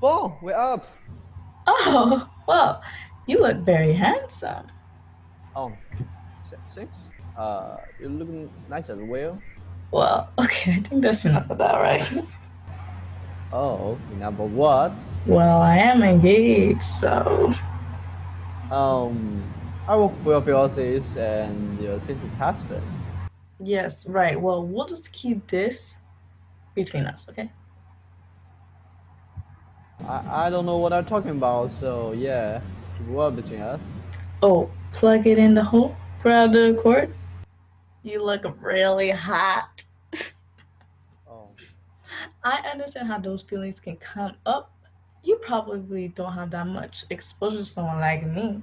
Boom, we're up. Oh, well, you look very handsome. Oh, thanks. You're looking nice as well. Well, okay, I think that's enough of that, right? Oh, number what? Well, I am engaged, so... I work for your fiancés and your sister's husband. Yes, right. Well, we'll just keep this between us, okay? I don't know what I'm talking about, so yeah, keep it well between us. Oh, plug it in the hole, grab the cord. You look really hot. Oh. I understand how those feelings can come up. You probably don't have that much exposure to someone like me.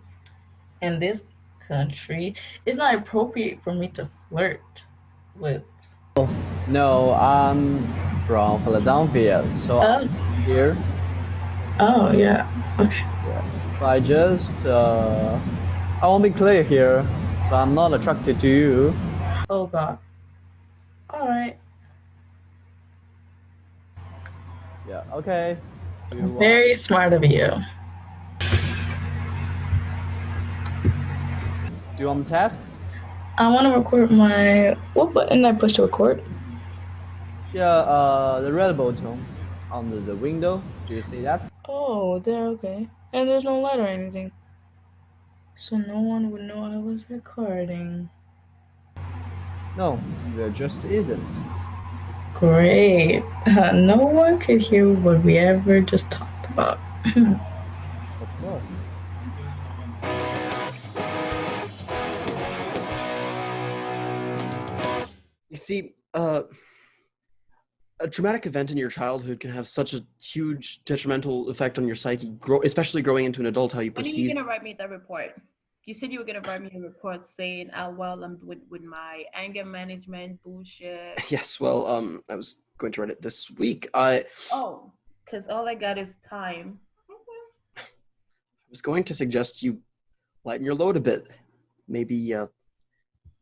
In this country, it's not appropriate for me to flirt with. No, I'm from Philadelphia, so I'm here. Oh, yeah. Okay. Yeah. I just, I won't be clear here, so I'm not attracted to you. Oh, God. All right. Yeah, okay. Very smart of you. Do you want to test? I want to record my... What button I push to record? Yeah, the red button under the window. Do you see that? Oh, there, okay. And there's no light or anything. So no one would know I was recording. No, there just isn't. Great. No one could hear what we ever just talked about. Of course. You see, a traumatic event in your childhood can have such a huge detrimental effect on your psyche, especially growing into an adult, how you When are you perceive. gonna write me the report? You said you were gonna write me a report saying how well I'm with my anger management bullshit. Yes, well, I was going to write it this week. Oh, because all I got is time. Was going to suggest you lighten your load a bit. Maybe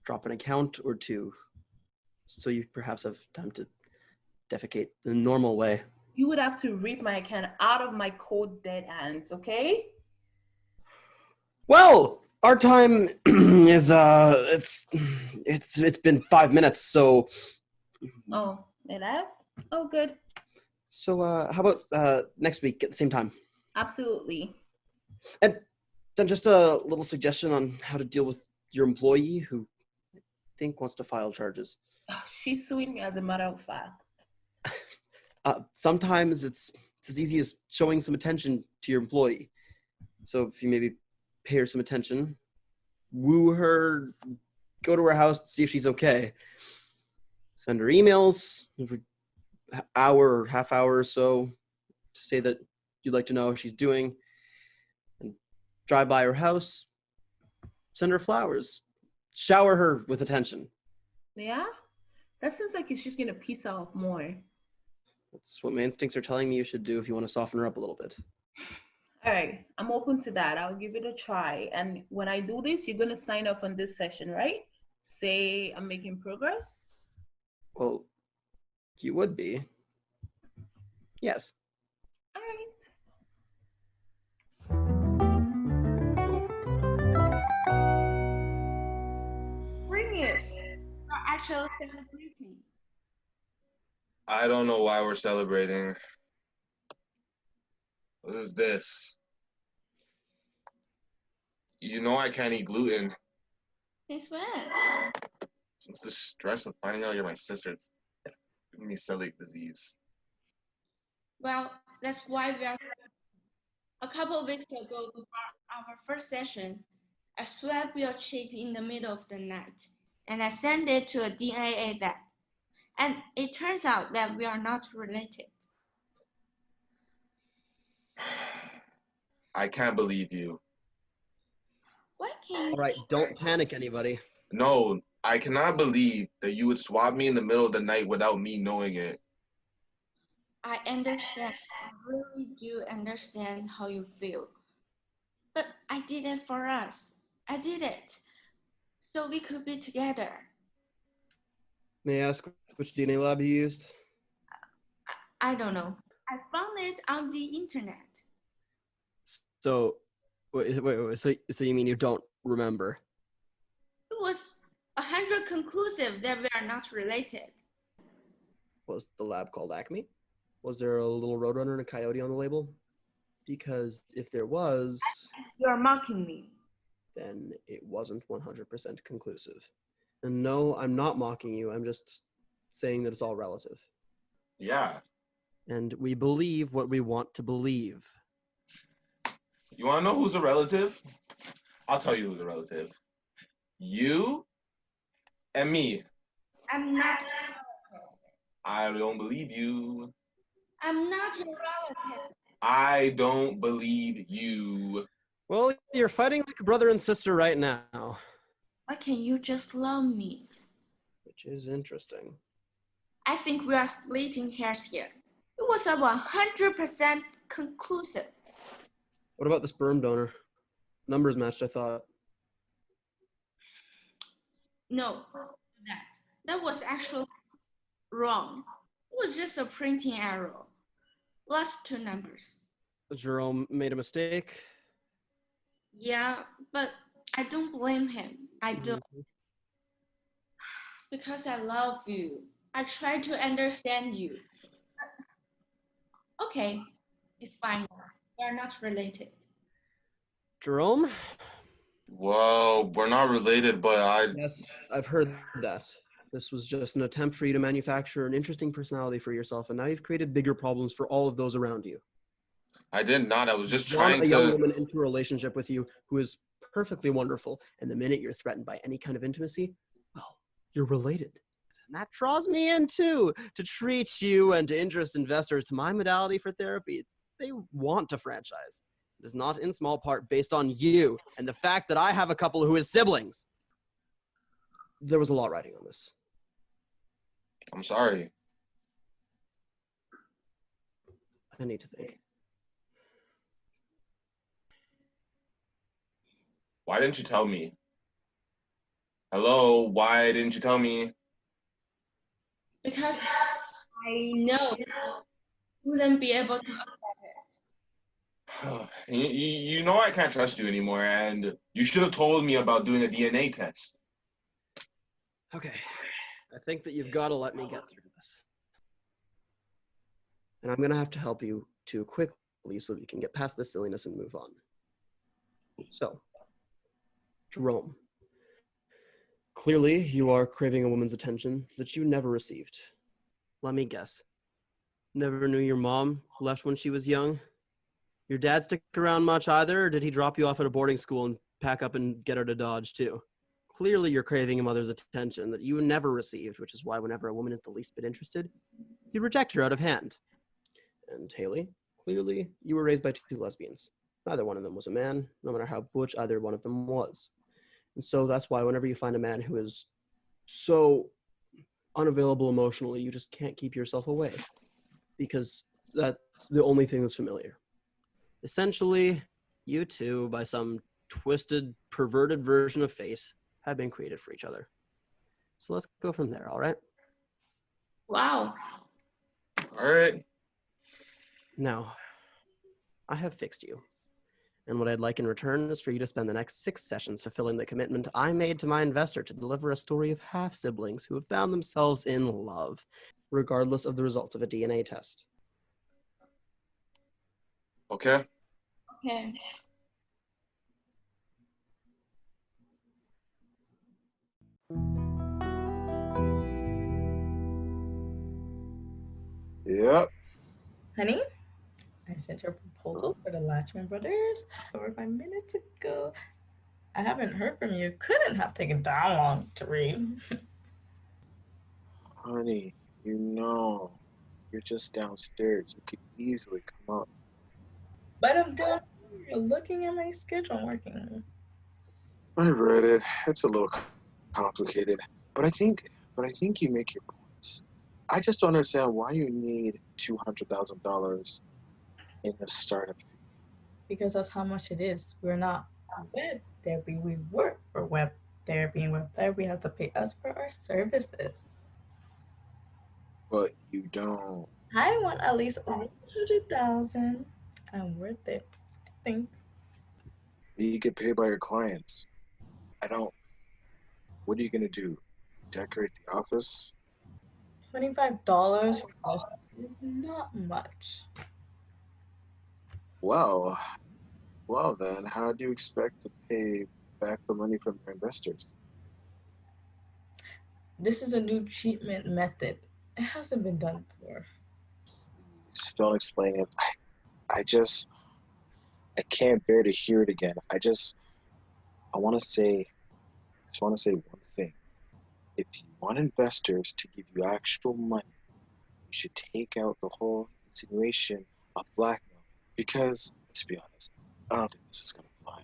drop an account or two, so you perhaps have time to defecate the normal way. You would have to rip my account out of my cold dead hands, okay? Well, our time is it's been 5 minutes, so Oh, it has? Oh, good. so how about next week at the same time? Absolutely. And then just a little suggestion on how to deal with your employee who I think wants to file charges. She's suing me as a matter of fact. Sometimes it's it's as easy as showing some attention to your employee. So if you maybe pay her some attention, woo her, go to her house, see if she's okay. Send her emails every hour or half hour or so to say that you'd like to know how she's doing. And drive by her house, send her flowers, shower her with attention. Yeah? That sounds like it's just gonna piss her off more. That's what my instincts are telling me you should do if you want to soften her up a little bit. All right, I'm open to that. I'll give it a try. And when I do this, you're gonna sign off on this session, right? Say I'm making progress. Well, you would be. Yes. All right. Great news. We're actually celebrating. I don't know why we're celebrating. What is this? You know I can't eat gluten. Since when? Since the stress of finding out you're my sister, it's giving me celiac disease. Well, that's why we are. A couple of weeks ago, before our first session, I swabbed your cheek in the middle of the night, and I sent it to a DNA lab. And it turns out that we are not related. I can't believe you. Why can't All right, don't panic, anybody. No, I cannot believe that you would swap me in the middle of the night without me knowing it. I understand. I really do understand how you feel. But I did it for us. I did it so we could be together. May I ask which DNA lab you used? I don't know. I found it on the internet. So, wait, so you mean you don't remember? It was 100% conclusive that we are not related. Was the lab called Acme? Was there a little roadrunner and a coyote on the label? Because if there was, You're mocking me. then it wasn't 100% conclusive. And no, I'm not mocking you. I'm just saying that it's all relative. Yeah. And we believe what we want to believe. You want to know who's a relative? I'll tell you who's a relative. You and me. I'm not. I don't believe you. I'm not your relative. I don't believe you. Well, you're fighting like a brother and sister right now. Why can't you just love me? Which is interesting. I think we are splitting hairs here. It was a 100% conclusive. What about the sperm donor? Numbers matched, I thought. No, that was actually wrong. It was just a printing error. Lost 2 numbers. Jerome made a mistake. Yeah, but I don't blame him. I don't. Because I love you. I try to understand you. Okay, it's fine. We're not related. Jerome? Well, we're not related, but Yes, I've heard that. This was just an attempt for you to manufacture an interesting personality for yourself, and now you've created bigger problems for all of those around you. I did not. I was just Drawn trying a young to. woman into a relationship with you who is perfectly wonderful, and the minute you're threatened by any kind of intimacy, well, you're related. And that draws me in too, to treat you and to interest investors to my modality for therapy. They want to franchise. It is not in small part based on you and the fact that I have a couple who is siblings. There was a lot riding on this. I'm sorry. I need to think. Why didn't you tell me? Hello, why didn't you tell me? Because I know you wouldn't be able to accept it. You know I can't trust you anymore, and you should have told me about doing a DNA test. Okay, I think that you've got to let me get through this. And I'm going to have to help you too quickly so that we can get past this silliness and move on. So, Jerome, clearly you are craving a woman's attention that you never received. Let me guess. Never knew your mom left when she was young? Your dad stick around much either, or did he drop you off at a boarding school and pack up and get her to Dodge too? Clearly you're craving a mother's attention that you never received, which is why whenever a woman is the least bit interested, you reject her out of hand. And Haley, clearly you were raised by two lesbians. Neither one of them was a man, no matter how butch either one of them was. And so that's why whenever you find a man who is so unavailable emotionally, you just can't keep yourself away, because that's the only thing that's familiar. Essentially, you two, by some twisted, perverted version of fate, have been created for each other. So let's go from there, all right? Wow. All right. Now, I have fixed you. And what I'd like in return is for you to spend the next 6 sessions fulfilling the commitment I made to my investor to deliver a story of half-siblings who have found themselves in love, regardless of the results of a DNA test. Okay. Okay. Yep. Honey, I sent your proposal for the Latchman Brothers over 5 minutes ago. I haven't heard from you. Couldn't have taken that long to read. Honey, you're just downstairs. You could easily come up. But I'm down here looking at my schedule. I'm working. I read it. It's a little complicated, but I think you make your points. I just don't understand why you need $200,000 in the startup fee. Because that's how much it is. We're not web therapy. We work for web therapy, and web therapy has to pay us for our services. But you don't. I want at least 100,000. I'm worth it, I think. You get paid by your clients. What are you gonna do? Decorate the office? $25 for us is not much. Well then, how do you expect to pay back the money from your investors? This is a new treatment method. It hasn't been done before. Please don't explain it. I can't bear to hear it again. I just want to say one thing. If you want investors to give you actual money, you should take out the whole insinuation of blackmail. Because, let's be honest, I don't think this is going to fly.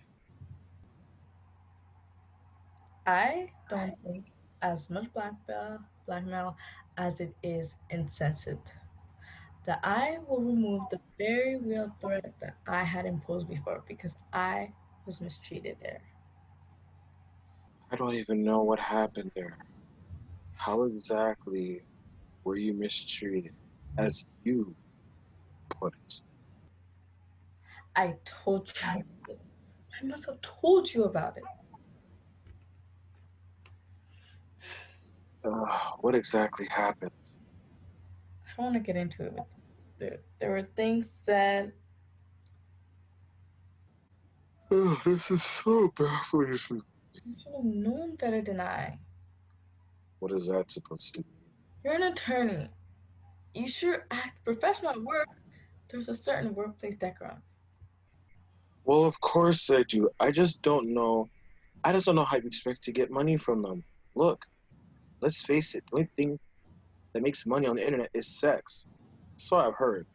I don't think as much blackmail as it is insensitive. That I will remove the very real threat that I had imposed before because I was mistreated there. I don't even know what happened there. How exactly were you mistreated, as you put it? I told you. I must have told you about it. What exactly happened? I don't want to get into it. There were things said. Oh, this is so baffling. You should have known better than I. What is that supposed to mean? You're an attorney. You sure act professional at work. There's a certain workplace decorum. Well, of course I do. I just don't know how you expect to get money from them. Look, let's face it, the only thing that makes money on the internet is sex. So I've heard.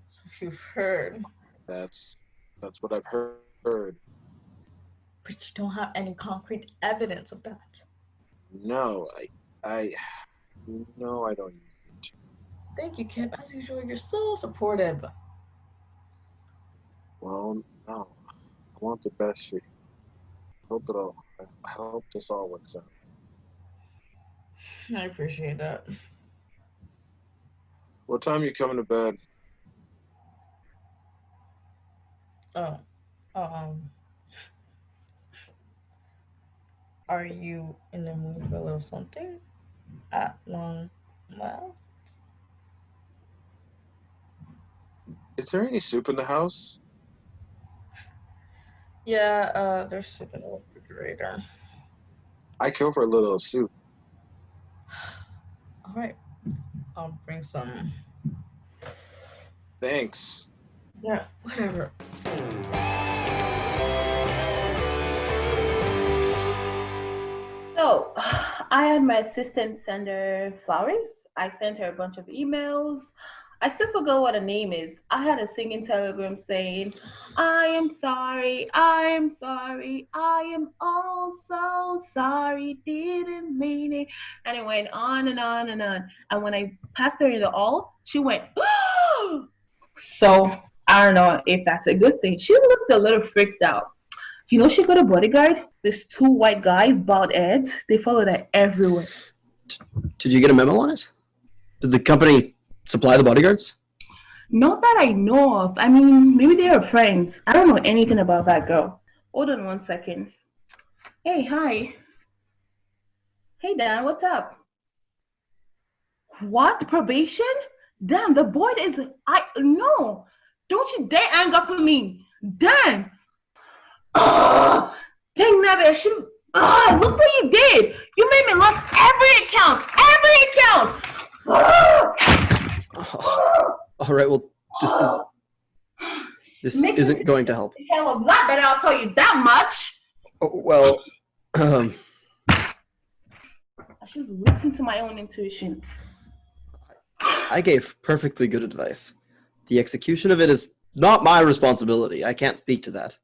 So if you've heard. That's what I've heard. But you don't have any concrete evidence of that. No, I don't use it. Thank you, Kip. As usual, you're so supportive. Well, no. I want the best for you. I hope this all works out. I appreciate that. What time are you coming to bed? Are you in the mood for a little something at long last? Is there any soup in the house? Yeah, there's soup in the refrigerator. I kill for a little soup. All right, I'll bring some. Thanks. Yeah, whatever. So, I had my assistant send her flowers. I sent her a bunch of emails. I still forgot what her name is. I had a singing telegram saying, I am sorry, I am sorry, I am oh so sorry, didn't mean it. And it went on and on and on. And when I passed her in the hall, she went, oh! So, I don't know if that's a good thing. She looked a little freaked out. You know, she got a bodyguard. There's 2 white guys, bald heads. They followed her everywhere. Did you get a memo on it? Did the company supply the bodyguards? Not that I know of. I mean, maybe they are friends. I don't know anything about that girl. Hold on one second. Hey, hi. Hey, Dan, what's up? What? Probation? Dan, the boy is... No. Don't you dare hang up on me. Dan. Dang, Nabe, I should... look what you did. You made me lose every account. All right, well, this isn't going to help. Hell of a lot better, I'll tell you that much. Well, I should listen to my own intuition. I gave perfectly good advice. The execution of it is not my responsibility. I can't speak to that.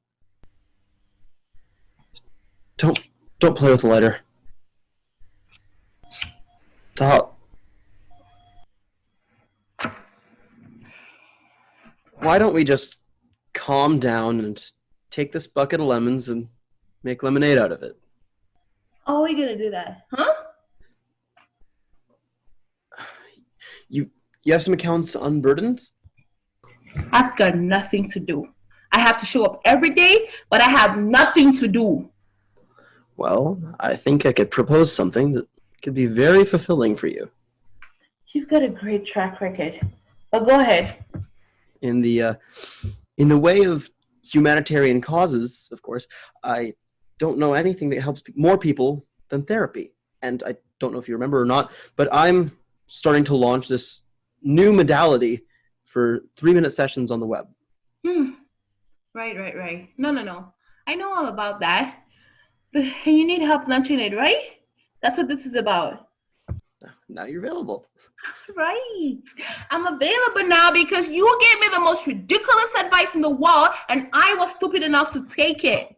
Don't play with the lighter. Stop. Why don't we just calm down and take this bucket of lemons and make lemonade out of it? How are we gonna do that? Huh? You have some accounts unburdened? I've got nothing to do. I have to show up every day, but I have nothing to do. Well, I think I could propose something that could be very fulfilling for you. You've got a great track record. But go ahead. In the way of humanitarian causes, of course, I don't know anything that helps more people than therapy. And I don't know if you remember or not, but I'm starting to launch this new modality for 3-minute sessions on the web. Right. No. I know all about that. But you need help launching it, right? That's what this is about. Now you're available. Right. I'm available now because you gave me the most ridiculous advice in the world and I was stupid enough to take it.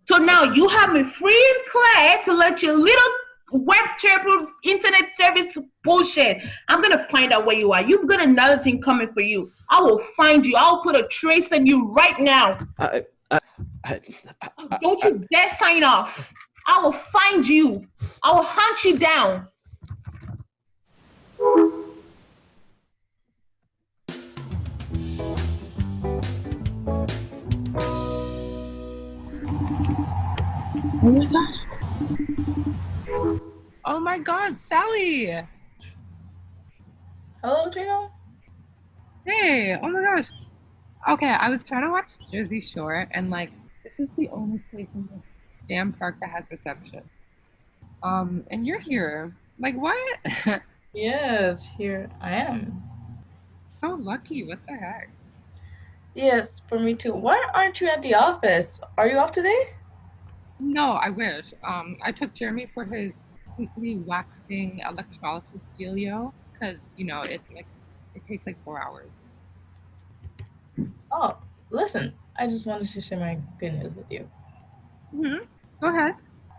So now you have me free and clear to let your little web therapist internet service bullshit. I'm going to find out where you are. You've got another thing coming for you. I will find you. I'll put a trace on you right now. Don't you dare sign off. I will find you. I will hunt you down. Oh my gosh. Oh my God, Sally. Hello, Gino. Hey, oh my gosh. Okay, I was trying to watch Jersey Shore and this is the only place in the damn park that has reception. And you're here. What? Yes, here I am. So lucky, what the heck? Yes, for me too. Why aren't you at the office? Are you off today? No, I wish. I took Jeremy for his weekly waxing electrolysis dealio because it takes 4 hours. Oh, listen, I just wanted to share my good news with you. Go ahead.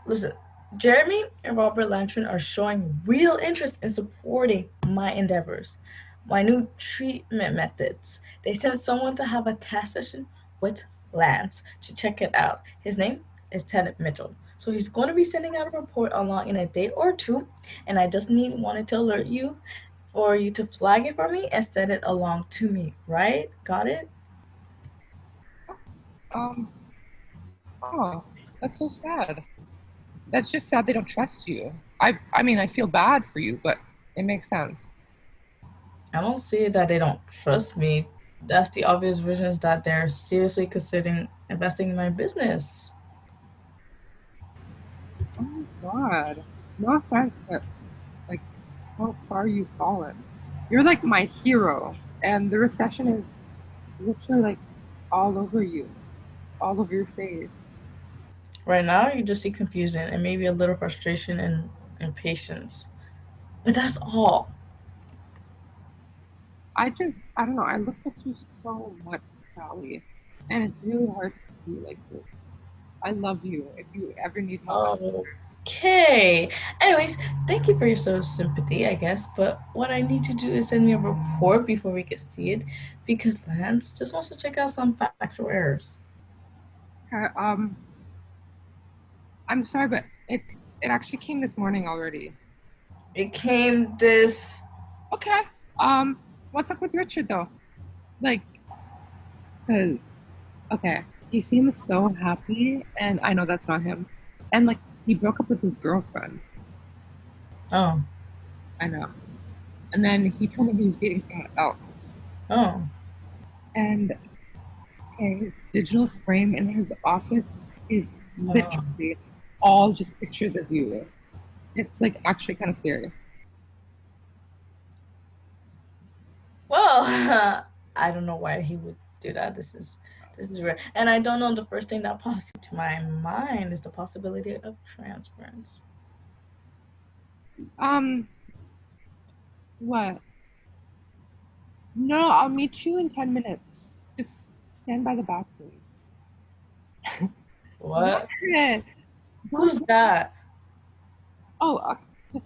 Listen, Jeremy and Robert Lantern are showing real interest in supporting my endeavors, my new treatment methods. They sent someone to have a test session with Lance to check it out. His name is Ted Mitchell. So he's going to be sending out a report along in a day or two, and I just wanted to alert you for you to flag it for me and send it along to me, right? Got it? Oh, that's so sad. That's just sad they don't trust you. I mean, I feel bad for you, but it makes sense. I don't see that they don't trust me. That's the obvious version is that they're seriously considering investing in my business. Oh my God. No offense, but how far you've fallen. You're my hero. and the recession is literally like all over you, all over your face. Right now, you just see confusion and maybe a little frustration and impatience. But that's all. I don't know, I looked at you so much, Sally, and it's really hard to be like this. I love you. If you ever need my help. Okay. Anyways, thank you for your sort of sympathy, I guess. But what I need to do is send me a report before we can see it, because Lance just wants to check out some factual errors. I'm sorry, but it actually came this morning already. It came this. Okay. What's up with Richard though? Like, cause okay, he seems so happy, and I know that's not him. And like, he broke up with his girlfriend. Oh. I know. And then he told me he was dating someone else. Oh. And okay, his digital frame in his office is literally all just pictures of you. It's like actually kind of scary. Well, I don't know why he would do that. This is rare. And I don't know, the first thing that pops into my mind is the possibility of transference. What? No, I'll meet you in 10 minutes. Just stand by the bathroom. What? Who's that? Oh, just,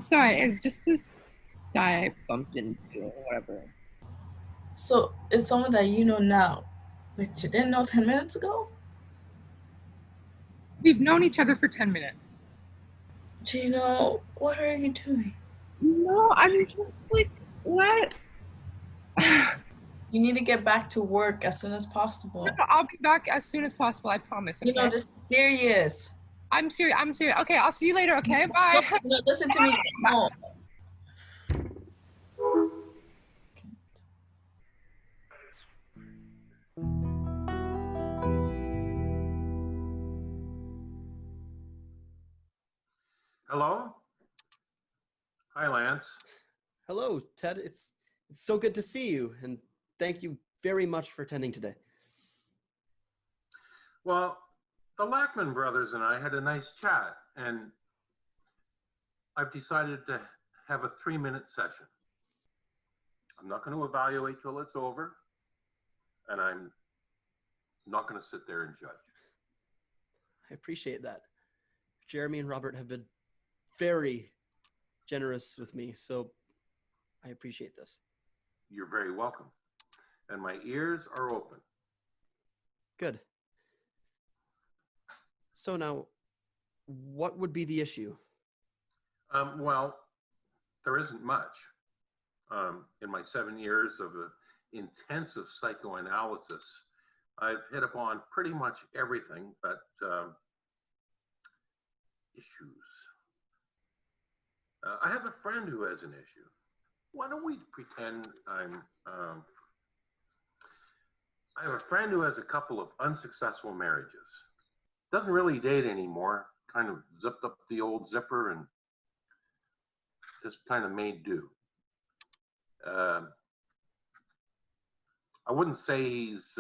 sorry, it's just this guy I bumped into or whatever. So it's someone that you know now, but you didn't know 10 minutes ago? We've known each other for 10 minutes. Gino, what are you doing? No, I'm just like, what? You need to get back to work as soon as possible. No, I'll be back as soon as possible, I promise. Okay? You know, this is serious. I'm serious. Okay, I'll see you later, okay? Bye. No, listen to me. No. Hello? Hi, Lance. Hello, Ted. It's so good to see you, and thank you very much for attending today. Well, the Lackman brothers and I had a nice chat, and I've decided to have a 3-minute session. I'm not going to evaluate till it's over, and I'm not going to sit there and judge. I appreciate that. Jeremy and Robert have been very generous with me, so I appreciate this. You're very welcome. And my ears are open. Good. So now, what would be the issue? Well, there isn't much. In my 7 years of intensive psychoanalysis, I've hit upon pretty much everything but issues. I have a friend who has an issue. Why don't we pretend I have a friend who has a couple of unsuccessful marriages. Doesn't really date anymore. Kind of zipped up the old zipper and just kind of made do. I wouldn't say he's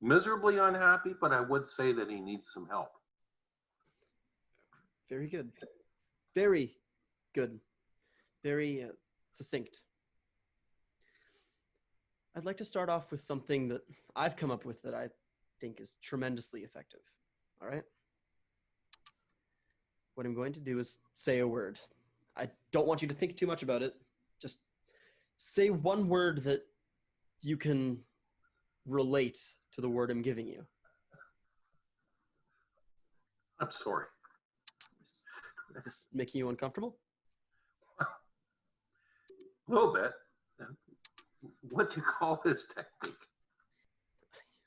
miserably unhappy, but I would say that he needs some help. Very good. Very good. Very succinct. I'd like to start off with something that I've come up with that I think is tremendously effective. All right? What I'm going to do is say a word. I don't want you to think too much about it. Just say one word that you can relate to the word I'm giving you. I'm sorry. Is this making you uncomfortable? A little bit. What do you call this technique?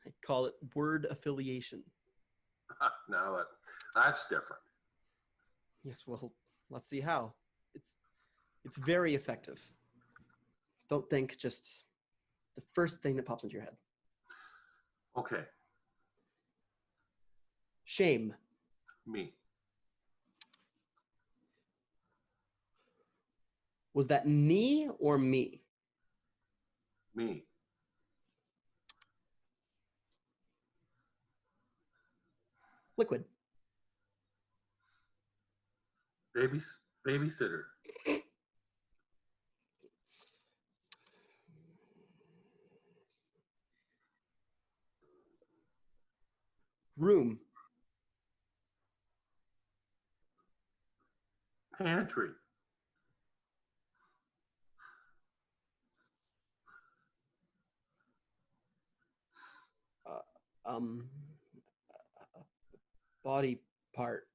I call it word affiliation. No, that's different. Yes, well, let's see how. It's very effective. Don't think, just the first thing that pops into your head. Okay. Shame. Me. Was that knee or me? Me. Liquid. Babysitter. Room. Pantry. Body part.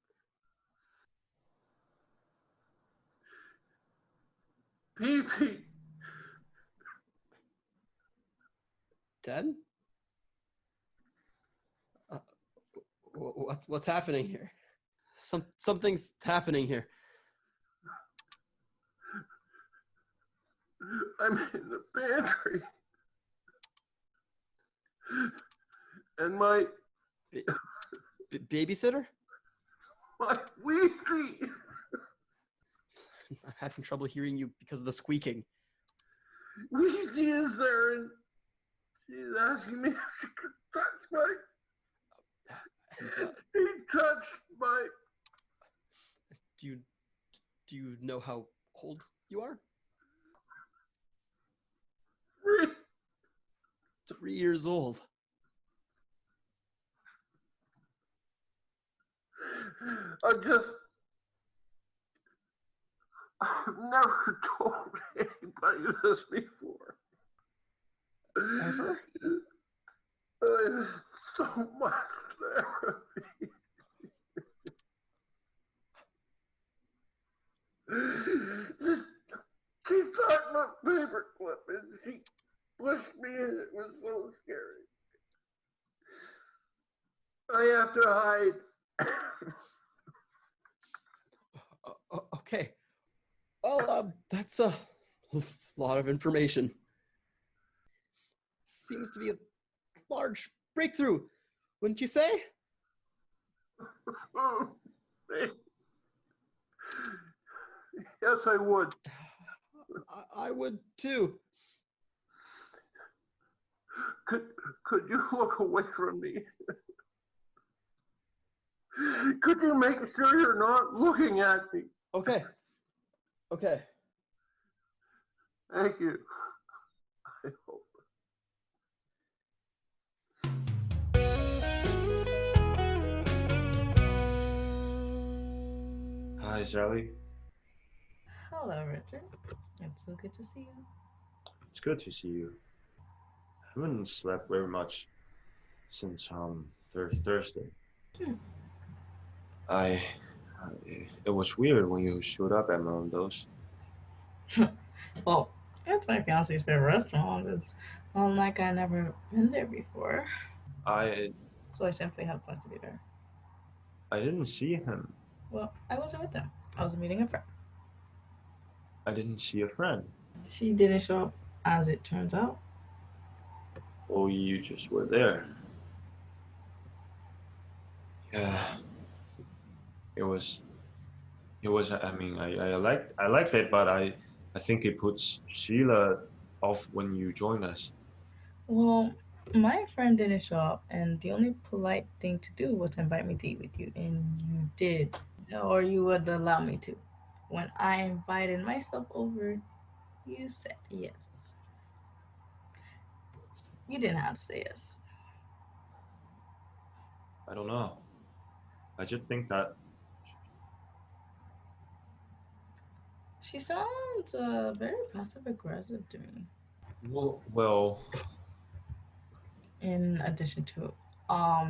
Pee-pee. Dead? What's happening here? Something's happening here. I'm in the pantry. And my babysitter? My Wheezy. I'm having trouble hearing you because of the squeaking. Wheezy is there, and she's asking me if she could touch my. He touched my. Do you know how old you are? 3. 3 years old. I've never told anybody this before. Ever? So much therapy. She took my paperclip and she pushed me in. It was so scary. I have to hide. Okay. Well, that's a lot of information. Seems to be a large breakthrough, wouldn't you say? Yes, I would. I would too. Could you look away from me? Could you make sure you're not looking at me? Okay. Okay. Thank you. I hope. Hi, Sally. Hello, Richard. It's so good to see you. It's good to see you. I haven't slept very much since Thursday. It was weird when you showed up at Merondo's. Well, it's my fiance's favorite restaurant. It's unlike I never been there before. So I simply had plans to be there. I didn't see him. Well, I wasn't with them. I was meeting a friend. I didn't see a friend. She didn't show up, as it turns out. Oh, you just were there. Yeah. It was. I mean, I liked it, but I think it puts Sheila off when you join us. Well, my friend didn't show up, and the only polite thing to do was to invite me to eat with you, and you did, or you would allow me to. When I invited myself over, you said yes. You didn't have to say yes. I don't know. I just think that. She sounds very passive aggressive to me. Well. In addition to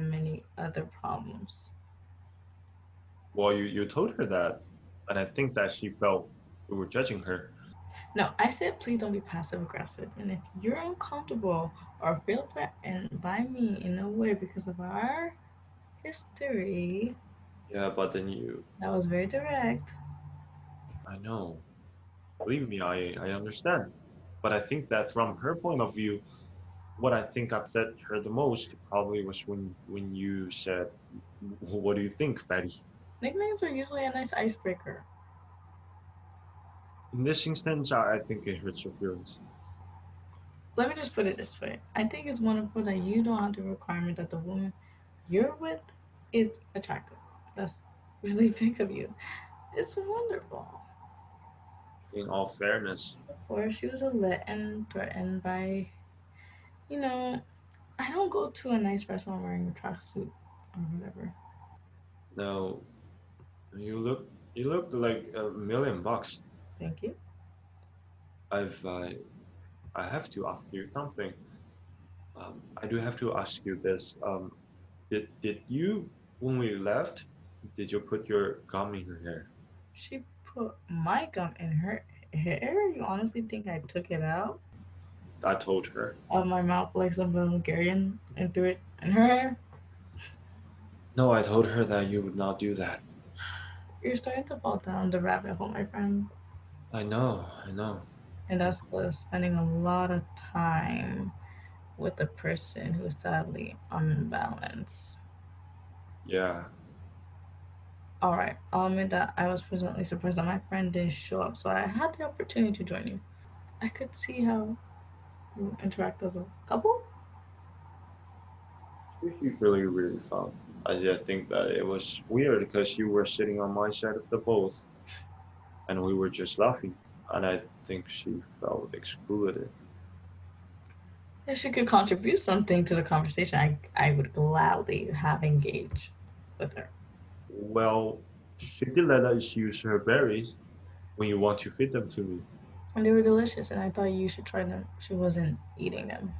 many other problems. Well, you told her that, and I think that she felt we were judging her. No, I said please don't be passive aggressive. And if you're uncomfortable or feel threatened by me in a way because of our history. Yeah, but then you. That was very direct. I know. Believe me, I understand. But I think that from her point of view, what I think upset her the most probably was when you said, "What do you think, Betty?" Nicknames are usually a nice icebreaker. In this instance, I think it hurts your feelings. let me just put it this way. I think it's wonderful that you don't have the requirement that the woman you're with is attractive. That's really big of you. It's wonderful. In all fairness, Or she was a lit and threatened by, you know, I don't go to a nice restaurant wearing a tracksuit or whatever. no, you look like $1 million. Thank you. I've I have to ask you something. I do have to ask you this. Did you when we left? Did you put your gum in your hair? She put my gum in her hair. You honestly think I took it out I told her. of my mouth like some Bulgarian and threw it in her hair? No, I told her that you would not do that. You're starting to fall down the rabbit hole, my friend. I know, I know. And that's spending a lot of time with a person who's sadly unbalanced. Yeah. All right, I'll admit that I was pleasantly surprised that my friend didn't show up, so I had the opportunity to join you. I could see how you interact as a couple. She really, really thought. I think that it was weird because you were sitting on my side of the boat, and we were just laughing, and I think she felt excluded. If she could contribute something to the conversation, I would gladly have engaged with her. Well, she did let us use her berries when you want to feed them to me. And they were delicious, and I thought you should try them. She wasn't eating them.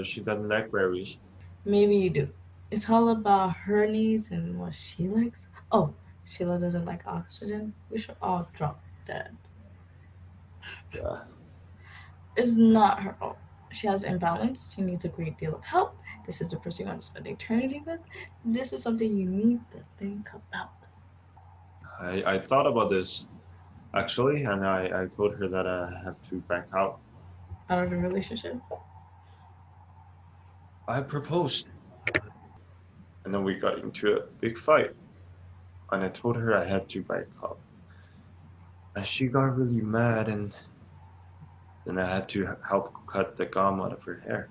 She doesn't like berries. Maybe you do. It's all about her needs and what she likes. Oh, Sheila doesn't like oxygen. We should all drop dead. Yeah. It's not her fault. She has imbalance. She needs a great deal of help. This is the person you want to spend eternity with. This is something you need to think about. I thought about this actually, and I told her that I have to back out. Out of the relationship? I proposed, and then we got into a big fight, and I told her I had to back up. And she got really mad, and then I had to help cut the gum out of her hair.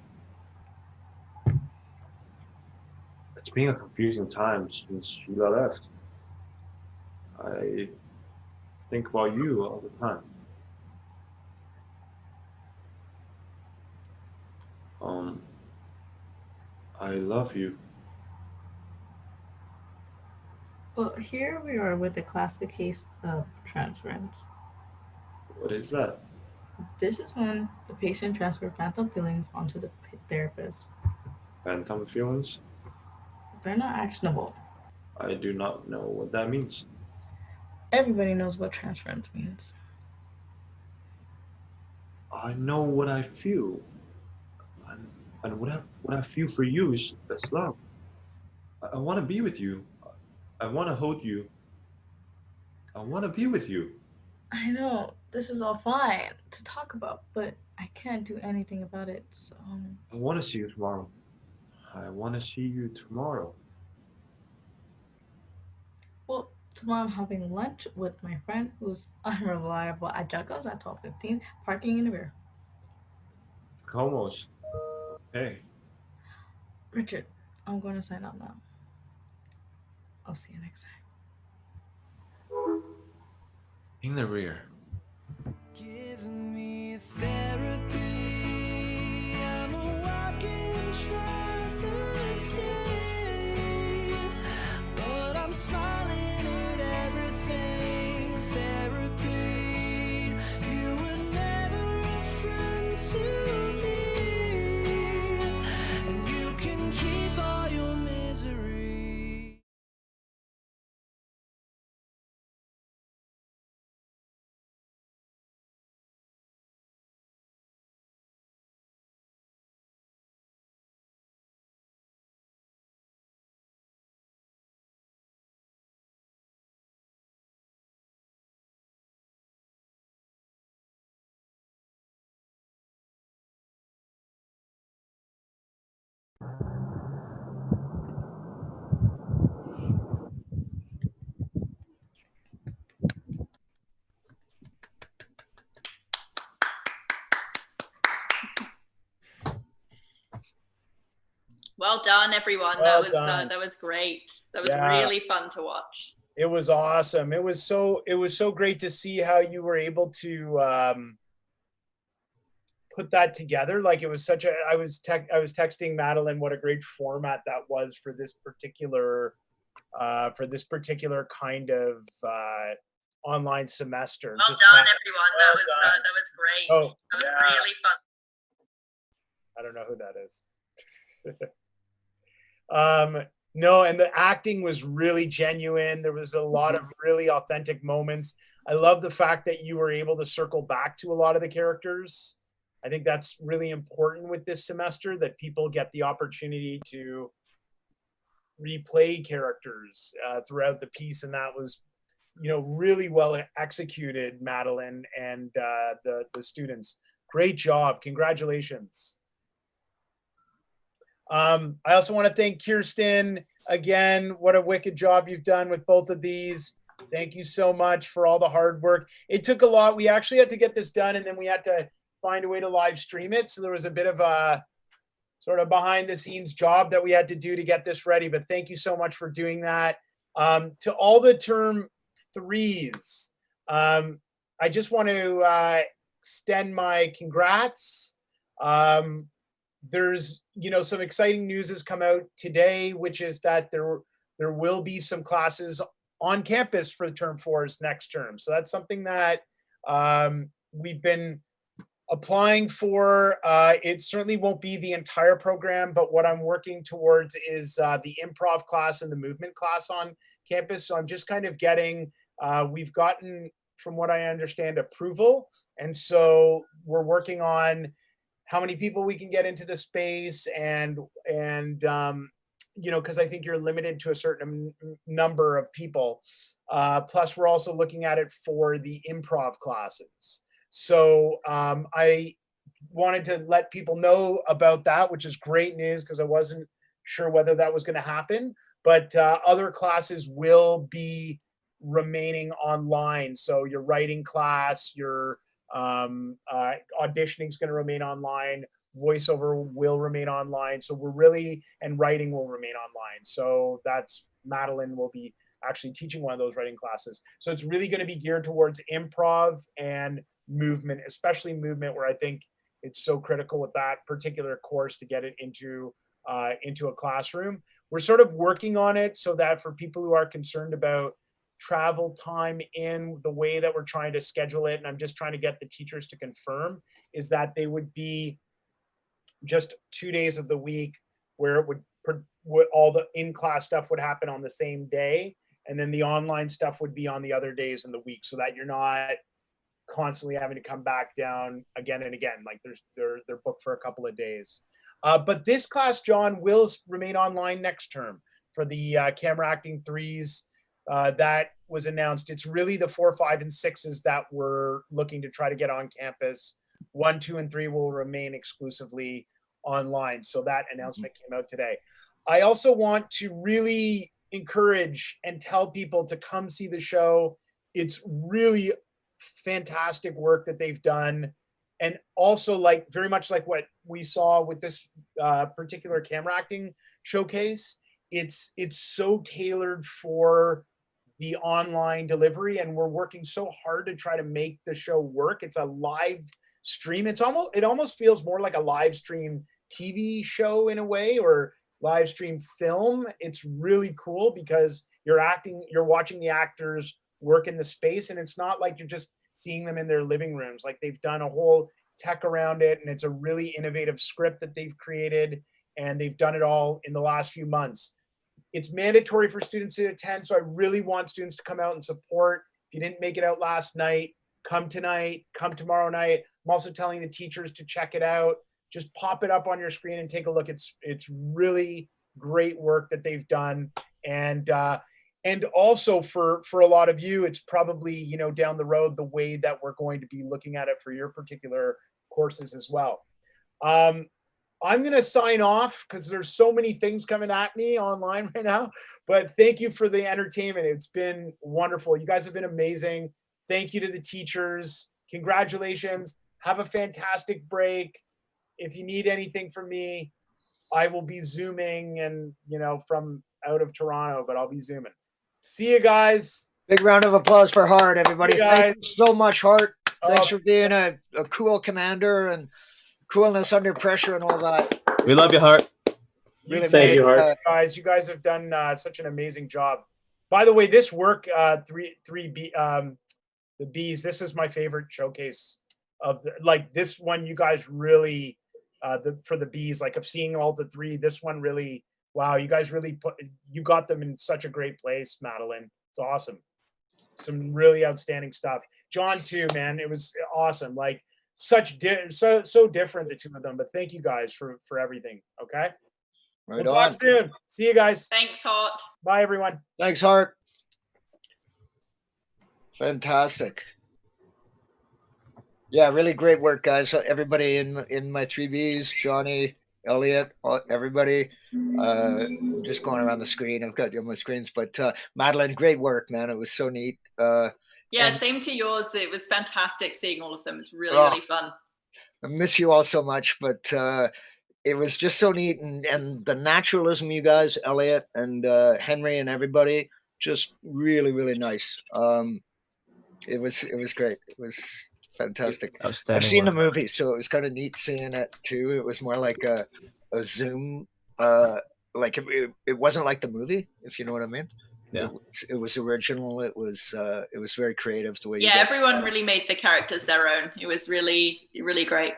It's been a confusing time since Sheila left. I think about you all the time. I love you. Well, here we are with the classic case of transference. What is that? This is when the patient transfers phantom feelings onto the therapist. Phantom feelings? They're not actionable. I do not know what that means. Everybody knows what transference means. I know what I feel. And what I feel for you is that's love. I want to be with you. I want to hold you. I want to be with you. I know this is all fine to talk about, but I can't do anything about it, so. I want to see you tomorrow. I want to see you tomorrow. Well, tomorrow I'm having lunch with my friend who's unreliable at Jacko's at 12:15, parking in the rear. Almost. Hey. Richard, I'm going to sign up now. I'll see you next time. In the rear. Give me therapy. I'm a walking travesty, but I'm smiling at everything. Therapy, you were never a friend to me, and you can keep all your misery. Well done, everyone. Well that done. That was great. That was Yeah. really fun to watch. It was awesome. It was so great to see how you were able to put that together. Like, it was such a, I was texting Madeline what a great format that was for this particular kind of online semester. Well done, everyone. That was great. Oh, that was yeah. really fun. I don't know who that is. No, and the acting was really genuine. There was a lot of really authentic moments. I love the fact that you were able to circle back to a lot of the characters. I think that's really important with this semester, that people get the opportunity to replay characters throughout the piece, and that was, really well executed, Madeline and the students. Great job. Congratulations. I also want to thank Kirsten again. What a wicked job you've done with both of these. Thank you so much for all the hard work. It took a lot. We actually had to get this done, and then we had to find a way to live stream it. So there was a bit of a sort of behind the scenes job that we had to do to get this ready. But thank you so much for doing that. To all the term threes, I just want to extend my congrats. There's, some exciting news has come out today, which is that there will be some classes on campus for term fours next term. So that's something that we've been applying for. It certainly won't be the entire program, but what I'm working towards is the improv class and the movement class on campus. So I'm just kind of getting, we've gotten, from what I understand, approval. And so we're working on how many people we can get into the space, and because I think you're limited to a certain number of people. Plus, we're also looking at it for the improv classes. So I wanted to let people know about that, which is great news, because I wasn't sure whether that was going to happen. But other classes will be remaining online. So your writing class, your auditioning is going to remain online. Voiceover will remain online. So and writing will remain online. So that's, Madeline will be actually teaching one of those writing classes. So it's really going to be geared towards improv and movement, especially movement, where I think it's so critical with that particular course to get it into a classroom. We're sort of working on it so that for people who are concerned about travel time in the way that we're trying to schedule it, and I'm just trying to get the teachers to confirm, is that they would be just 2 days of the week where it would all the in-class stuff would happen on the same day, and then the online stuff would be on the other days in the week, so that you're not constantly having to come back down again and again. Like they're booked for a couple of days. But this class, John, will remain online next term for the camera acting threes. That was announced. It's really the 4, 5, and 6s that we're looking to try to get on campus. 1, 2, and 3 will remain exclusively online. So that announcement came out today. I also want to really encourage and tell people to come see the show. It's really fantastic work that they've done. And also, like, very much like what we saw with this particular camera acting showcase, it's so tailored for the online delivery, and we're working so hard to try to make the show work. It's a live stream. It almost feels more like a live stream TV show in a way, or live stream film. It's really cool because you're watching the actors work in the space, and it's not like you're just seeing them in their living rooms. Like, they've done a whole tech around it, and it's a really innovative script that they've created, and they've done it all in the last few months. It's mandatory for students to attend, so I really want students to come out and support. If you didn't make it out last night, come tonight, come tomorrow night. I'm also telling the teachers to check it out. Just pop it up on your screen and take a look. It's really great work that they've done. And also for a lot of you, it's probably, down the road, the way that we're going to be looking at it for your particular courses as well. I'm going to sign off because there's so many things coming at me online right now, but thank you for the entertainment. It's been wonderful. You guys have been amazing. Thank you to the teachers. Congratulations. Have a fantastic break. If you need anything from me, I will be Zooming and, from out of Toronto, but I'll be Zooming. See you guys. Big round of applause for Hart, everybody. Hey, guys. Thank you so much, Hart. Thanks for being a cool commander and coolness under pressure and all that. We love you, Hart. Really, Thank you, Hart. Guys, you guys have done such an amazing job. By the way, this work, the bees, this is my favorite showcase of this one. You guys really, for the bees, of seeing all the three, this one really, wow, you guys really you got them in such a great place, Madeline. It's awesome. Some really outstanding stuff. John too, man. It was awesome. So different, the two of them. But thank you guys for everything. Okay. Right we'll on. Talk soon. See you guys. Thanks, Hart. Bye, everyone. Thanks, Hart. Fantastic. Yeah, really great work, guys. Everybody in my 3Bs, Johnny, Elliot, everybody. I'm just going around the screen. I've got you on my screens, but Madeline, great work, man. It was so neat. Yeah, same to yours. It was fantastic seeing all of them. It's really fun. I miss you all so much, but it was just so neat, and the naturalism, you guys, Elliot and Henry and everybody, just really, really nice. It was great. It was fantastic. I've seen the movie, so it was kind of neat seeing it too. It was more like a Zoom, it wasn't like the movie, if you know what I mean. Yeah, it was original. It was very creative the way. Yeah, everyone really made the characters their own. It was really, really great.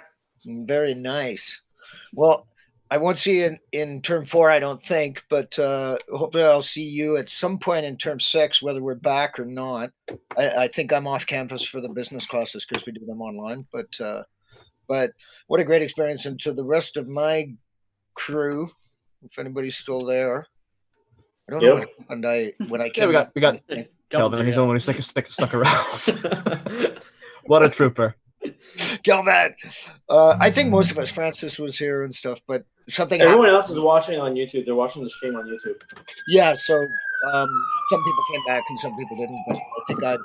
Very nice. Well, I won't see you in term 4, I don't think, but hopefully I'll see you at some point in term 6, whether we're back or not. I think I'm off campus for the business classes because we do them online. But what a great experience! And to the rest of my crew, if anybody's still there, I don't know what happened. When I came, we got Kelvin. He's the only one who's stuck around. What a trooper! Kelvin. I think most of us. Francis was here and stuff, but something. Everyone else is watching on YouTube. They're watching the stream on YouTube. Yeah, so some people came back and some people didn't. But I think I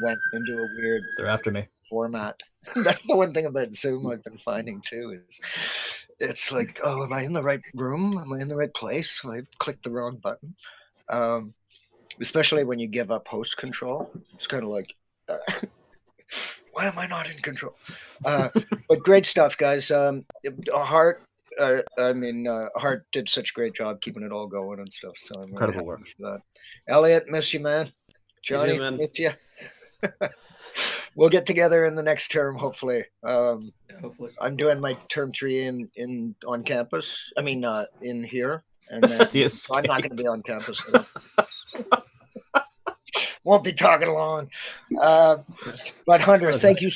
went into a weird. They're after me. Format. That's the one thing about Zoom I've been finding too is it's like, oh, am I in the right room? Am I in the right place? I clicked the wrong button. Especially when you give up host control, it's kind of like. Why am I not in control? But great stuff, guys. Hart did such a great job keeping it all going and stuff. So I'm incredible really work for that. Elliot, miss you, man. Johnny, miss you. We'll get together in the next term, hopefully. Hopefully. I'm doing my term 3 in on campus. I mean, in here, and then Yes. I'm not going to be on campus. Won't be talking long. But Hunter, thank you